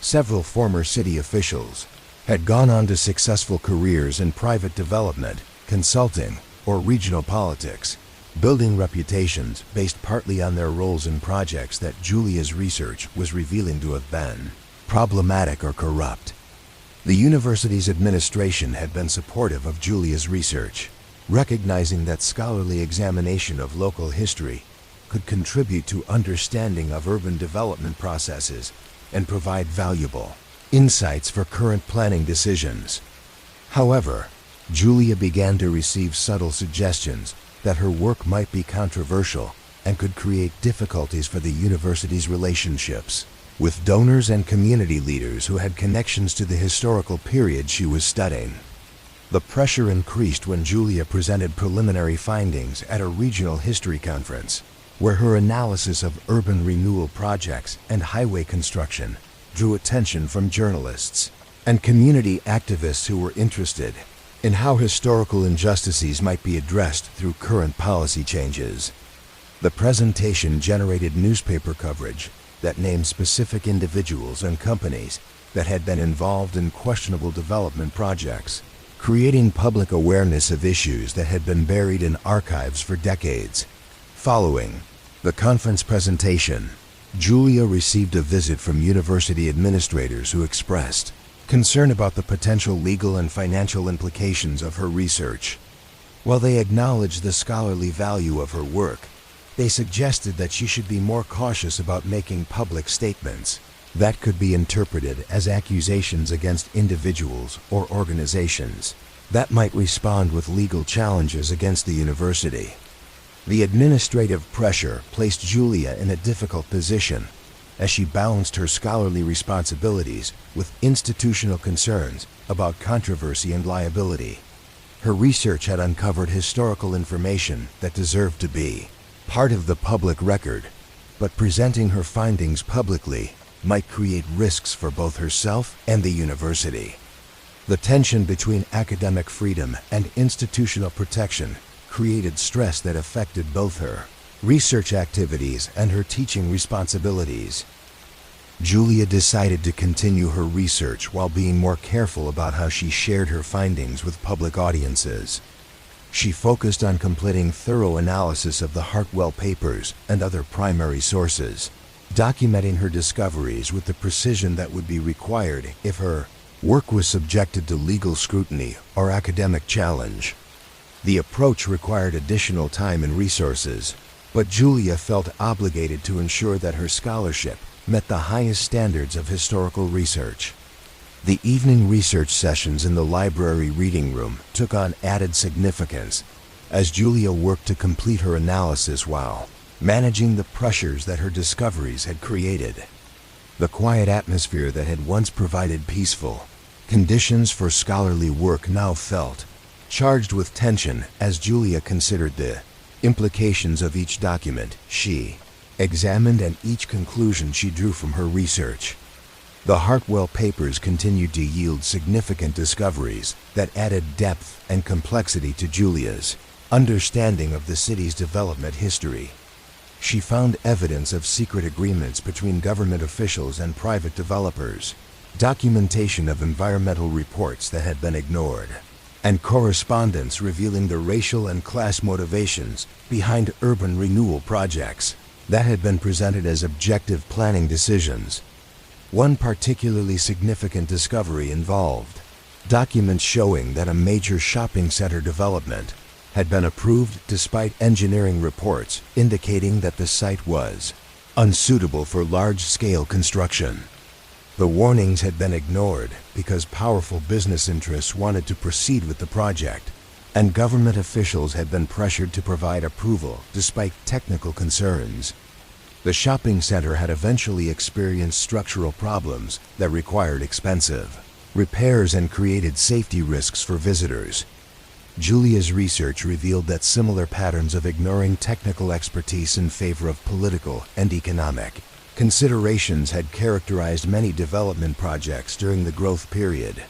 Several former city officials had gone on to successful careers in private development, consulting, or regional politics, building reputations based partly on their roles in projects that Julia's research was revealing to have been problematic or corrupt. The university's administration had been supportive of Julia's research, recognizing that scholarly examination of local history could contribute to understanding of urban development processes and provide valuable insights for current planning decisions. However, Julia began to receive subtle suggestions that her work might be controversial and could create difficulties for the university's relationships with donors and community leaders who had connections to the historical period she was studying. The pressure increased when Julia presented preliminary findings at a regional history conference, where her analysis of urban renewal projects and highway construction drew attention from journalists and community activists who were interested in how historical injustices might be addressed through current policy changes. The presentation generated newspaper coverage that named specific individuals and companies that had been involved in questionable development projects, creating public awareness of issues that had been buried in archives for decades. Following the conference presentation, Julia received a visit from university administrators who expressed concern about the potential legal and financial implications of her research. While they acknowledged the scholarly value of her work, they suggested that she should be more cautious about making public statements that could be interpreted as accusations against individuals or organizations that might respond with legal challenges against the university. The administrative pressure placed Julia in a difficult position as she balanced her scholarly responsibilities with institutional concerns about controversy and liability. Her research had uncovered historical information that deserved to be part of the public record, but presenting her findings publicly might create risks for both herself and the university. The tension between academic freedom and institutional protection created stress that affected both her research activities and her teaching responsibilities. Julia decided to continue her research while being more careful about how she shared her findings with public audiences. She focused on completing thorough analysis of the Hartwell papers and other primary sources, documenting her discoveries with the precision that would be required if her work was subjected to legal scrutiny or academic challenge. The approach required additional time and resources, but Julia felt obligated to ensure that her scholarship met the highest standards of historical research. The evening research sessions in the library reading room took on added significance as Julia worked to complete her analysis while managing the pressures that her discoveries had created. The quiet atmosphere that had once provided peaceful conditions for scholarly work now felt charged with tension as Julia considered the implications of each document she examined and each conclusion she drew from her research. The Hartwell papers continued to yield significant discoveries that added depth and complexity to Julia's understanding of the city's development history. She found evidence of secret agreements between government officials and private developers, documentation of environmental reports that had been ignored, and correspondence revealing the racial and class motivations behind urban renewal projects that had been presented as objective planning decisions. One particularly significant discovery involved documents showing that a major shopping center development had been approved despite engineering reports indicating that the site was unsuitable for large-scale construction. The warnings had been ignored because powerful business interests wanted to proceed with the project, and government officials had been pressured to provide approval despite technical concerns. The shopping center had eventually experienced structural problems that required expensive repairs and created safety risks for visitors. Julia's research revealed that similar patterns of ignoring technical expertise in favor of political and economic considerations had characterized many development projects during the growth period.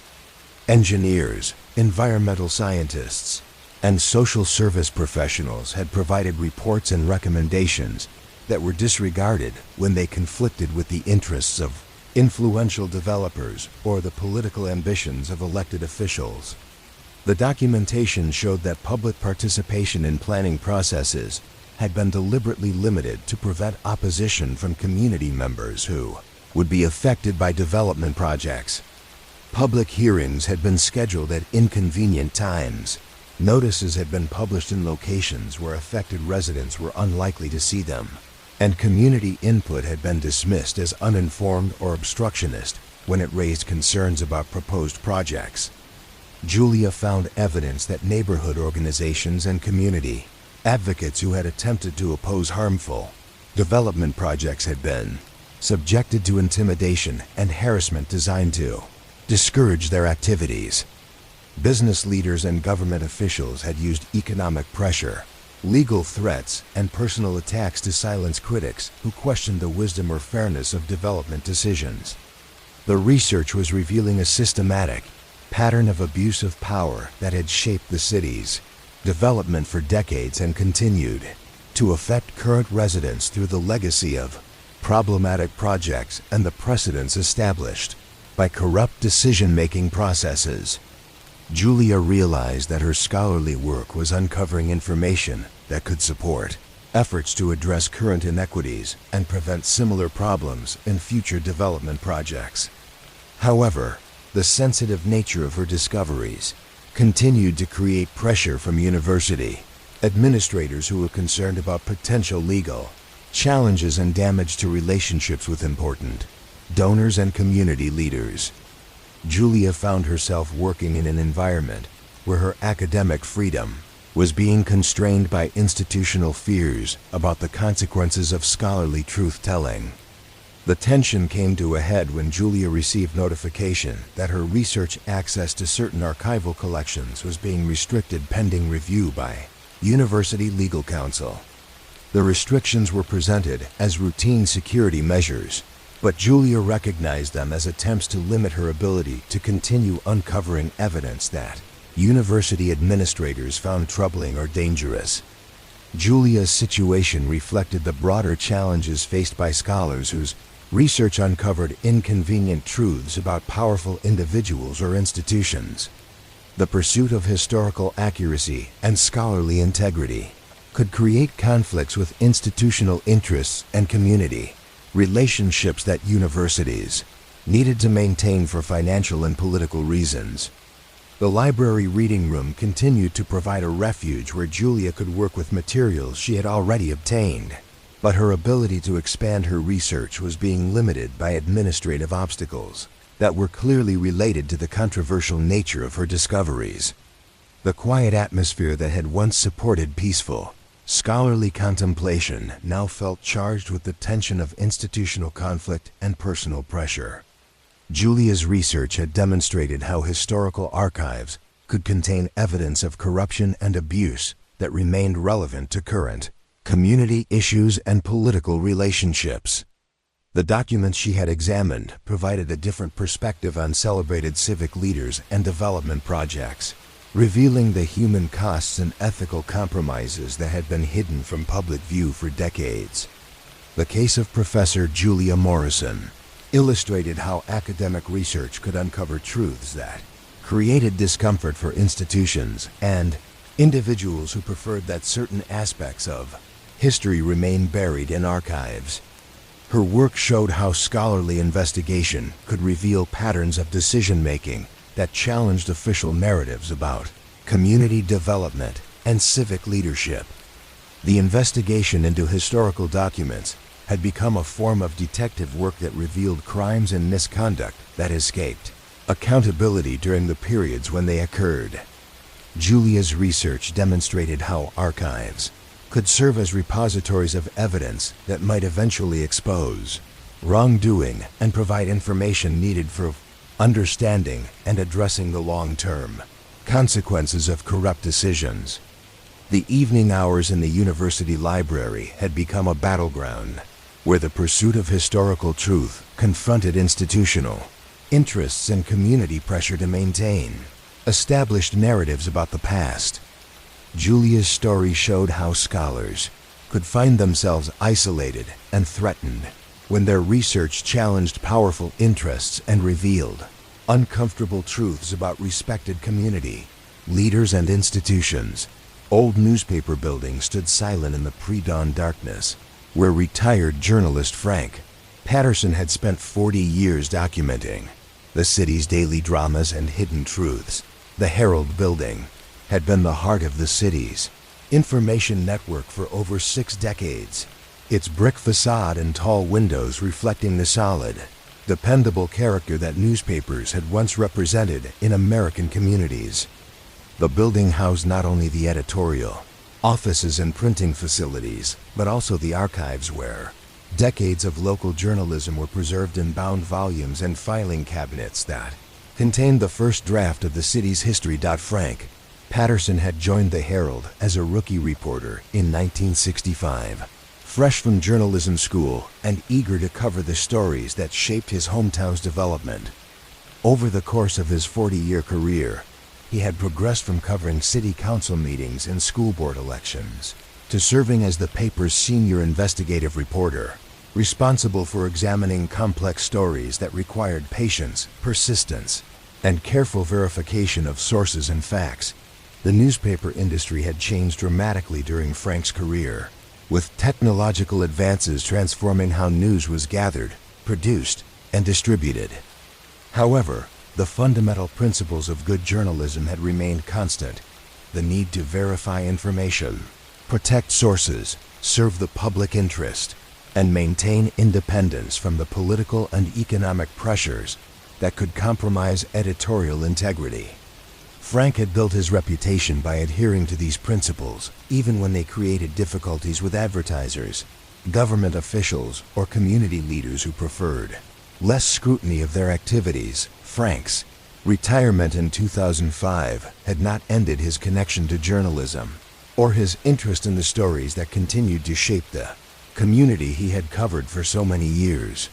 Engineers, environmental scientists, and social service professionals had provided reports and recommendations that were disregarded when they conflicted with the interests of influential developers or the political ambitions of elected officials. The documentation showed that public participation in planning processes had been deliberately limited to prevent opposition from community members who would be affected by development projects. Public hearings had been scheduled at inconvenient times. Notices had been published in locations where affected residents were unlikely to see them, and community input had been dismissed as uninformed or obstructionist when it raised concerns about proposed projects. Julia found evidence that neighborhood organizations and community advocates who had attempted to oppose harmful development projects had been subjected to intimidation and harassment designed to discourage their activities. Business leaders and government officials had used economic pressure, legal threats, and personal attacks to silence critics who questioned the wisdom or fairness of development decisions. The research was revealing a systematic pattern of abuse of power that had shaped the city's development for decades and continued to affect current residents through the legacy of problematic projects and the precedents established by corrupt decision-making processes. Julia realized that her scholarly work was uncovering information that could support efforts to address current inequities and prevent similar problems in future development projects. However, the sensitive nature of her discoveries continued to create pressure from university administrators who were concerned about potential legal challenges and damage to relationships with important donors and community leaders. Julia found herself working in an environment where her academic freedom was being constrained by institutional fears about the consequences of scholarly truth-telling. The tension came to a head when Julia received notification that her research access to certain archival collections was being restricted pending review by University Legal Counsel. The restrictions were presented as routine security measures, but Julia recognized them as attempts to limit her ability to continue uncovering evidence that university administrators found troubling or dangerous. Julia's situation reflected the broader challenges faced by scholars whose research uncovered inconvenient truths about powerful individuals or institutions. The pursuit of historical accuracy and scholarly integrity could create conflicts with institutional interests and community relationships that universities needed to maintain for financial and political reasons. The library reading room continued to provide a refuge where Julia could work with materials she had already obtained, but her ability to expand her research was being limited by administrative obstacles that were clearly related to the controversial nature of her discoveries. The quiet atmosphere that had once supported peaceful, scholarly contemplation now felt charged with the tension of institutional conflict and personal pressure. Julia's research had demonstrated how historical archives could contain evidence of corruption and abuse that remained relevant to current community issues and political relationships. The documents she had examined provided a different perspective on celebrated civic leaders and development projects, revealing the human costs and ethical compromises that had been hidden from public view for decades. The case of Professor Julia Morrison illustrated how academic research could uncover truths that created discomfort for institutions and individuals who preferred that certain aspects of history remain buried in archives. Her work showed how scholarly investigation could reveal patterns of decision-making that challenged official narratives about community development and civic leadership. The investigation into historical documents had become a form of detective work that revealed crimes and misconduct that escaped accountability during the periods when they occurred. Julia's research demonstrated how archives could serve as repositories of evidence that might eventually expose wrongdoing and provide information needed for understanding and addressing the long-term consequences of corrupt decisions. The evening hours in the university library had become a battleground where the pursuit of historical truth confronted institutional interests and community pressure to maintain established narratives about the past. Julia's story showed how scholars could find themselves isolated and threatened when their research challenged powerful interests and revealed uncomfortable truths about respected community leaders and institutions. Old newspaper buildings stood silent in the pre-dawn darkness, where retired journalist Frank Patterson had spent 40 years documenting the city's daily dramas and hidden truths. The Herald Building had been the heart of the city's information network for over 6 decades, its brick facade and tall windows reflecting the solid, dependable character that newspapers had once represented in American communities. The building housed not only the editorial, offices and printing facilities, but also the archives where Decades of local journalism were preserved in bound volumes and filing cabinets that contained the first draft of the city's history. Frank Patterson had joined the Herald as a rookie reporter in 1965, fresh from journalism school and eager to cover the stories that shaped his hometown's development. Over the course of his 40-year career, he had progressed from covering city council meetings and school board elections to serving as the paper's senior investigative reporter, responsible for examining complex stories that required patience, persistence, and careful verification of sources and facts. The newspaper industry had changed dramatically during Frank's career, with technological advances transforming how news was gathered, produced, and distributed. However, the fundamental principles of good journalism had remained constant: the need to verify information, protect sources, serve the public interest, and maintain independence from the political and economic pressures that could compromise editorial integrity. Frank had built his reputation by adhering to these principles, even when they created difficulties with advertisers, government officials, or community leaders who preferred less scrutiny of their activities. Frank's retirement in 2005 had not ended his connection to journalism or his interest in the stories that continued to shape the community he had covered for so many years.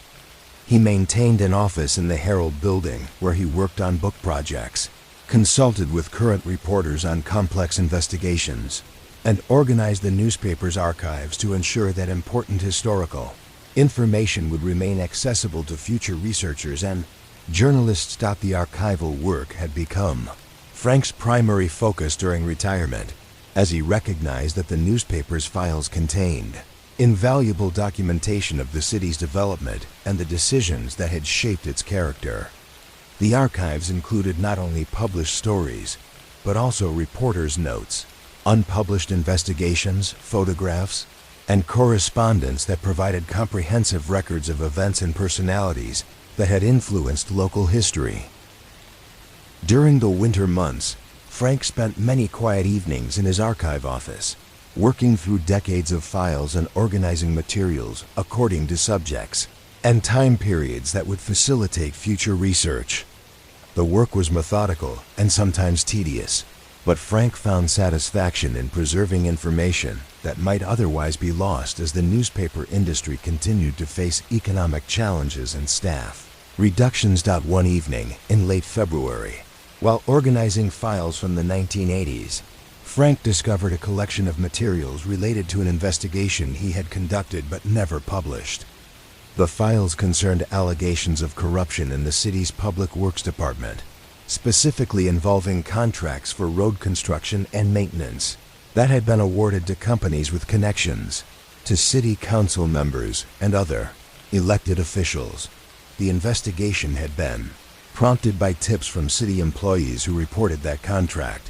He maintained an office in the Herald building where he worked on book projects, consulted with current reporters on complex investigations, and organized the newspaper's archives to ensure that important historical information would remain accessible to future researchers and journalists. The archival work had become Frank's primary focus during retirement, as he recognized that the newspaper's files contained invaluable documentation of the city's development and the decisions that had shaped its character. The archives included not only published stories, but also reporters' notes, unpublished investigations, photographs, and correspondence that provided comprehensive records of events and personalities that had influenced local history. During the winter months, Frank spent many quiet evenings in his archive office, working through decades of files and organizing materials according to subjects and time periods that would facilitate future research. The work was methodical and sometimes tedious, but Frank found satisfaction in preserving information that might otherwise be lost as the newspaper industry continued to face economic challenges and staff reductions. One evening in late February, while organizing files from the 1980s, Frank discovered a collection of materials related to an investigation he had conducted but never published. The files concerned allegations of corruption in the city's public works department, specifically involving contracts for road construction and maintenance that had been awarded to companies with connections to city council members and other elected officials. The investigation had been prompted by tips from city employees who reported that contract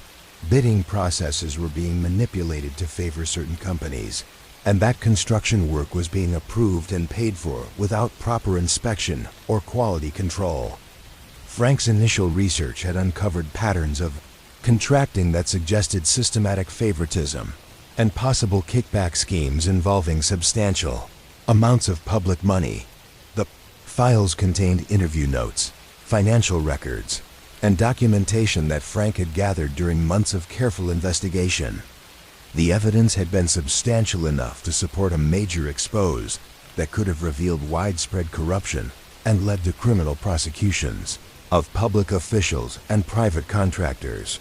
bidding processes were being manipulated to favor certain companies, and that construction work was being approved and paid for without proper inspection or quality control. Frank's initial research had uncovered patterns of contracting that suggested systematic favoritism and possible kickback schemes involving substantial amounts of public money. The files contained interview notes, financial records, and documentation that Frank had gathered during months of careful investigation. The evidence had been substantial enough to support a major expose that could have revealed widespread corruption and led to criminal prosecutions of public officials and private contractors.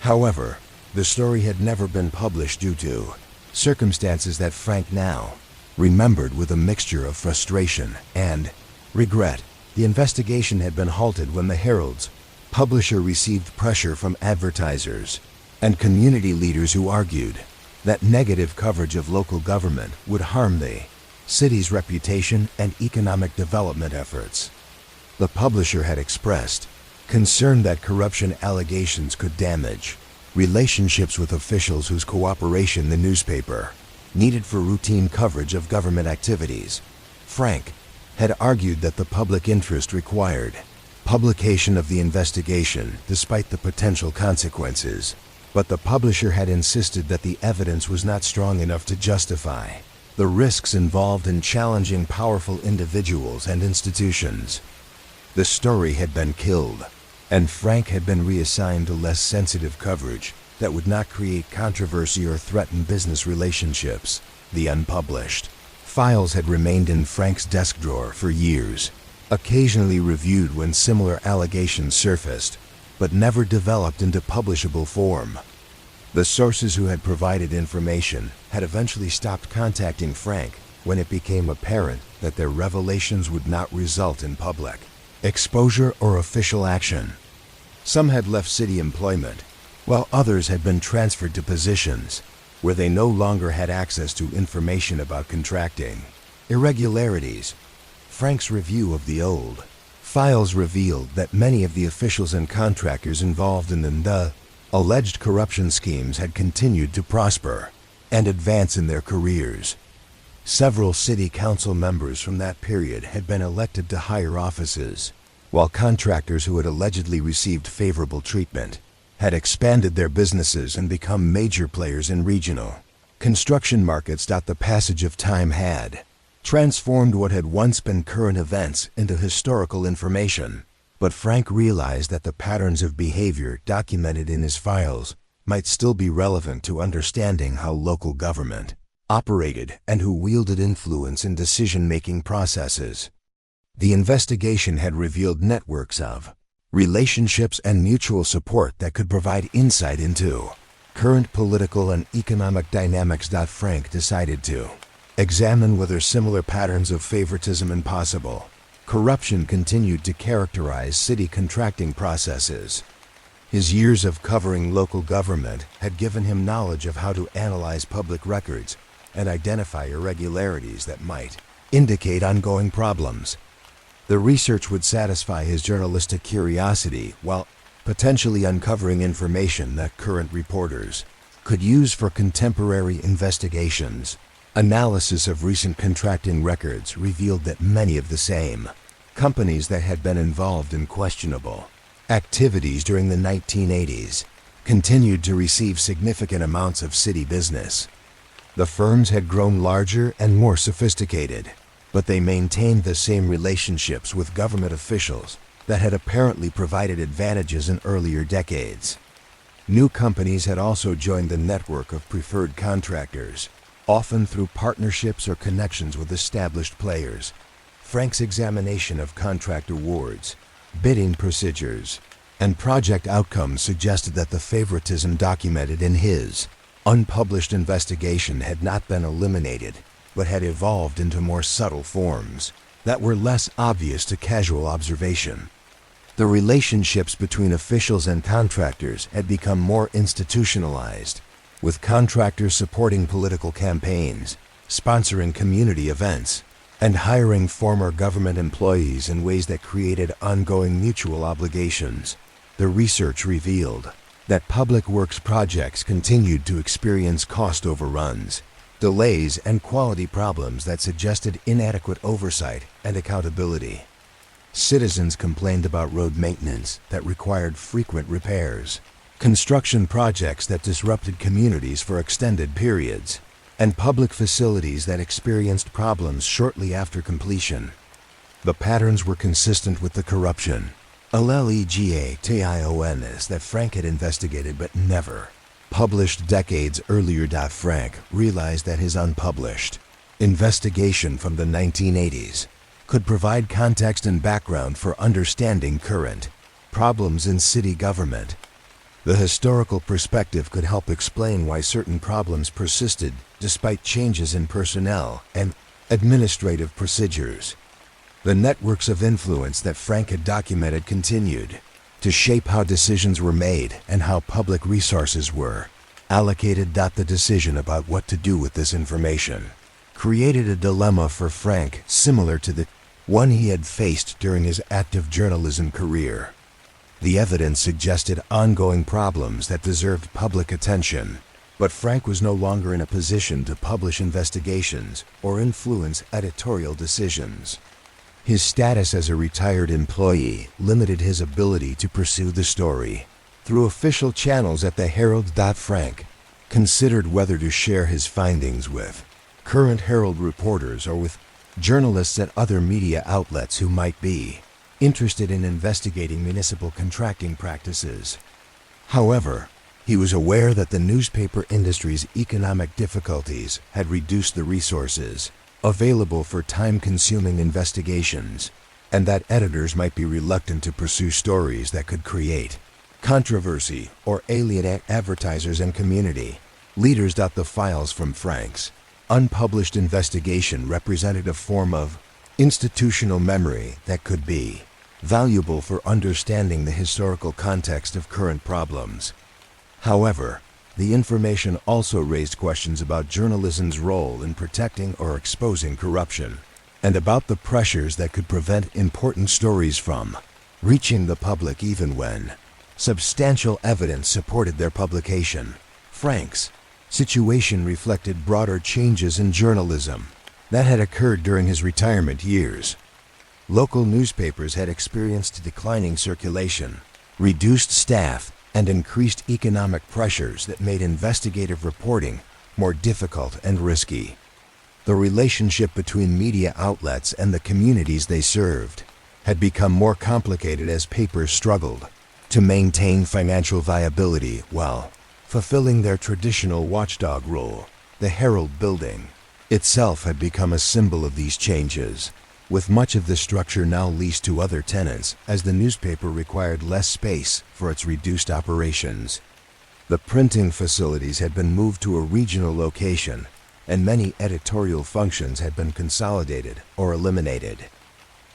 However, the story had never been published due to circumstances that Frank now remembered with a mixture of frustration and regret. The investigation had been halted when the Herald's publisher received pressure from advertisers and community leaders who argued that negative coverage of local government would harm the city's reputation and economic development efforts. The publisher had expressed concern that corruption allegations could damage relationships with officials whose cooperation the newspaper needed for routine coverage of government activities. Frank had argued that the public interest required publication of the investigation despite the potential consequences, but the publisher had insisted that the evidence was not strong enough to justify the risks involved in challenging powerful individuals and institutions. The story had been killed, and Frank had been reassigned to less sensitive coverage that would not create controversy or threaten business relationships. The unpublished files had remained in Frank's desk drawer for years, occasionally reviewed when similar allegations surfaced, but never developed into publishable form. The sources who had provided information had eventually stopped contacting Frank when it became apparent that their revelations would not result in public exposure or official action. Some had left city employment, while others had been transferred to positions where they no longer had access to information about contracting irregularities. Frank's review of the old files revealed that many of the officials and contractors involved in the alleged corruption schemes had continued to prosper and advance in their careers. Several city council members from that period had been elected to higher offices, while contractors who had allegedly received favorable treatment had expanded their businesses and become major players in regional construction markets. The passage of time had transformed what had once been current events into historical information, but Frank realized that the patterns of behavior documented in his files might still be relevant to understanding how local government operated and who wielded influence in decision-making processes. The investigation had revealed networks of relationships and mutual support that could provide insight into current political and economic dynamics. Frank decided to examine whether similar patterns of favoritism and possible corruption continued to characterize city contracting processes. His years of covering local government had given him knowledge of how to analyze public records and identify irregularities that might indicate ongoing problems. The research would satisfy his journalistic curiosity while potentially uncovering information that current reporters could use for contemporary investigations. Analysis of recent contracting records revealed that many of the same companies that had been involved in questionable activities during the 1980s continued to receive significant amounts of city business. The firms had grown larger and more sophisticated, but they maintained the same relationships with government officials that had apparently provided advantages in earlier decades. New companies had also joined the network of preferred contractors, often through partnerships or connections with established players. Frank's examination of contract awards, bidding procedures, and project outcomes suggested that the favoritism documented in his unpublished investigation had not been eliminated, but had evolved into more subtle forms that were less obvious to casual observation. The relationships between officials and contractors had become more institutionalized, with contractors supporting political campaigns, sponsoring community events, and hiring former government employees in ways that created ongoing mutual obligations. The research revealed that public works projects continued to experience cost overruns, delays, and quality problems that suggested inadequate oversight and accountability. Citizens complained about road maintenance that required frequent repairs, construction projects that disrupted communities for extended periods, and public facilities that experienced problems shortly after completion. The patterns were consistent with the corruption, allegations that Frank had investigated but never published decades earlier. Frank realized that his unpublished investigation from the 1980s could provide context and background for understanding current problems in city government. The historical perspective could help explain why certain problems persisted despite changes in personnel and administrative procedures. The networks of influence that Frank had documented continued to shape how decisions were made and how public resources were allocated. The decision about what to do with this information created a dilemma for Frank similar to the one he had faced during his active journalism career. The evidence suggested ongoing problems that deserved public attention, but Frank was no longer in a position to publish investigations or influence editorial decisions. His status as a retired employee limited his ability to pursue the story through official channels at the Herald. Frank considered whether to share his findings with current Herald reporters or with journalists at other media outlets who might be interested in investigating municipal contracting practices. However, he was aware that the newspaper industry's economic difficulties had reduced the resources available for time-consuming investigations, and that editors might be reluctant to pursue stories that could create controversy or alienate advertisers and community leaders. The files from Frank's unpublished investigation represented a form of institutional memory that could be valuable for understanding the historical context of current problems. However, the information also raised questions about journalism's role in protecting or exposing corruption, and about the pressures that could prevent important stories from reaching the public even when substantial evidence supported their publication. Frank's situation reflected broader changes in journalism that had occurred during his retirement years. Local newspapers had experienced declining circulation, reduced staff, and increased economic pressures that made investigative reporting more difficult and risky. The relationship between media outlets and the communities they served had become more complicated as papers struggled to maintain financial viability while fulfilling their traditional watchdog role. The Herald building itself had become a symbol of these changes, with much of the structure now leased to other tenants as the newspaper required less space for its reduced operations. The printing facilities had been moved to a regional location, and many editorial functions had been consolidated or eliminated.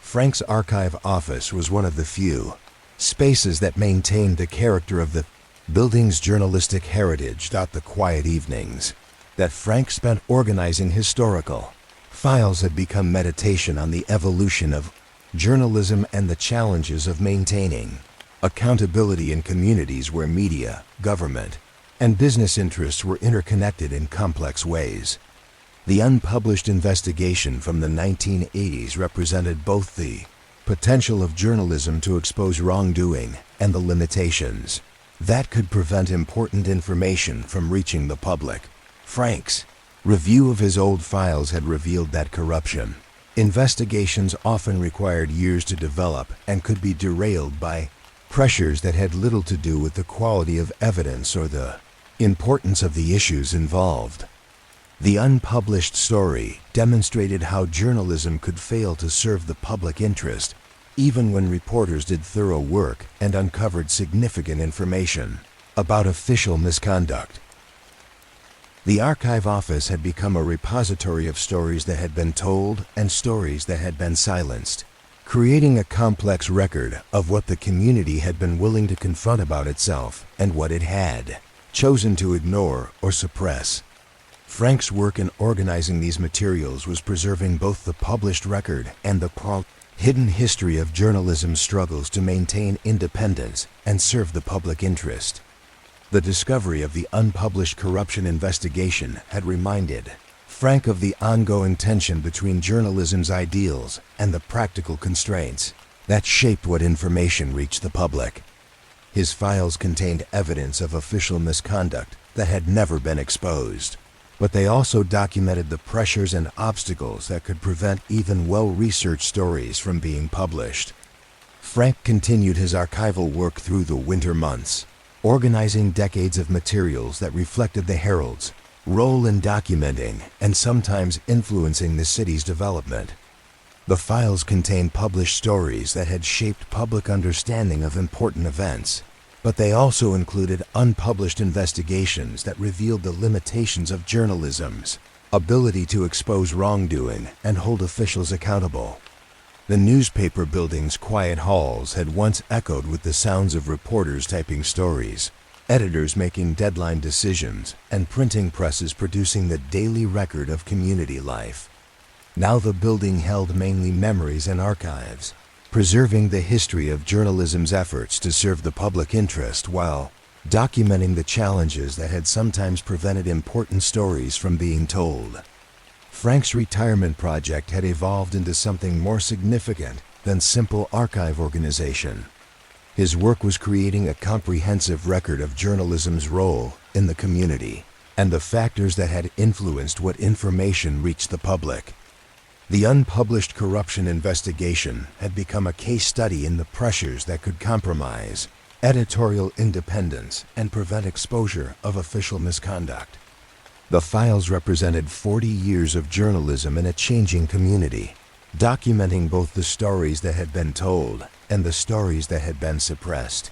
Frank's archive office was one of the few spaces that maintained the character of the building's journalistic heritage. The quiet evenings that Frank spent organizing historical files had become meditation on the evolution of journalism and the challenges of maintaining accountability in communities where media, government, and business interests were interconnected in complex ways. The unpublished investigation from the 1980s represented both the potential of journalism to expose wrongdoing and the limitations that could prevent important information from reaching the public. Frank's review of his old files had revealed that corruption investigations often required years to develop and could be derailed by pressures that had little to do with the quality of evidence or the importance of the issues involved. The unpublished story demonstrated how journalism could fail to serve the public interest, even when reporters did thorough work and uncovered significant information about official misconduct. The archive office had become a repository of stories that had been told and stories that had been silenced, creating a complex record of what the community had been willing to confront about itself and what it had chosen to ignore or suppress. Frank's work in organizing these materials was preserving both the published record and the hidden history of journalism's struggles to maintain independence and serve the public interest. The discovery of the unpublished corruption investigation had reminded Frank of the ongoing tension between journalism's ideals and the practical constraints that shaped what information reached the public. His files contained evidence of official misconduct that had never been exposed, but they also documented the pressures and obstacles that could prevent even well-researched stories from being published. Frank continued his archival work through the winter months, organizing decades of materials that reflected the Herald's role in documenting and sometimes influencing the city's development. The files contained published stories that had shaped public understanding of important events, but they also included unpublished investigations that revealed the limitations of journalism's ability to expose wrongdoing and hold officials accountable. The newspaper building's quiet halls had once echoed with the sounds of reporters typing stories, editors making deadline decisions, and printing presses producing the daily record of community life. Now the building held mainly memories and archives, preserving the history of journalism's efforts to serve the public interest while documenting the challenges that had sometimes prevented important stories from being told. Frank's retirement project had evolved into something more significant than simple archive organization. His work was creating a comprehensive record of journalism's role in the community, and the factors that had influenced what information reached the public. The unpublished corruption investigation had become a case study in the pressures that could compromise editorial independence and prevent exposure of official misconduct. The files represented 40 years of journalism in a changing community, documenting both the stories that had been told and the stories that had been suppressed.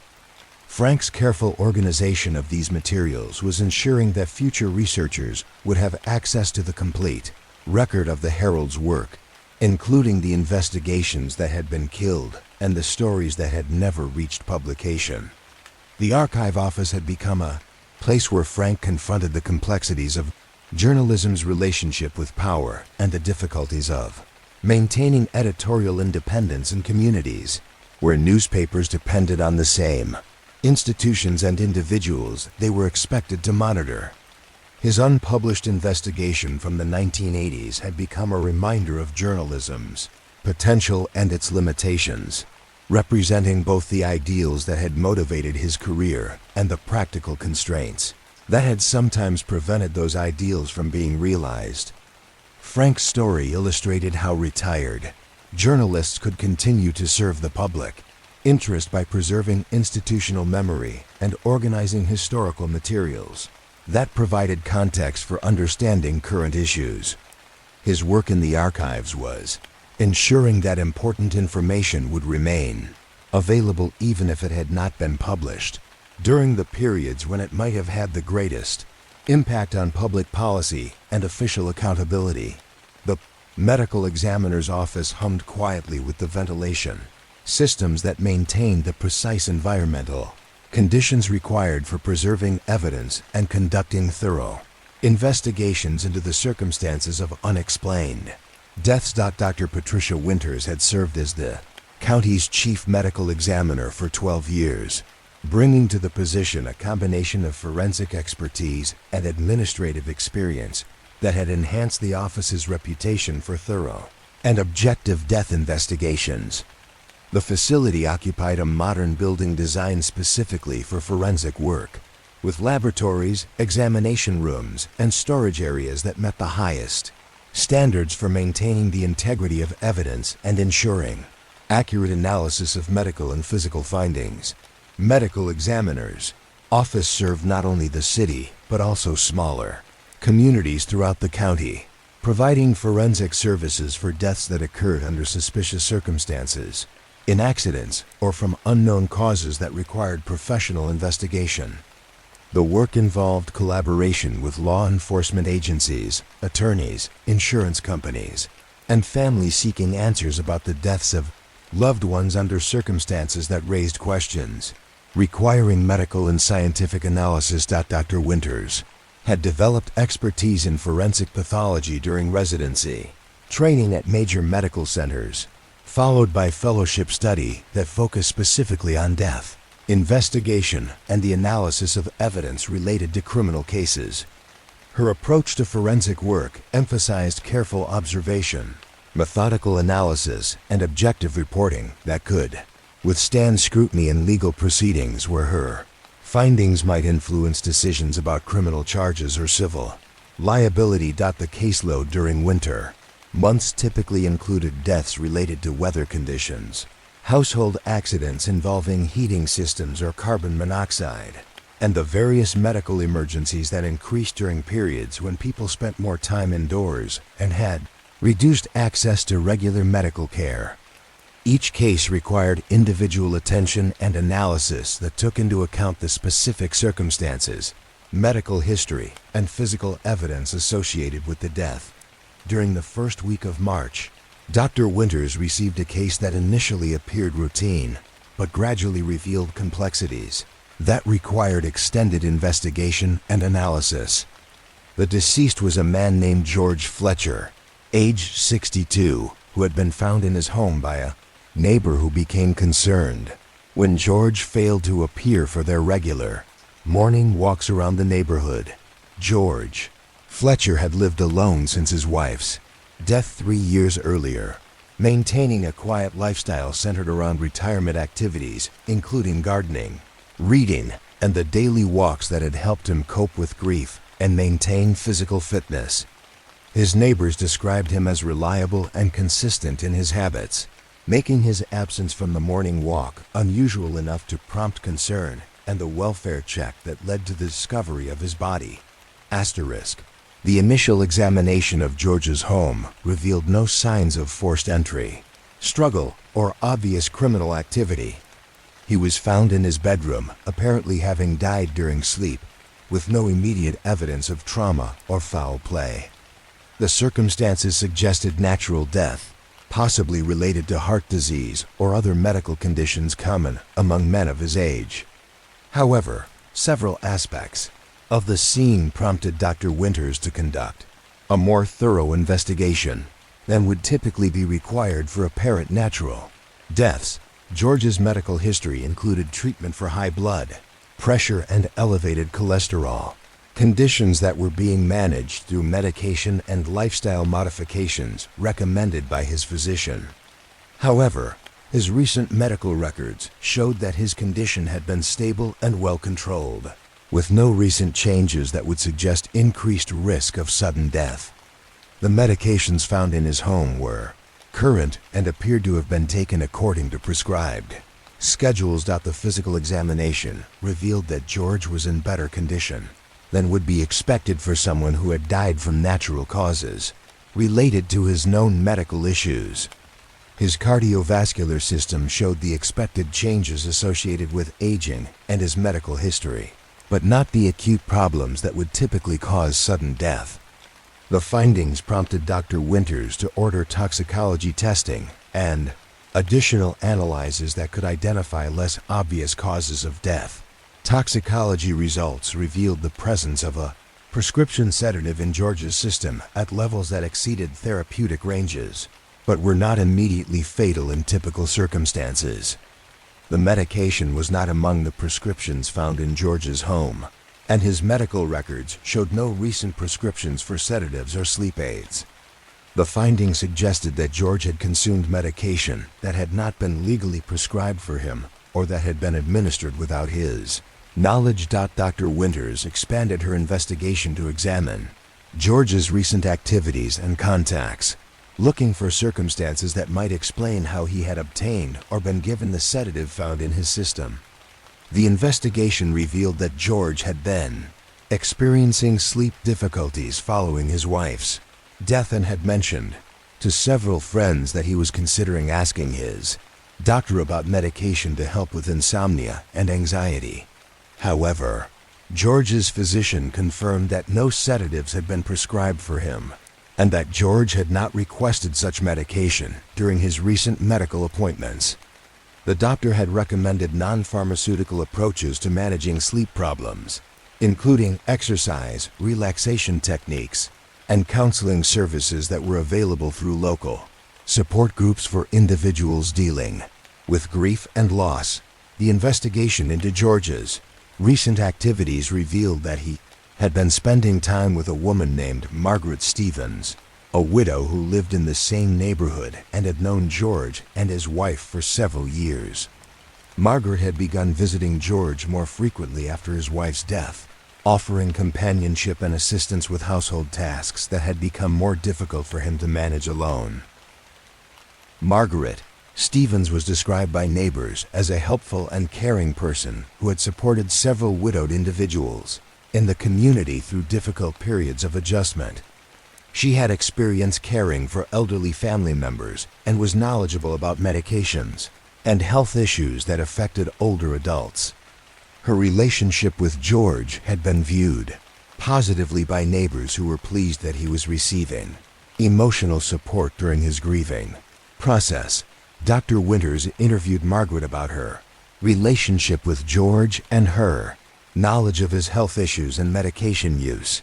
Frank's careful organization of these materials was ensuring that future researchers would have access to the complete record of the Herald's work, including the investigations that had been killed and the stories that had never reached publication. The archive office had become a place where Frank confronted the complexities of journalism's relationship with power and the difficulties of maintaining editorial independence in communities where newspapers depended on the same institutions and individuals they were expected to monitor. His unpublished investigation from the 1980s had become a reminder of journalism's potential and its limitations, representing both the ideals that had motivated his career and the practical constraints that had sometimes prevented those ideals from being realized. Frank's story illustrated how retired journalists could continue to serve the public interest by preserving institutional memory and organizing historical materials that provided context for understanding current issues. His work in the archives was ensuring that important information would remain available even if it had not been published during the periods when it might have had the greatest impact on public policy and official accountability. The medical examiner's office hummed quietly with the ventilation systems that maintained the precise environmental conditions required for preserving evidence and conducting thorough investigations into the circumstances of unexplained deaths. Dr. Patricia Winters had served as the county's chief medical examiner for 12 years, bringing to the position a combination of forensic expertise and administrative experience that had enhanced the office's reputation for thorough and objective death investigations. The facility occupied a modern building designed specifically for forensic work, with laboratories, examination rooms, and storage areas that met the highest standards for maintaining the integrity of evidence and ensuring accurate analysis of medical and physical findings. Medical examiners' office served not only the city, but also smaller communities throughout the county, providing forensic services for deaths that occurred under suspicious circumstances, in accidents, or from unknown causes that required professional investigation. The work involved collaboration with law enforcement agencies, attorneys, insurance companies, and families seeking answers about the deaths of loved ones under circumstances that raised questions, requiring medical and scientific analysis. Dr. Winters had developed expertise in forensic pathology during residency, training at major medical centers, followed by fellowship study that focused specifically on death, investigation, and the analysis of evidence related to criminal cases. Her approach to forensic work emphasized careful observation, methodical analysis, and objective reporting that could withstand scrutiny in legal proceedings where her findings might influence decisions about criminal charges or civil liability. The caseload during winter months typically included deaths related to weather conditions, household accidents involving heating systems or carbon monoxide, and the various medical emergencies that increased during periods when people spent more time indoors and had reduced access to regular medical care. Each case required individual attention and analysis that took into account the specific circumstances, medical history, and physical evidence associated with the death. During the first week of March, Dr. Winters received a case that initially appeared routine, but gradually revealed complexities that required extended investigation and analysis. The deceased was a man named George Fletcher, age 62, who had been found in his home by a neighbor who became concerned when George failed to appear for their regular morning walks around the neighborhood. George Fletcher had lived alone since his wife's death 3 years earlier, maintaining a quiet lifestyle centered around retirement activities, including gardening, reading, and the daily walks that had helped him cope with grief and maintain physical fitness. His neighbors described him as reliable and consistent in his habits, making his absence from the morning walk unusual enough to prompt concern and the welfare check that led to the discovery of his body. Asterisk. The initial examination of George's home revealed no signs of forced entry, struggle, or obvious criminal activity. He was found in his bedroom, apparently having died during sleep, with no immediate evidence of trauma or foul play. The circumstances suggested natural death, possibly related to heart disease or other medical conditions common among men of his age. However, several aspects of the scene prompted Dr. Winters to conduct a more thorough investigation than would typically be required for apparent natural deaths. George's medical history included treatment for high blood pressure and elevated cholesterol, conditions that were being managed through medication and lifestyle modifications recommended by his physician. However, his recent medical records showed that his condition had been stable and well controlled, with no recent changes that would suggest increased risk of sudden death. The medications found in his home were current and appeared to have been taken according to prescribed schedules. The physical examination revealed that George was in better condition than would be expected for someone who had died from natural causes related to his known medical issues. His cardiovascular system showed the expected changes associated with aging and his medical history, but not the acute problems that would typically cause sudden death. The findings prompted Dr. Winters to order toxicology testing and additional analyses that could identify less obvious causes of death. Toxicology results revealed the presence of a prescription sedative in George's system at levels that exceeded therapeutic ranges, but were not immediately fatal in typical circumstances. The medication was not among the prescriptions found in George's home, and his medical records showed no recent prescriptions for sedatives or sleep aids. The findings suggested that George had consumed medication that had not been legally prescribed for him or that had been administered without his knowledge. Dr. Winters expanded her investigation to examine George's recent activities and contacts, looking for circumstances that might explain how he had obtained or been given the sedative found in his system. The investigation revealed that George had been experiencing sleep difficulties following his wife's death and had mentioned to several friends that he was considering asking his doctor about medication to help with insomnia and anxiety. However, George's physician confirmed that no sedatives had been prescribed for him and that George had not requested such medication during his recent medical appointments. The doctor had recommended non-pharmaceutical approaches to managing sleep problems, including exercise, relaxation techniques, and counseling services that were available through local support groups for individuals dealing with grief and loss. The investigation into George's recent activities revealed that he had been spending time with a woman named Margaret Stevens, a widow who lived in the same neighborhood and had known George and his wife for several years. Margaret had begun visiting George more frequently after his wife's death, offering companionship and assistance with household tasks that had become more difficult for him to manage alone. Margaret Stevens was described by neighbors as a helpful and caring person who had supported several widowed individuals in the community through difficult periods of adjustment. She had experience caring for elderly family members and was knowledgeable about medications and health issues that affected older adults. Her relationship with George had been viewed positively by neighbors who were pleased that he was receiving emotional support during his grieving process. Dr. Winters interviewed Margaret about her relationship with George and her knowledge of his health issues and medication use.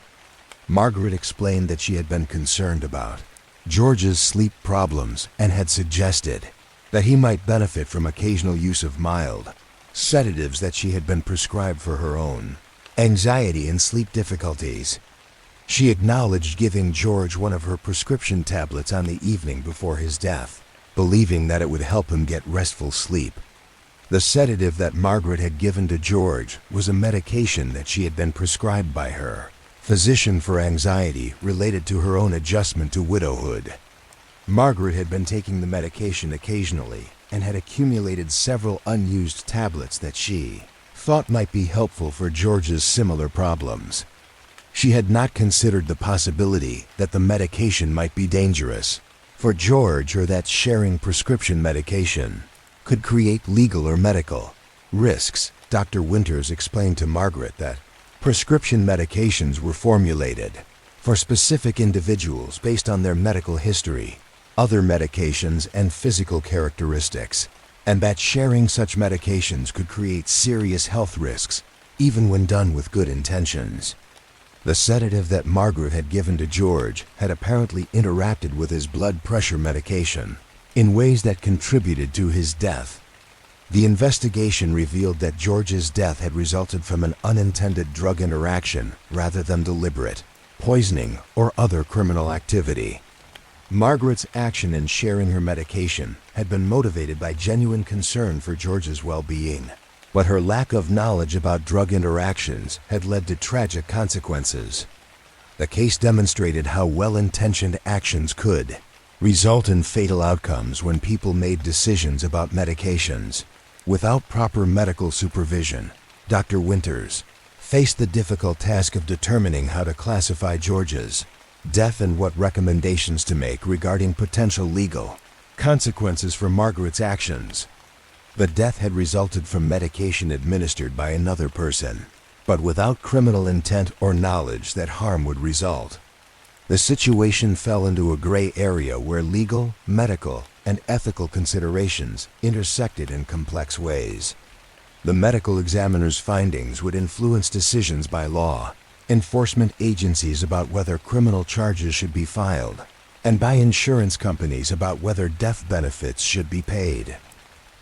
Margaret explained that she had been concerned about George's sleep problems and had suggested that he might benefit from occasional use of mild sedatives that she had been prescribed for her own anxiety and sleep difficulties. She acknowledged giving George one of her prescription tablets on the evening before his death, believing that it would help him get restful sleep. The sedative that Margaret had given to George was a medication that she had been prescribed by her physician for anxiety related to her own adjustment to widowhood. Margaret had been taking the medication occasionally and had accumulated several unused tablets that she thought might be helpful for George's similar problems. She had not considered the possibility that the medication might be dangerous for George, or that sharing prescription medication could create legal or medical risks. Dr. Winters explained to Margaret that prescription medications were formulated for specific individuals based on their medical history, other medications, and physical characteristics, and that sharing such medications could create serious health risks, even when done with good intentions. The sedative that Margaret had given to George had apparently interacted with his blood pressure medication in ways that contributed to his death. The investigation revealed that George's death had resulted from an unintended drug interaction rather than deliberate poisoning or other criminal activity. Margaret's action in sharing her medication had been motivated by genuine concern for George's well-being, but her lack of knowledge about drug interactions had led to tragic consequences. The case demonstrated how well-intentioned actions could result in fatal outcomes when people made decisions about medications without proper medical supervision. Dr. Winters faced the difficult task of determining how to classify George's death and what recommendations to make regarding potential legal consequences for Margaret's actions. The death had resulted from medication administered by another person, but without criminal intent or knowledge that harm would result. The situation fell into a gray area where legal, medical, and ethical considerations intersected in complex ways. The medical examiner's findings would influence decisions by law enforcement agencies about whether criminal charges should be filed, and by insurance companies about whether death benefits should be paid.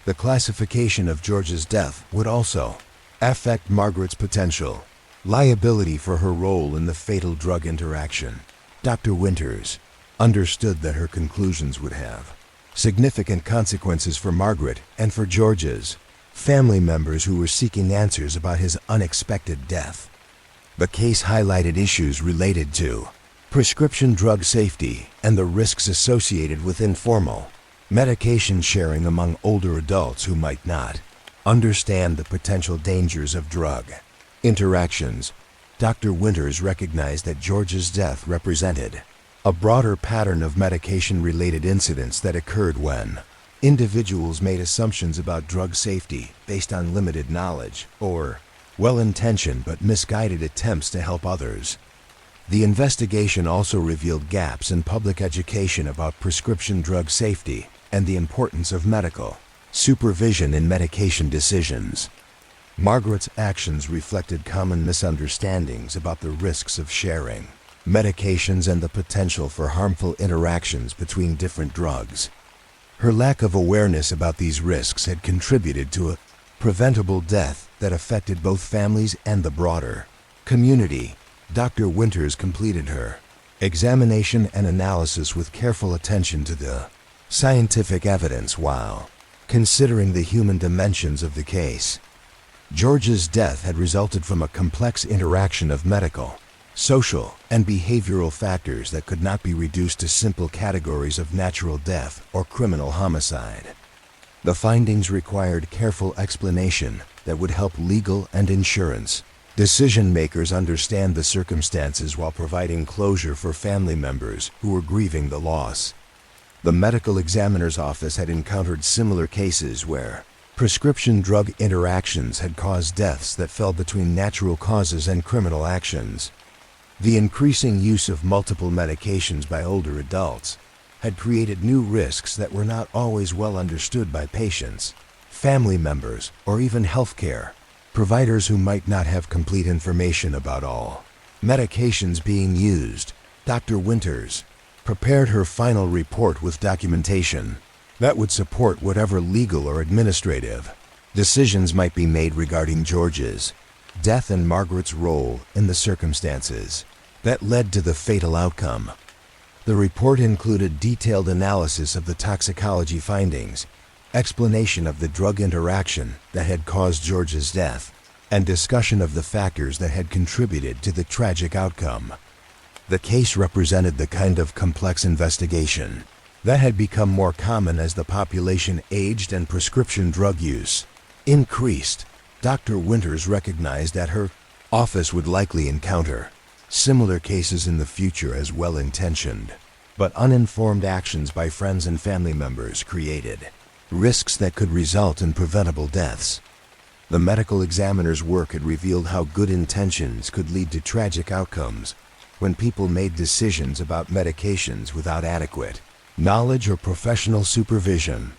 The classification of George's death would also affect Margaret's potential liability for her role in the fatal drug interaction. Dr. Winters understood that her conclusions would have significant consequences for Margaret and for George's family members who were seeking answers about his unexpected death. The case highlighted issues related to prescription drug safety and the risks associated with informal medication sharing among older adults who might not understand the potential dangers of drug interactions. Dr. Winters recognized that George's death represented a broader pattern of medication-related incidents that occurred when individuals made assumptions about drug safety based on limited knowledge or well-intentioned but misguided attempts to help others. The investigation also revealed gaps in public education about prescription drug safety and the importance of medical supervision in medication decisions. Margaret's actions reflected common misunderstandings about the risks of sharing medications and the potential for harmful interactions between different drugs. Her lack of awareness about these risks had contributed to a preventable death that affected both families and the broader community. Dr. Winters completed her examination and analysis with careful attention to the scientific evidence while considering the human dimensions of the case. George's death had resulted from a complex interaction of medical, social, and behavioral factors that could not be reduced to simple categories of natural death or criminal homicide. The findings required careful explanation that would help legal and insurance decision-makers understand the circumstances while providing closure for family members who were grieving the loss. The medical examiner's office had encountered similar cases where prescription drug interactions had caused deaths that fell between natural causes and criminal actions. The increasing use of multiple medications by older adults had created new risks that were not always well understood by patients, family members, or even healthcare providers who might not have complete information about all medications being used. Dr. Winters prepared her final report with documentation that would support whatever legal or administrative decisions might be made regarding George's death and Margaret's role in the circumstances that led to the fatal outcome. The report included detailed analysis of the toxicology findings, explanation of the drug interaction that had caused George's death, and discussion of the factors that had contributed to the tragic outcome. The case represented the kind of complex investigation that had become more common as the population aged and prescription drug use increased. Dr. Winters recognized that her office would likely encounter similar cases in the future as well-intentioned, but uninformed actions by friends and family members created risks that could result in preventable deaths. The medical examiner's work had revealed how good intentions could lead to tragic outcomes when people made decisions about medications without adequate knowledge or professional supervision.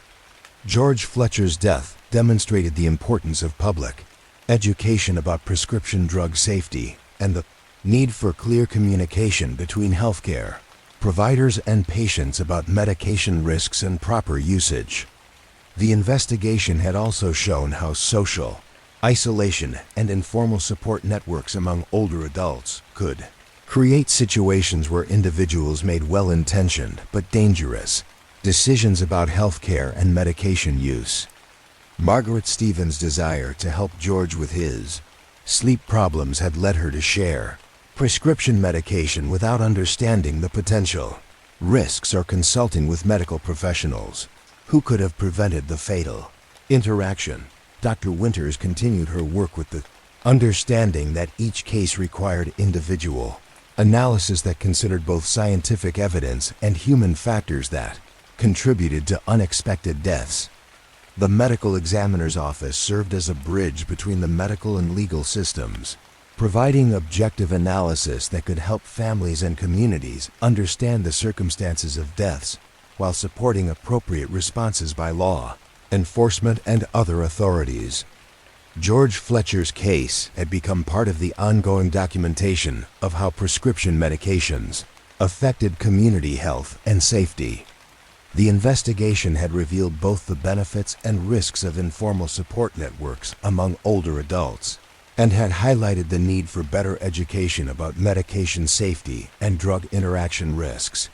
George Fletcher's death demonstrated the importance of public education about prescription drug safety and the need for clear communication between healthcare providers and patients about medication risks and proper usage. The investigation had also shown how social isolation and informal support networks among older adults could create situations where individuals made well-intentioned but dangerous decisions about healthcare and medication use. Margaret Stevens' desire to help George with his sleep problems had led her to share prescription medication without understanding the potential risks or consulting with medical professionals who could have prevented the fatal interaction. Dr. Winters continued her work with the understanding that each case required individual analysis that considered both scientific evidence and human factors that contributed to unexpected deaths. The medical examiner's office served as a bridge between the medical and legal systems, providing objective analysis that could help families and communities understand the circumstances of deaths while supporting appropriate responses by law enforcement and other authorities. George Fletcher's case had become part of the ongoing documentation of how prescription medications affected community health and safety. The investigation had revealed both the benefits and risks of informal support networks among older adults, and had highlighted the need for better education about medication safety and drug interaction risks.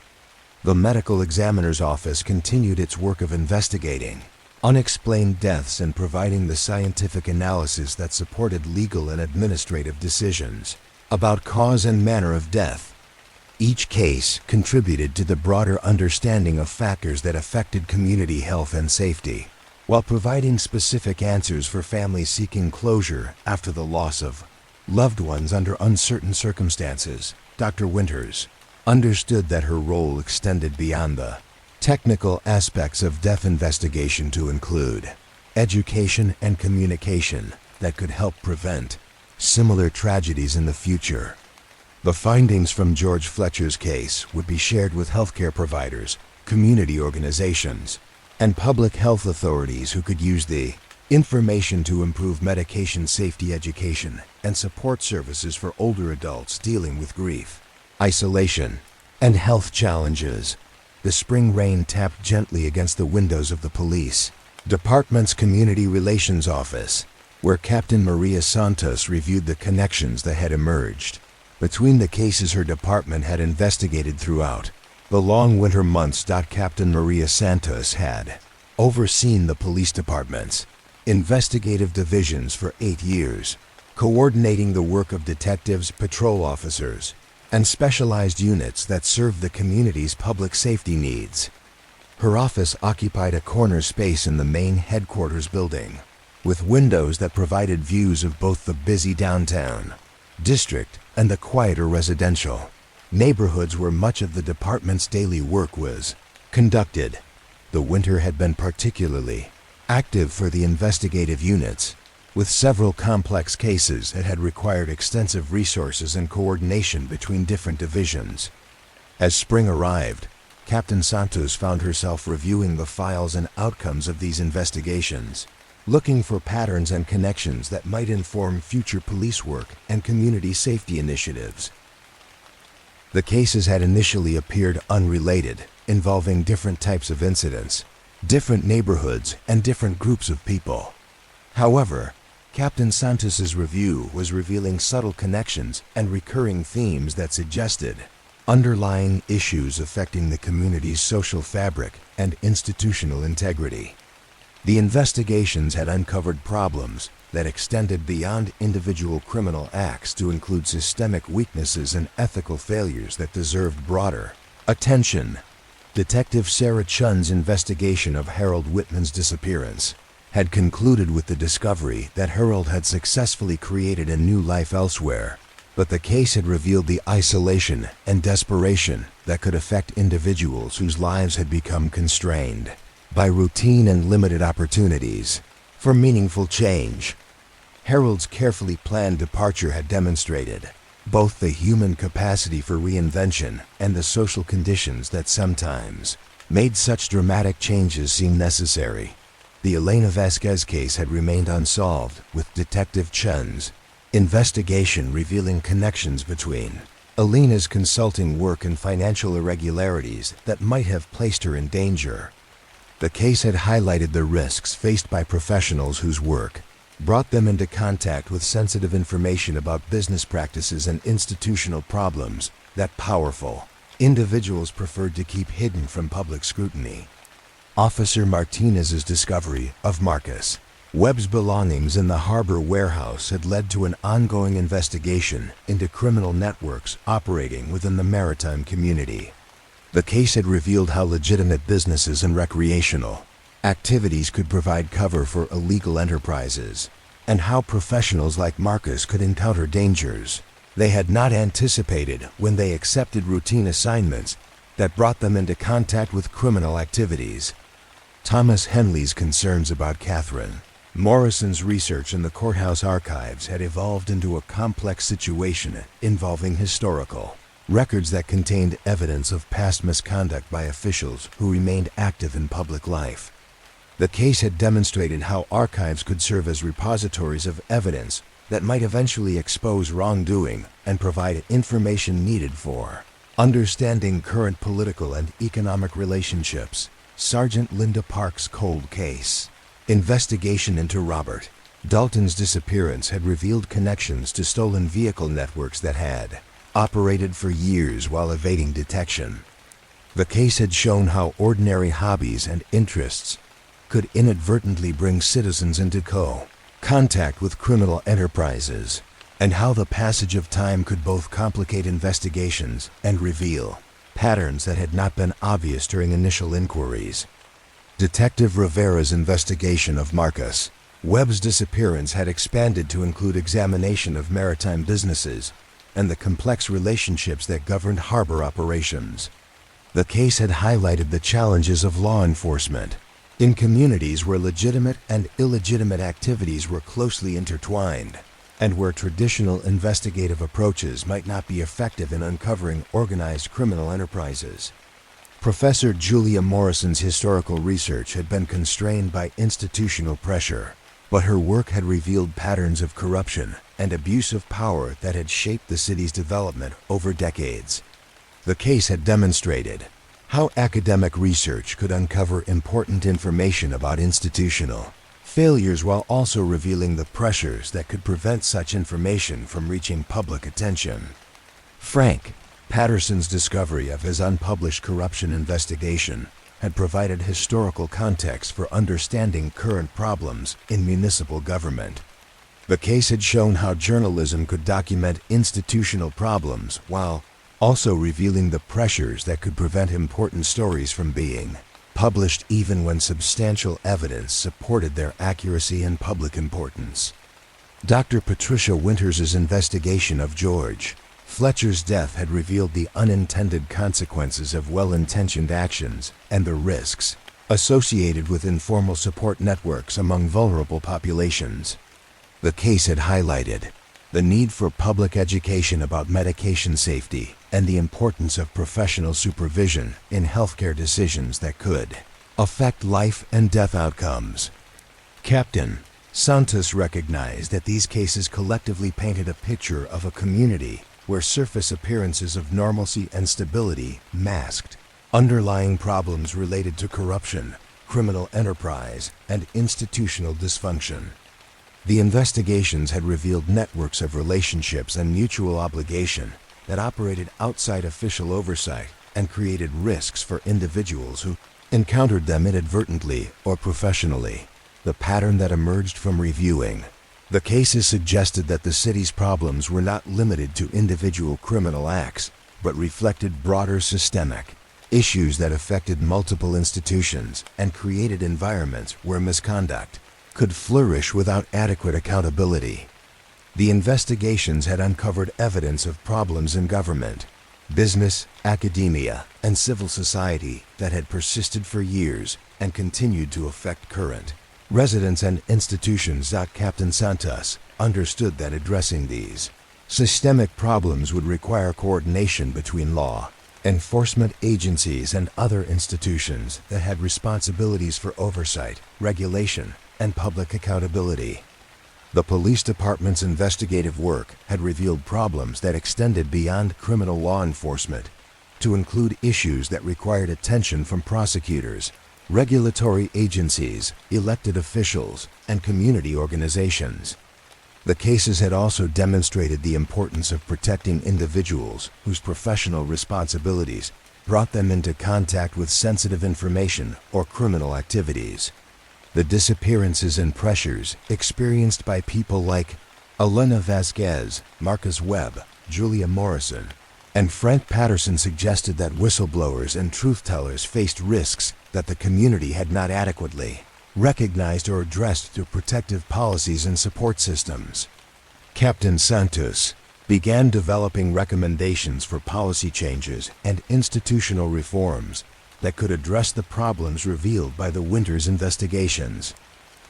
The medical examiner's office continued its work of investigating unexplained deaths and providing the scientific analysis that supported legal and administrative decisions about cause and manner of death. Each case contributed to the broader understanding of factors that affected community health and safety, while providing specific answers for families seeking closure after the loss of loved ones under uncertain circumstances. Dr. Winters understood that her role extended beyond the technical aspects of death investigation to include education and communication that could help prevent similar tragedies in the future. The findings from George Fletcher's case would be shared with healthcare providers, community organizations, and public health authorities who could use the information to improve medication safety education and support services for older adults dealing with grief, isolation, and health challenges. The spring rain tapped gently against the windows of the police department's community relations office, where Captain Maria Santos reviewed the connections that had emerged between the cases her department had investigated throughout the long winter months. Captain Maria Santos had overseen the police department's investigative divisions for 8 years, coordinating the work of detectives, patrol officers, and specialized units that served the community's public safety needs. Her office occupied a corner space in the main headquarters building, with windows that provided views of both the busy downtown district and the quieter residential neighborhoods where much of the department's daily work was conducted. The winter had been particularly active for the investigative units, with several complex cases that had required extensive resources and coordination between different divisions. As spring arrived, Captain Santos found herself reviewing the files and outcomes of these investigations, looking for patterns and connections that might inform future police work and community safety initiatives. The cases had initially appeared unrelated, involving different types of incidents, different neighborhoods, and different groups of people. However, Captain Santos's review was revealing subtle connections and recurring themes that suggested underlying issues affecting the community's social fabric and institutional integrity. The investigations had uncovered problems that extended beyond individual criminal acts to include systemic weaknesses and ethical failures that deserved broader attention. Detective Sarah Chun's investigation of Harold Whitman's disappearance had concluded with the discovery that Harold had successfully created a new life elsewhere, but the case had revealed the isolation and desperation that could affect individuals whose lives had become constrained by routine and limited opportunities for meaningful change. Harold's carefully planned departure had demonstrated both the human capacity for reinvention and the social conditions that sometimes made such dramatic changes seem necessary. The Elena Vasquez case had remained unsolved, with Detective Chun's investigation revealing connections between Elena's consulting work and financial irregularities that might have placed her in danger. The case had highlighted the risks faced by professionals whose work brought them into contact with sensitive information about business practices and institutional problems that powerful individuals preferred to keep hidden from public scrutiny. Officer Martinez's discovery of Marcus Webb's belongings in the harbor warehouse had led to an ongoing investigation into criminal networks operating within the maritime community. The case had revealed how legitimate businesses and recreational activities could provide cover for illegal enterprises, and how professionals like Marcus could encounter dangers they had not anticipated when they accepted routine assignments that brought them into contact with criminal activities. Thomas Henley's concerns about Catherine Morrison's research in the courthouse archives had evolved into a complex situation involving historical records that contained evidence of past misconduct by officials who remained active in public life. The case had demonstrated how archives could serve as repositories of evidence that might eventually expose wrongdoing and provide information needed for understanding current political and economic relationships. Sergeant Linda Park's cold case investigation into Robert Dalton's disappearance had revealed connections to stolen vehicle networks that had operated for years while evading detection. The case had shown how ordinary hobbies and interests could inadvertently bring citizens into contact with criminal enterprises, and how the passage of time could both complicate investigations and reveal patterns that had not been obvious during initial inquiries. Detective Rivera's investigation of Marcus Webb's disappearance had expanded to include examination of maritime businesses and the complex relationships that governed harbor operations. The case had highlighted the challenges of law enforcement in communities where legitimate and illegitimate activities were closely intertwined, and where traditional investigative approaches might not be effective in uncovering organized criminal enterprises. Professor Julia Morrison's historical research had been constrained by institutional pressure, but her work had revealed patterns of corruption and abuse of power that had shaped the city's development over decades. The case had demonstrated how academic research could uncover important information about institutional failures while also revealing the pressures that could prevent such information from reaching public attention. Frank Patterson's discovery of his unpublished corruption investigation had provided historical context for understanding current problems in municipal government. The case had shown how journalism could document institutional problems while also revealing the pressures that could prevent important stories from being published even when substantial evidence supported their accuracy and public importance. Dr. Patricia Winters' investigation of George Fletcher's death had revealed the unintended consequences of well-intentioned actions and the risks associated with informal support networks among vulnerable populations. The case had highlighted the need for public education about medication safety and the importance of professional supervision in healthcare decisions that could affect life and death outcomes. Captain Santos recognized that these cases collectively painted a picture of a community where surface appearances of normalcy and stability masked underlying problems related to corruption, criminal enterprise, and institutional dysfunction. The investigations had revealed networks of relationships and mutual obligation that operated outside official oversight and created risks for individuals who encountered them inadvertently or professionally. the pattern that emerged from reviewing the cases suggested that the city's problems were not limited to individual criminal acts, but reflected broader systemic issues that affected multiple institutions and created environments where misconduct could flourish without adequate accountability. The investigations had uncovered evidence of problems in government, business, academia, and civil society that had persisted for years and continued to affect current residents and institutions. Captain Santos understood that addressing these systemic problems would require coordination between law enforcement agencies and other institutions that had responsibilities for oversight, regulation, and public accountability. The police department's investigative work had revealed problems that extended beyond criminal law enforcement to include issues that required attention from prosecutors, regulatory agencies, elected officials, and community organizations. The cases had also demonstrated the importance of protecting individuals whose professional responsibilities brought them into contact with sensitive information or criminal activities. The disappearances and pressures experienced by people like Elena Vasquez, Marcus Webb, Julia Morrison, and Frank Patterson suggested that whistleblowers and truth-tellers faced risks that the community had not adequately recognized or addressed through protective policies and support systems. Captain Santos began developing recommendations for policy changes and institutional reforms that could address the problems revealed by the winter's investigations.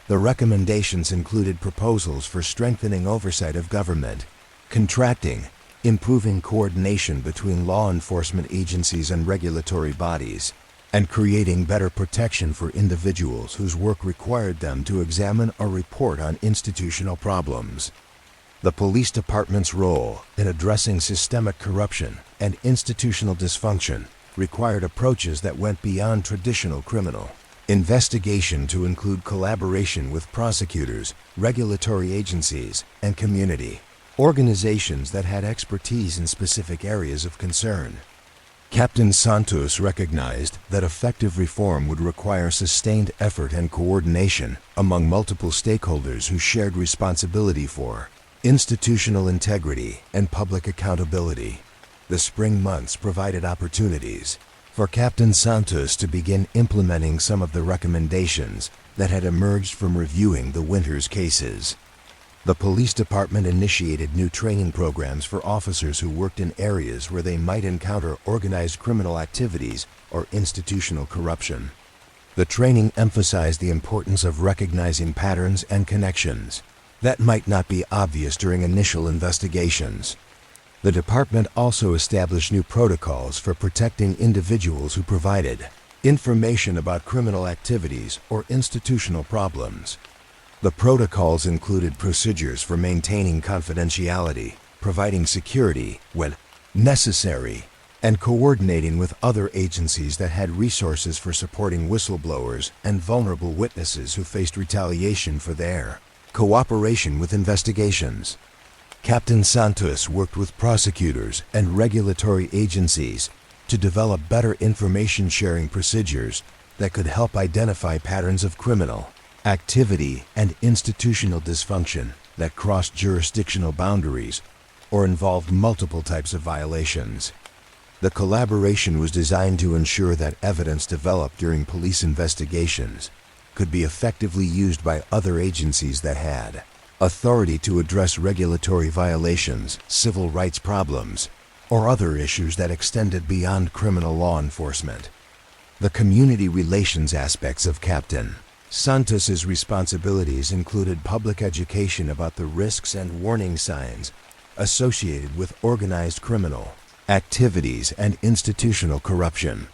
The recommendations included proposals for strengthening oversight of government, contracting, improving coordination between law enforcement agencies and regulatory bodies, and creating better protection for individuals whose work required them to examine or report on institutional problems. The police department's role in addressing systemic corruption and institutional dysfunction required approaches that went beyond traditional criminal investigation to include collaboration with prosecutors, regulatory agencies, and community organizations that had expertise in specific areas of concern. Captain Santos recognized that effective reform would require sustained effort and coordination among multiple stakeholders who shared responsibility for institutional integrity and public accountability. The spring months provided opportunities for Captain Santos to begin implementing some of the recommendations that had emerged from reviewing the winter's cases. The police department initiated new training programs for officers who worked in areas where they might encounter organized criminal activities or institutional corruption. The training emphasized the importance of recognizing patterns and connections that might not be obvious during initial investigations. The department also established new protocols for protecting individuals who provided information about criminal activities or institutional problems. The protocols included procedures for maintaining confidentiality, providing security when necessary, and coordinating with other agencies that had resources for supporting whistleblowers and vulnerable witnesses who faced retaliation for their cooperation with investigations. Captain Santos worked with prosecutors and regulatory agencies to develop better information sharing procedures that could help identify patterns of criminal activity and institutional dysfunction that crossed jurisdictional boundaries or involved multiple types of violations. The collaboration was designed to ensure that evidence developed during police investigations could be effectively used by other agencies that had authority to address regulatory violations, civil rights problems, or other issues that extended beyond criminal law enforcement. The community relations aspects of Captain Santos's responsibilities included public education about the risks and warning signs associated with organized criminal activities and institutional corruption.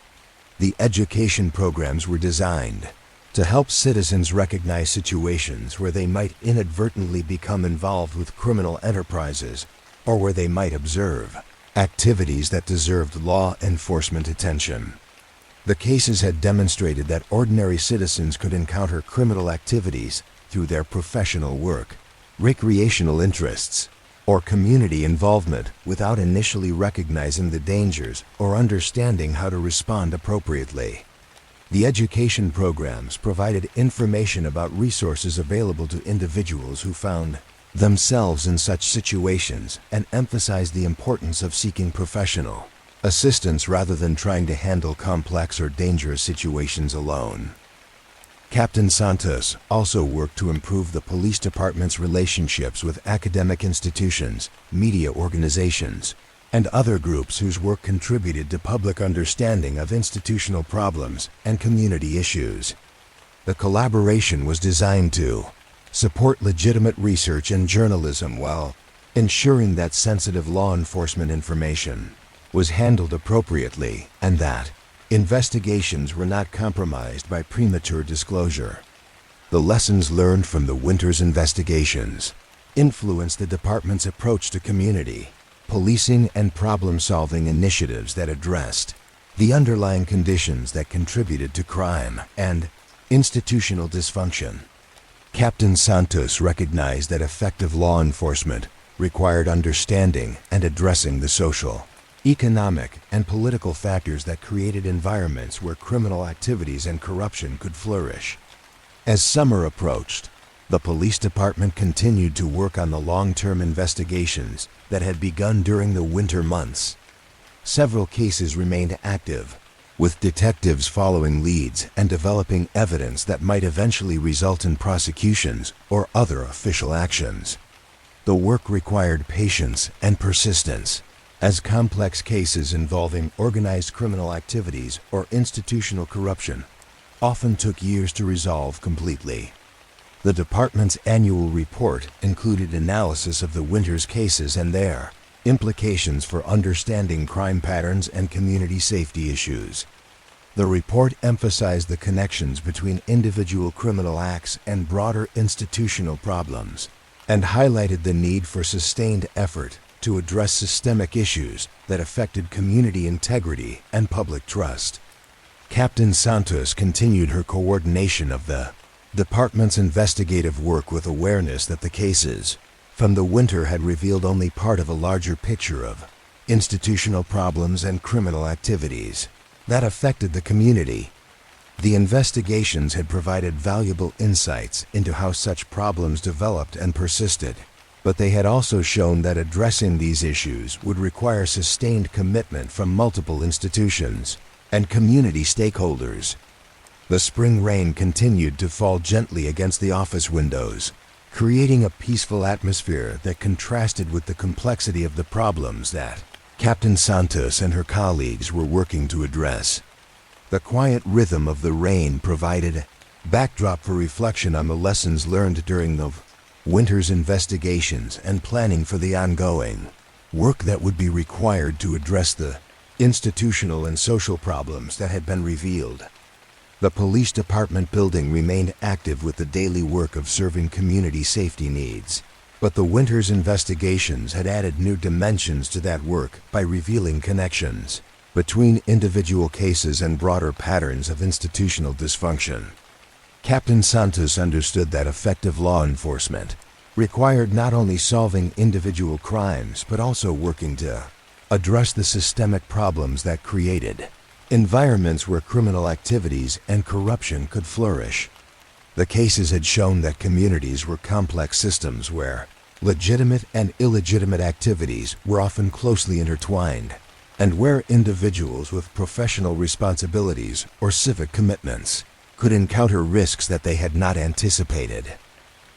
The education programs were designed to help citizens recognize situations where they might inadvertently become involved with criminal enterprises or where they might observe activities that deserved law enforcement attention. The cases had demonstrated that ordinary citizens could encounter criminal activities through their professional work, recreational interests, or community involvement without initially recognizing the dangers or understanding how to respond appropriately. The education programs provided information about resources available to individuals who found themselves in such situations and emphasized the importance of seeking professional assistance rather than trying to handle complex or dangerous situations alone. Captain Santos also worked to improve the police department's relationships with academic institutions, media organizations, and other groups whose work contributed to public understanding of institutional problems and community issues. The collaboration was designed to support legitimate research and journalism while ensuring that sensitive law enforcement information was handled appropriately and that investigations were not compromised by premature disclosure. The lessons learned from the winter's investigations influenced the department's approach to community policing and problem-solving initiatives that addressed the underlying conditions that contributed to crime and institutional dysfunction. Captain Santos recognized that effective law enforcement required understanding and addressing the social, economic, and political factors that created environments where criminal activities and corruption could flourish. As summer approached, the police department continued to work on the long-term investigations that had begun during the winter months. Several cases remained active, with detectives following leads and developing evidence that might eventually result in prosecutions or other official actions. The work required patience and persistence, as complex cases involving organized criminal activities or institutional corruption often took years to resolve completely. The department's annual report included analysis of the winter's cases and their implications for understanding crime patterns and community safety issues. The report emphasized the connections between individual criminal acts and broader institutional problems, and highlighted the need for sustained effort to address systemic issues that affected community integrity and public trust. Captain Santos continued her coordination of the department's investigative work with awareness that the cases from the winter had revealed only part of a larger picture of institutional problems and criminal activities that affected the community. The investigations had provided valuable insights into how such problems developed and persisted, but they had also shown that addressing these issues would require sustained commitment from multiple institutions and community stakeholders. The spring rain continued to fall gently against the office windows, creating a peaceful atmosphere that contrasted with the complexity of the problems that Captain Santos and her colleagues were working to address. The quiet rhythm of the rain provided backdrop for reflection on the lessons learned during the winter's investigations and planning for the ongoing work that would be required to address the institutional and social problems that had been revealed. The police department building remained active with the daily work of serving community safety needs, but the winter's investigations had added new dimensions to that work by revealing connections between individual cases and broader patterns of institutional dysfunction. Captain Santos understood that effective law enforcement required not only solving individual crimes but also working to address the systemic problems that created environments where criminal activities and corruption could flourish. The cases had shown that communities were complex systems where legitimate and illegitimate activities were often closely intertwined, and where individuals with professional responsibilities or civic commitments could encounter risks that they had not anticipated.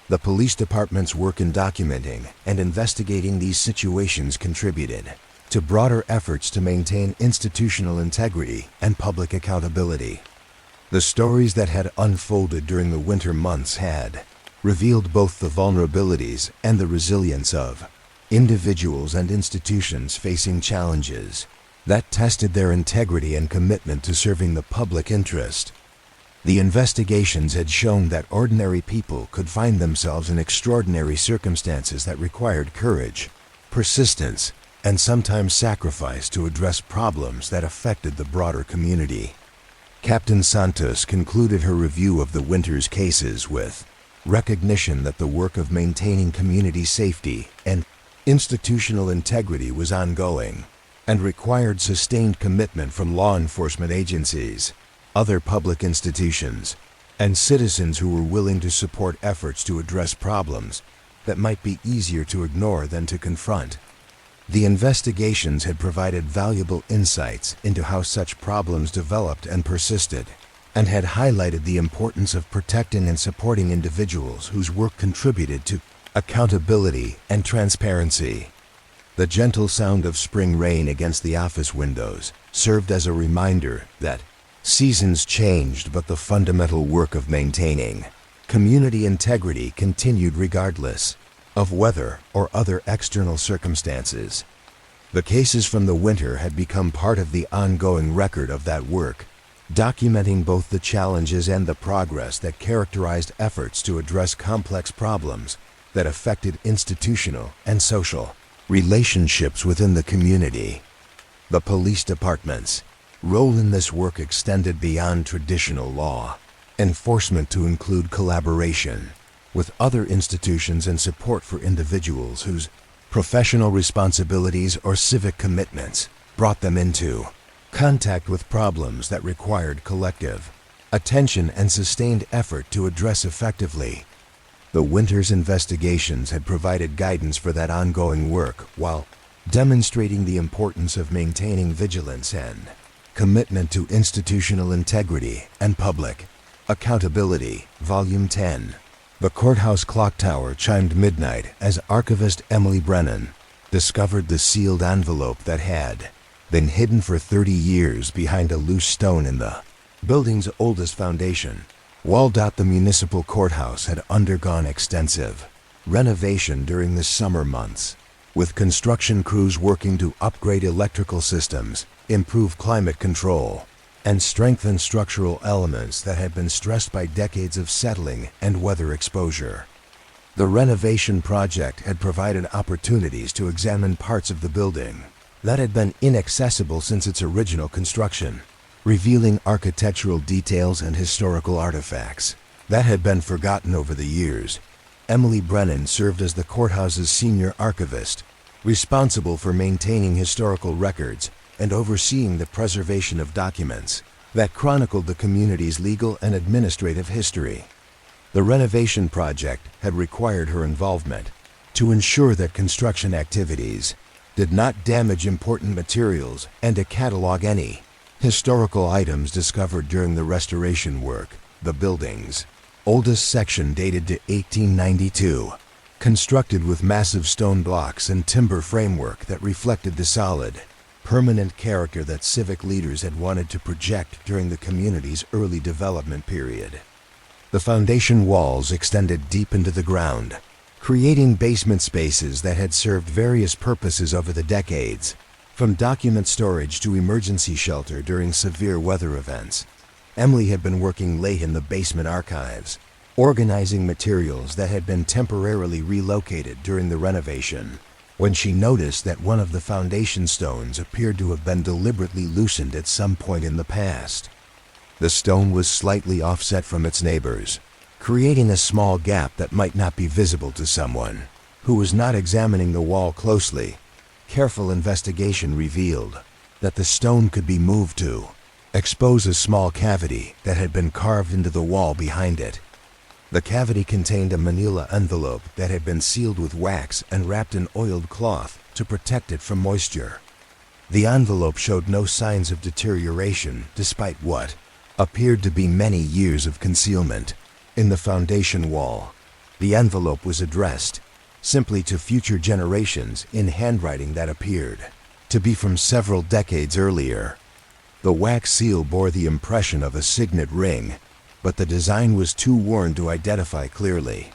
The police department's work in documenting and investigating these situations contributed to broader efforts to maintain institutional integrity and public accountability. The stories that had unfolded during the winter months had revealed both the vulnerabilities and the resilience of individuals and institutions facing challenges that tested their integrity and commitment to serving the public interest. The investigations had shown that ordinary people could find themselves in extraordinary circumstances that required courage, persistence, and sometimes sacrifice to address problems that affected the broader community. Captain Santos concluded her review of the winter's cases with recognition that the work of maintaining community safety and institutional integrity was ongoing and required sustained commitment from law enforcement agencies. other public institutions, and citizens who were willing to support efforts to address problems that might be easier to ignore than to confront. The investigations had provided valuable insights into how such problems developed and persisted, and had highlighted the importance of protecting and supporting individuals whose work contributed to accountability and transparency. The gentle sound of spring rain against the office windows served as a reminder that seasons changed, but the fundamental work of maintaining community integrity continued regardless of weather or other external circumstances. The cases from the winter had become part of the ongoing record of that work, documenting both the challenges and the progress that characterized efforts to address complex problems that affected institutional and social relationships within the community. The police department's role in this work extended beyond traditional law enforcement to include collaboration with other institutions and support for individuals whose professional responsibilities or civic commitments brought them into contact with problems that required collective attention and sustained effort to address effectively. The winter's investigations had provided guidance for that ongoing work while demonstrating the importance of maintaining vigilance and commitment to institutional integrity and public accountability. Volume 10. The courthouse clock tower chimed midnight as archivist Emily Brennan discovered the sealed envelope that had been hidden for 30 years behind a loose stone in the building's oldest foundation. The municipal courthouse had undergone extensive renovation during the summer months, with construction crews working to upgrade electrical systems, improve climate control, and strengthen structural elements that had been stressed by decades of settling and weather exposure. The renovation project had provided opportunities to examine parts of the building that had been inaccessible since its original construction, revealing architectural details and historical artifacts that had been forgotten over the years. Emily Brennan served as the courthouse's senior archivist, responsible for maintaining historical records and overseeing the preservation of documents that chronicled the community's legal and administrative history. The renovation project had required her involvement to ensure that construction activities did not damage important materials and to catalog any historical items discovered during the restoration work. The building's oldest section dated to 1892, constructed with massive stone blocks and timber framework that reflected the solid, permanent character that civic leaders had wanted to project during the community's early development period. The foundation walls extended deep into the ground, creating basement spaces that had served various purposes over the decades, from document storage to emergency shelter during severe weather events. Emily had been working late in the basement archives, organizing materials that had been temporarily relocated during the renovation, when she noticed that one of the foundation stones appeared to have been deliberately loosened at some point in the past. The stone was slightly offset from its neighbors, creating a small gap that might not be visible to someone who was not examining the wall closely. Careful investigation revealed that the stone could be moved to expose a small cavity that had been carved into the wall behind it. The cavity contained a manila envelope that had been sealed with wax and wrapped in oiled cloth to protect it from moisture. The envelope showed no signs of deterioration despite what appeared to be many years of concealment. In the foundation wall, the envelope was addressed simply to future generations in handwriting that appeared to be from several decades earlier. The wax seal bore the impression of a signet ring, but the design was too worn to identify clearly.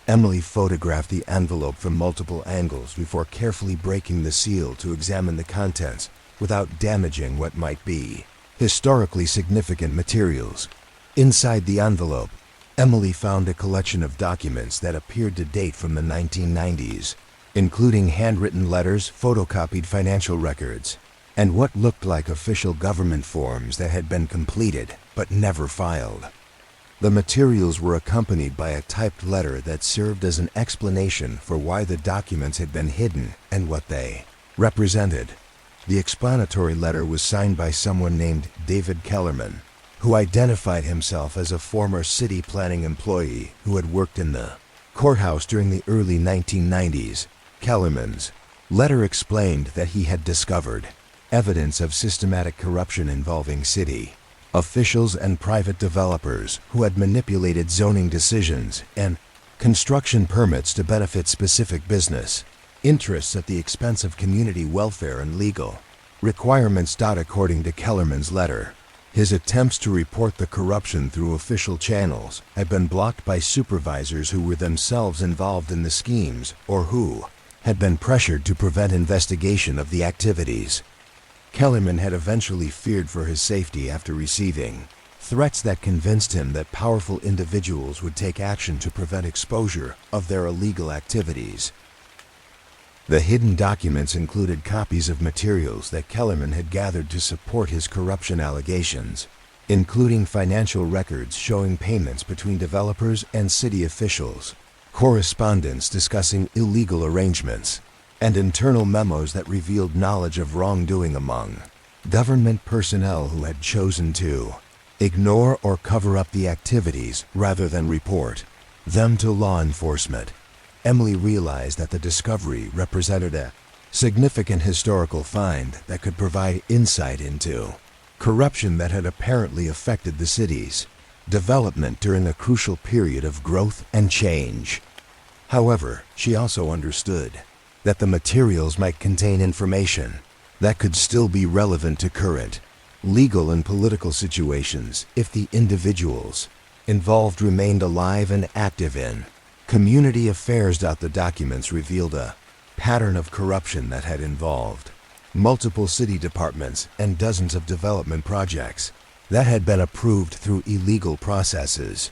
Emily photographed the envelope from multiple angles before carefully breaking the seal to examine the contents without damaging what might be historically significant materials. Inside the envelope, Emily found a collection of documents that appeared to date from the 1990s, including handwritten letters, photocopied financial records, and what looked like official government forms that had been completed but never filed. The materials were accompanied by a typed letter that served as an explanation for why the documents had been hidden and what they represented. The explanatory letter was signed by someone named David Kellerman, who identified himself as a former city planning employee who had worked in the courthouse during the early 1990s. Kellerman's letter explained that he had discovered evidence of systematic corruption involving city officials and private developers who had manipulated zoning decisions and construction permits to benefit specific business interests at the expense of community welfare and legal requirements. According to Kellerman's letter, his attempts to report the corruption through official channels had been blocked by supervisors who were themselves involved in the schemes or who had been pressured to prevent investigation of the activities. Kellerman had eventually feared for his safety after receiving threats that convinced him that powerful individuals would take action to prevent exposure of their illegal activities. The hidden documents included copies of materials that Kellerman had gathered to support his corruption allegations, including financial records showing payments between developers and city officials, correspondence discussing illegal arrangements, and internal memos that revealed knowledge of wrongdoing among government personnel who had chosen to ignore or cover up the activities rather than report them to law enforcement. Emily realized that the discovery represented a significant historical find that could provide insight into corruption that had apparently affected the city's development during a crucial period of growth and change. However, she also understood that the materials might contain information that could still be relevant to current legal and political situations if the individuals involved remained alive and active in community affairs. The documents revealed a pattern of corruption that had involved multiple city departments and dozens of development projects that had been approved through illegal processes.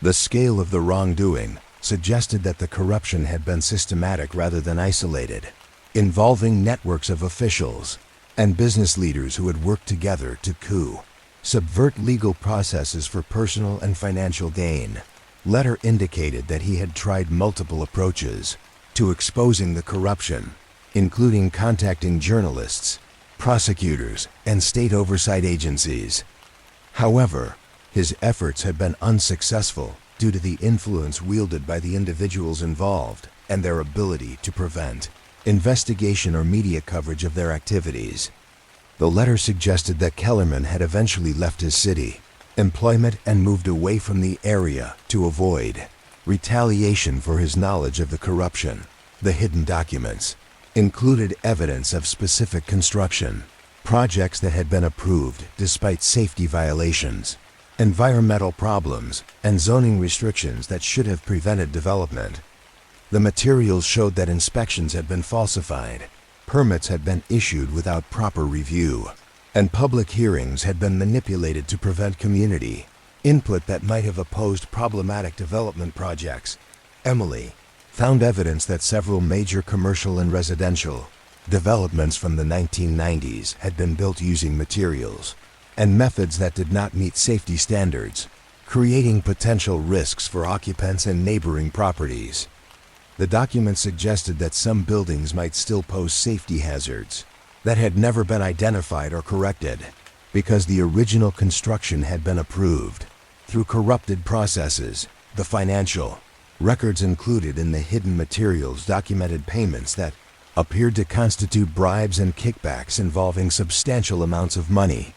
The scale of the wrongdoing suggested that the corruption had been systematic rather than isolated, involving networks of officials and business leaders who had worked together to subvert legal processes for personal and financial gain. Letter indicated that he had tried multiple approaches to exposing the corruption, including contacting journalists, prosecutors, and state oversight agencies. However, his efforts had been unsuccessful due to the influence wielded by the individuals involved and their ability to prevent investigation or media coverage of their activities. The letter suggested that Kellerman had eventually left his city employment and moved away from the area to avoid retaliation for his knowledge of the corruption. The hidden documents included evidence of specific construction projects that had been approved despite safety violations, environmental problems, and zoning restrictions that should have prevented development. The materials showed that inspections had been falsified, permits had been issued without proper review, and public hearings had been manipulated to prevent community input that might have opposed problematic development projects. Emily found evidence that several major commercial and residential developments from the 1990s had been built using materials and methods that did not meet safety standards, creating potential risks for occupants and neighboring properties. The document suggested that some buildings might still pose safety hazards that had never been identified or corrected because the original construction had been approved through corrupted processes. The financial records included in the hidden materials documented payments that appeared to constitute bribes and kickbacks involving substantial amounts of money.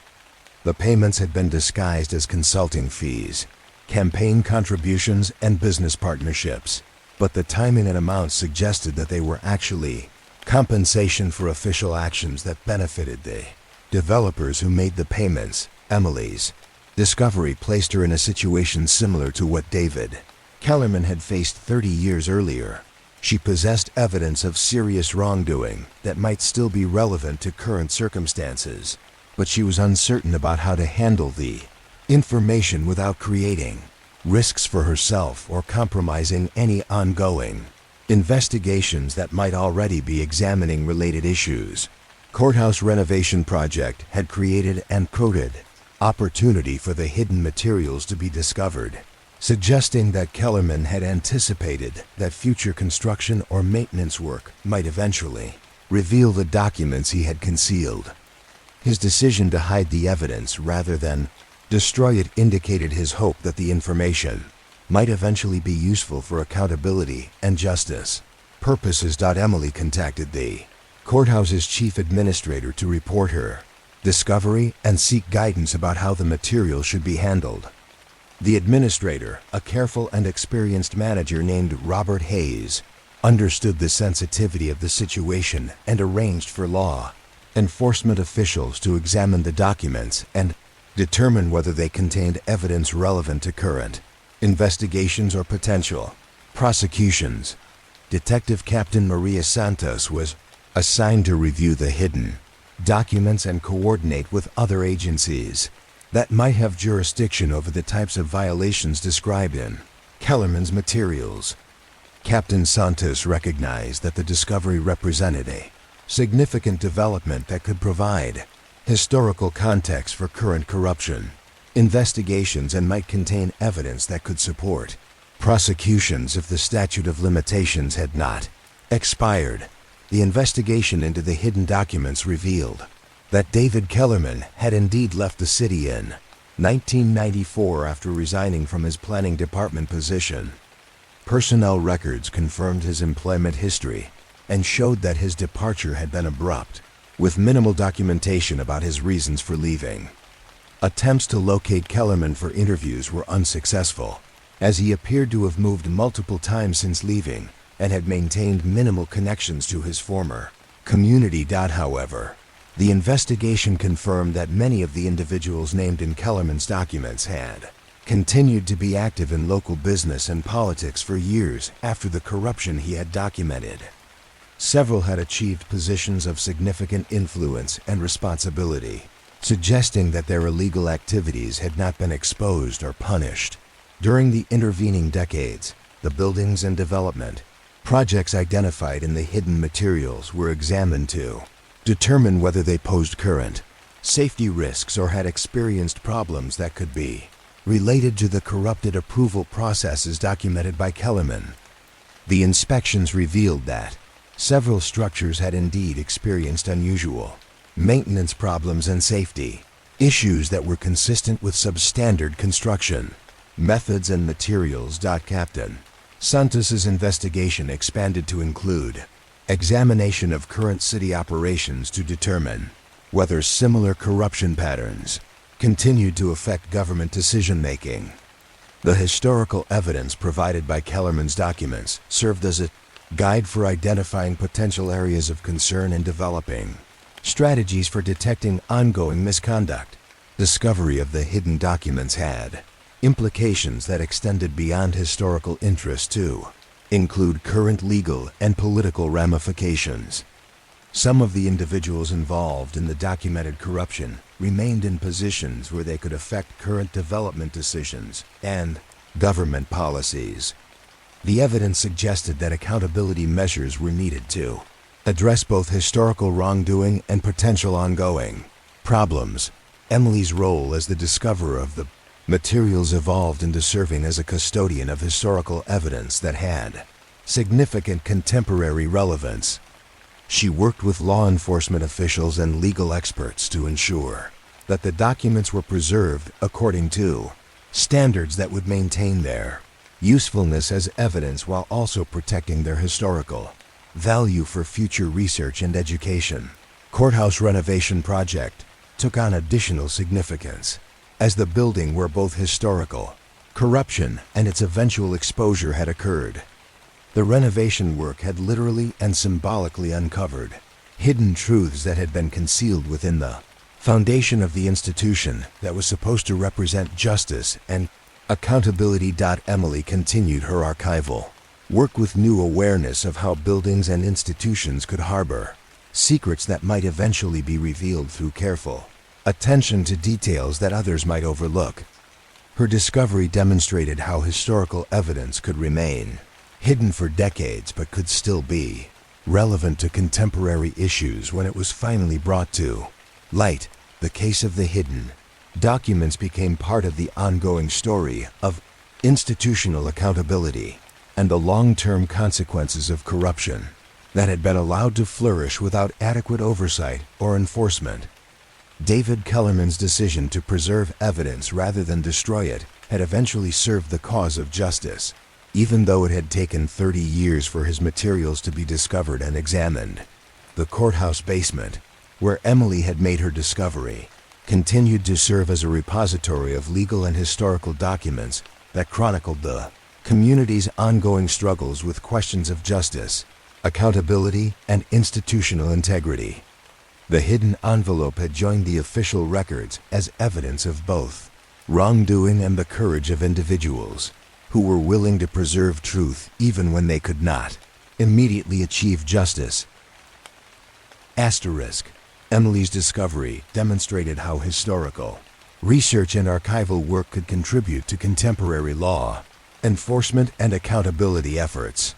The payments had been disguised as consulting fees, campaign contributions, and business partnerships, but the timing and amounts suggested that they were actually compensation for official actions that benefited the developers who made the payments. Emily's discovery placed her in a situation similar to what David Kellerman had faced 30 years earlier. She possessed evidence of serious wrongdoing that might still be relevant to current circumstances, but she was uncertain about how to handle the information without creating risks for herself or compromising any ongoing investigations that might already be examining related issues. Courthouse renovation project had created and quoted opportunity for the hidden materials to be discovered, suggesting that Kellerman had anticipated that future construction or maintenance work might eventually reveal the documents he had concealed. His decision to hide the evidence rather than destroy it indicated his hope that the information might eventually be useful for accountability and justice purposes. Emily contacted the courthouse's chief administrator to report her discovery and seek guidance about how the material should be handled. The administrator, a careful and experienced manager named Robert Hayes, understood the sensitivity of the situation and arranged for law enforcement officials to examine the documents and determine whether they contained evidence relevant to current investigations or potential prosecutions. Detective Captain Maria Santos was assigned to review the hidden documents and coordinate with other agencies that might have jurisdiction over the types of violations described in Kellerman's materials. Captain Santos recognized that the discovery represented a significant development that could provide historical context for current corruption investigations and might contain evidence that could support prosecutions if the statute of limitations had not expired. The investigation into the hidden documents revealed that David Kellerman had indeed left the city in 1994 after resigning from his planning department position. Personnel records confirmed his employment history and showed that his departure had been abrupt, with minimal documentation about his reasons for leaving. Attempts to locate Kellerman for interviews were unsuccessful, as he appeared to have moved multiple times since leaving and had maintained minimal connections to his former community. However, the investigation confirmed that many of the individuals named in Kellerman's documents had continued to be active in local business and politics for years after the corruption he had documented. Several had achieved positions of significant influence and responsibility, suggesting that their illegal activities had not been exposed or punished. During the intervening decades, the buildings and development projects identified in the hidden materials were examined to determine whether they posed current safety risks or had experienced problems that could be related to the corrupted approval processes documented by Kellerman. The inspections revealed that several structures had indeed experienced unusual maintenance problems and safety issues that were consistent with substandard construction methods and materials. Captain Santos's investigation expanded to include examination of current city operations to determine whether similar corruption patterns continued to affect government decision-making. The historical evidence provided by Kellerman's documents served as a guide for identifying potential areas of concern and developing strategies for detecting ongoing misconduct. Discovery of the hidden documents had implications that extended beyond historical interest to include current legal and political ramifications. Some of the individuals involved in the documented corruption remained in positions where they could affect current development decisions and government policies. The evidence suggested that accountability measures were needed to address both historical wrongdoing and potential ongoing problems. Emily's role as the discoverer of the materials evolved into serving as a custodian of historical evidence that had significant contemporary relevance. She worked with law enforcement officials and legal experts to ensure that the documents were preserved according to standards that would maintain their usefulness as evidence while also protecting their historical value for future research and education. Courthouse renovation project took on additional significance, as the building where both historical corruption and its eventual exposure had occurred. The renovation work had literally and symbolically uncovered hidden truths that had been concealed within the foundation of the institution that was supposed to represent justice and accountability. Emily continued her archival work with new awareness of how buildings and institutions could harbor secrets that might eventually be revealed through careful attention to details that others might overlook. Her discovery demonstrated how historical evidence could remain hidden for decades but could still be relevant to contemporary issues when it was finally brought to light. The case of the hidden documents became part of the ongoing story of institutional accountability and the long-term consequences of corruption that had been allowed to flourish without adequate oversight or enforcement. David Kellerman's decision to preserve evidence rather than destroy it had eventually served the cause of justice, even though it had taken 30 years for his materials to be discovered and examined. The courthouse basement, where Emily had made her discovery, continued to serve as a repository of legal and historical documents that chronicled the community's ongoing struggles with questions of justice, accountability, and institutional integrity. The hidden envelope had joined the official records as evidence of both wrongdoing and the courage of individuals who were willing to preserve truth even when they could not immediately achieve justice. Asterisk. Emily's discovery demonstrated how historical research and archival work could contribute to contemporary law enforcement and accountability efforts.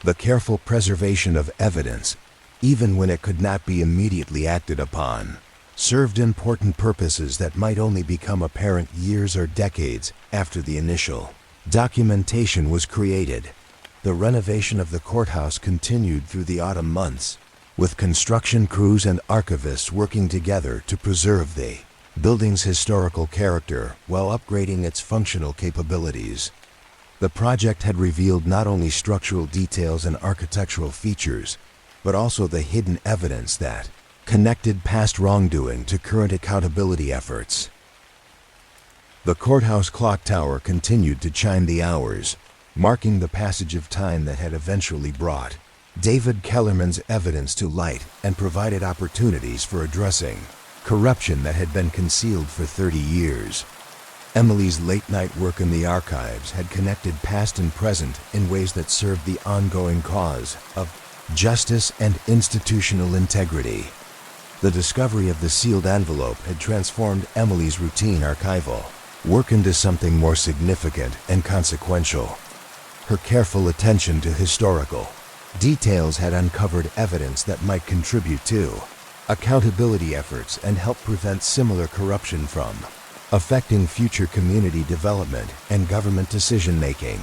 The careful preservation of evidence, even when it could not be immediately acted upon, served important purposes that might only become apparent years or decades after the initial documentation was created. The renovation of the courthouse continued through the autumn months, with construction crews and archivists working together to preserve the building's historical character while upgrading its functional capabilities. The project had revealed not only structural details and architectural features, but also the hidden evidence that connected past wrongdoing to current accountability efforts. The courthouse clock tower continued to chime the hours, marking the passage of time that had eventually brought David Kellerman's evidence to light and provided opportunities for addressing corruption that had been concealed for 30 years. Emily's late-night work in the archives had connected past and present in ways that served the ongoing cause of justice and institutional integrity. The discovery of the sealed envelope had transformed Emily's routine archival work into something more significant and consequential. Her careful attention to historical details had uncovered evidence that might contribute to accountability efforts and help prevent similar corruption from affecting future community development and government decision-making.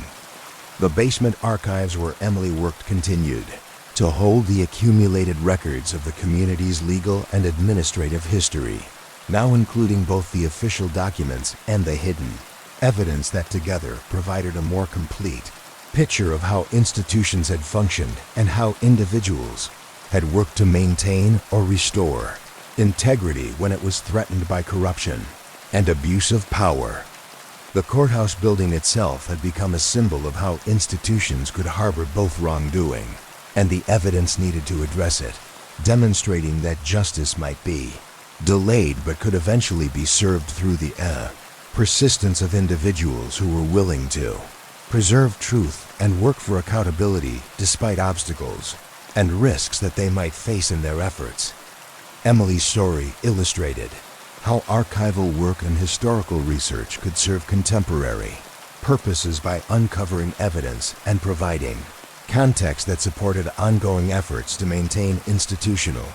The basement archives where Emily worked continued to hold the accumulated records of the community's legal and administrative history, now including both the official documents and the hidden evidence that together provided a more complete picture of how institutions had functioned and how individuals had worked to maintain or restore integrity when it was threatened by corruption and abuse of power. The courthouse building itself had become a symbol of how institutions could harbor both wrongdoing and the evidence needed to address it, demonstrating that justice might be delayed but could eventually be served through the persistence of individuals who were willing to preserve truth and work for accountability despite obstacles and risks that they might face in their efforts. Emily's story illustrated how archival work and historical research could serve contemporary purposes by uncovering evidence and providing context that supported ongoing efforts to maintain institutional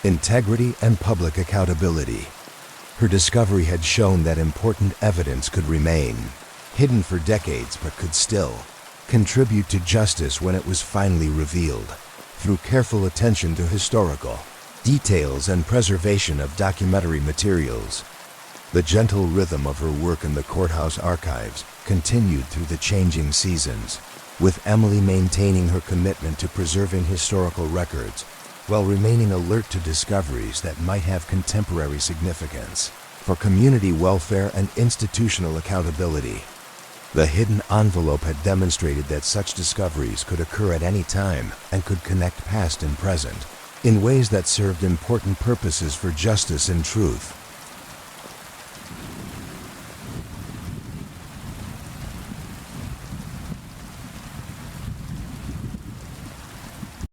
integrity and public accountability. Her discovery had shown that important evidence could remain hidden for decades but could still contribute to justice when it was finally revealed through careful attention to historical details and preservation of documentary materials. The gentle rhythm of her work in the courthouse archives continued through the changing seasons, with Emily maintaining her commitment to preserving historical records while remaining alert to discoveries that might have contemporary significance for community welfare and institutional accountability. The hidden envelope had demonstrated that such discoveries could occur at any time and could connect past and present in ways that served important purposes for justice and truth.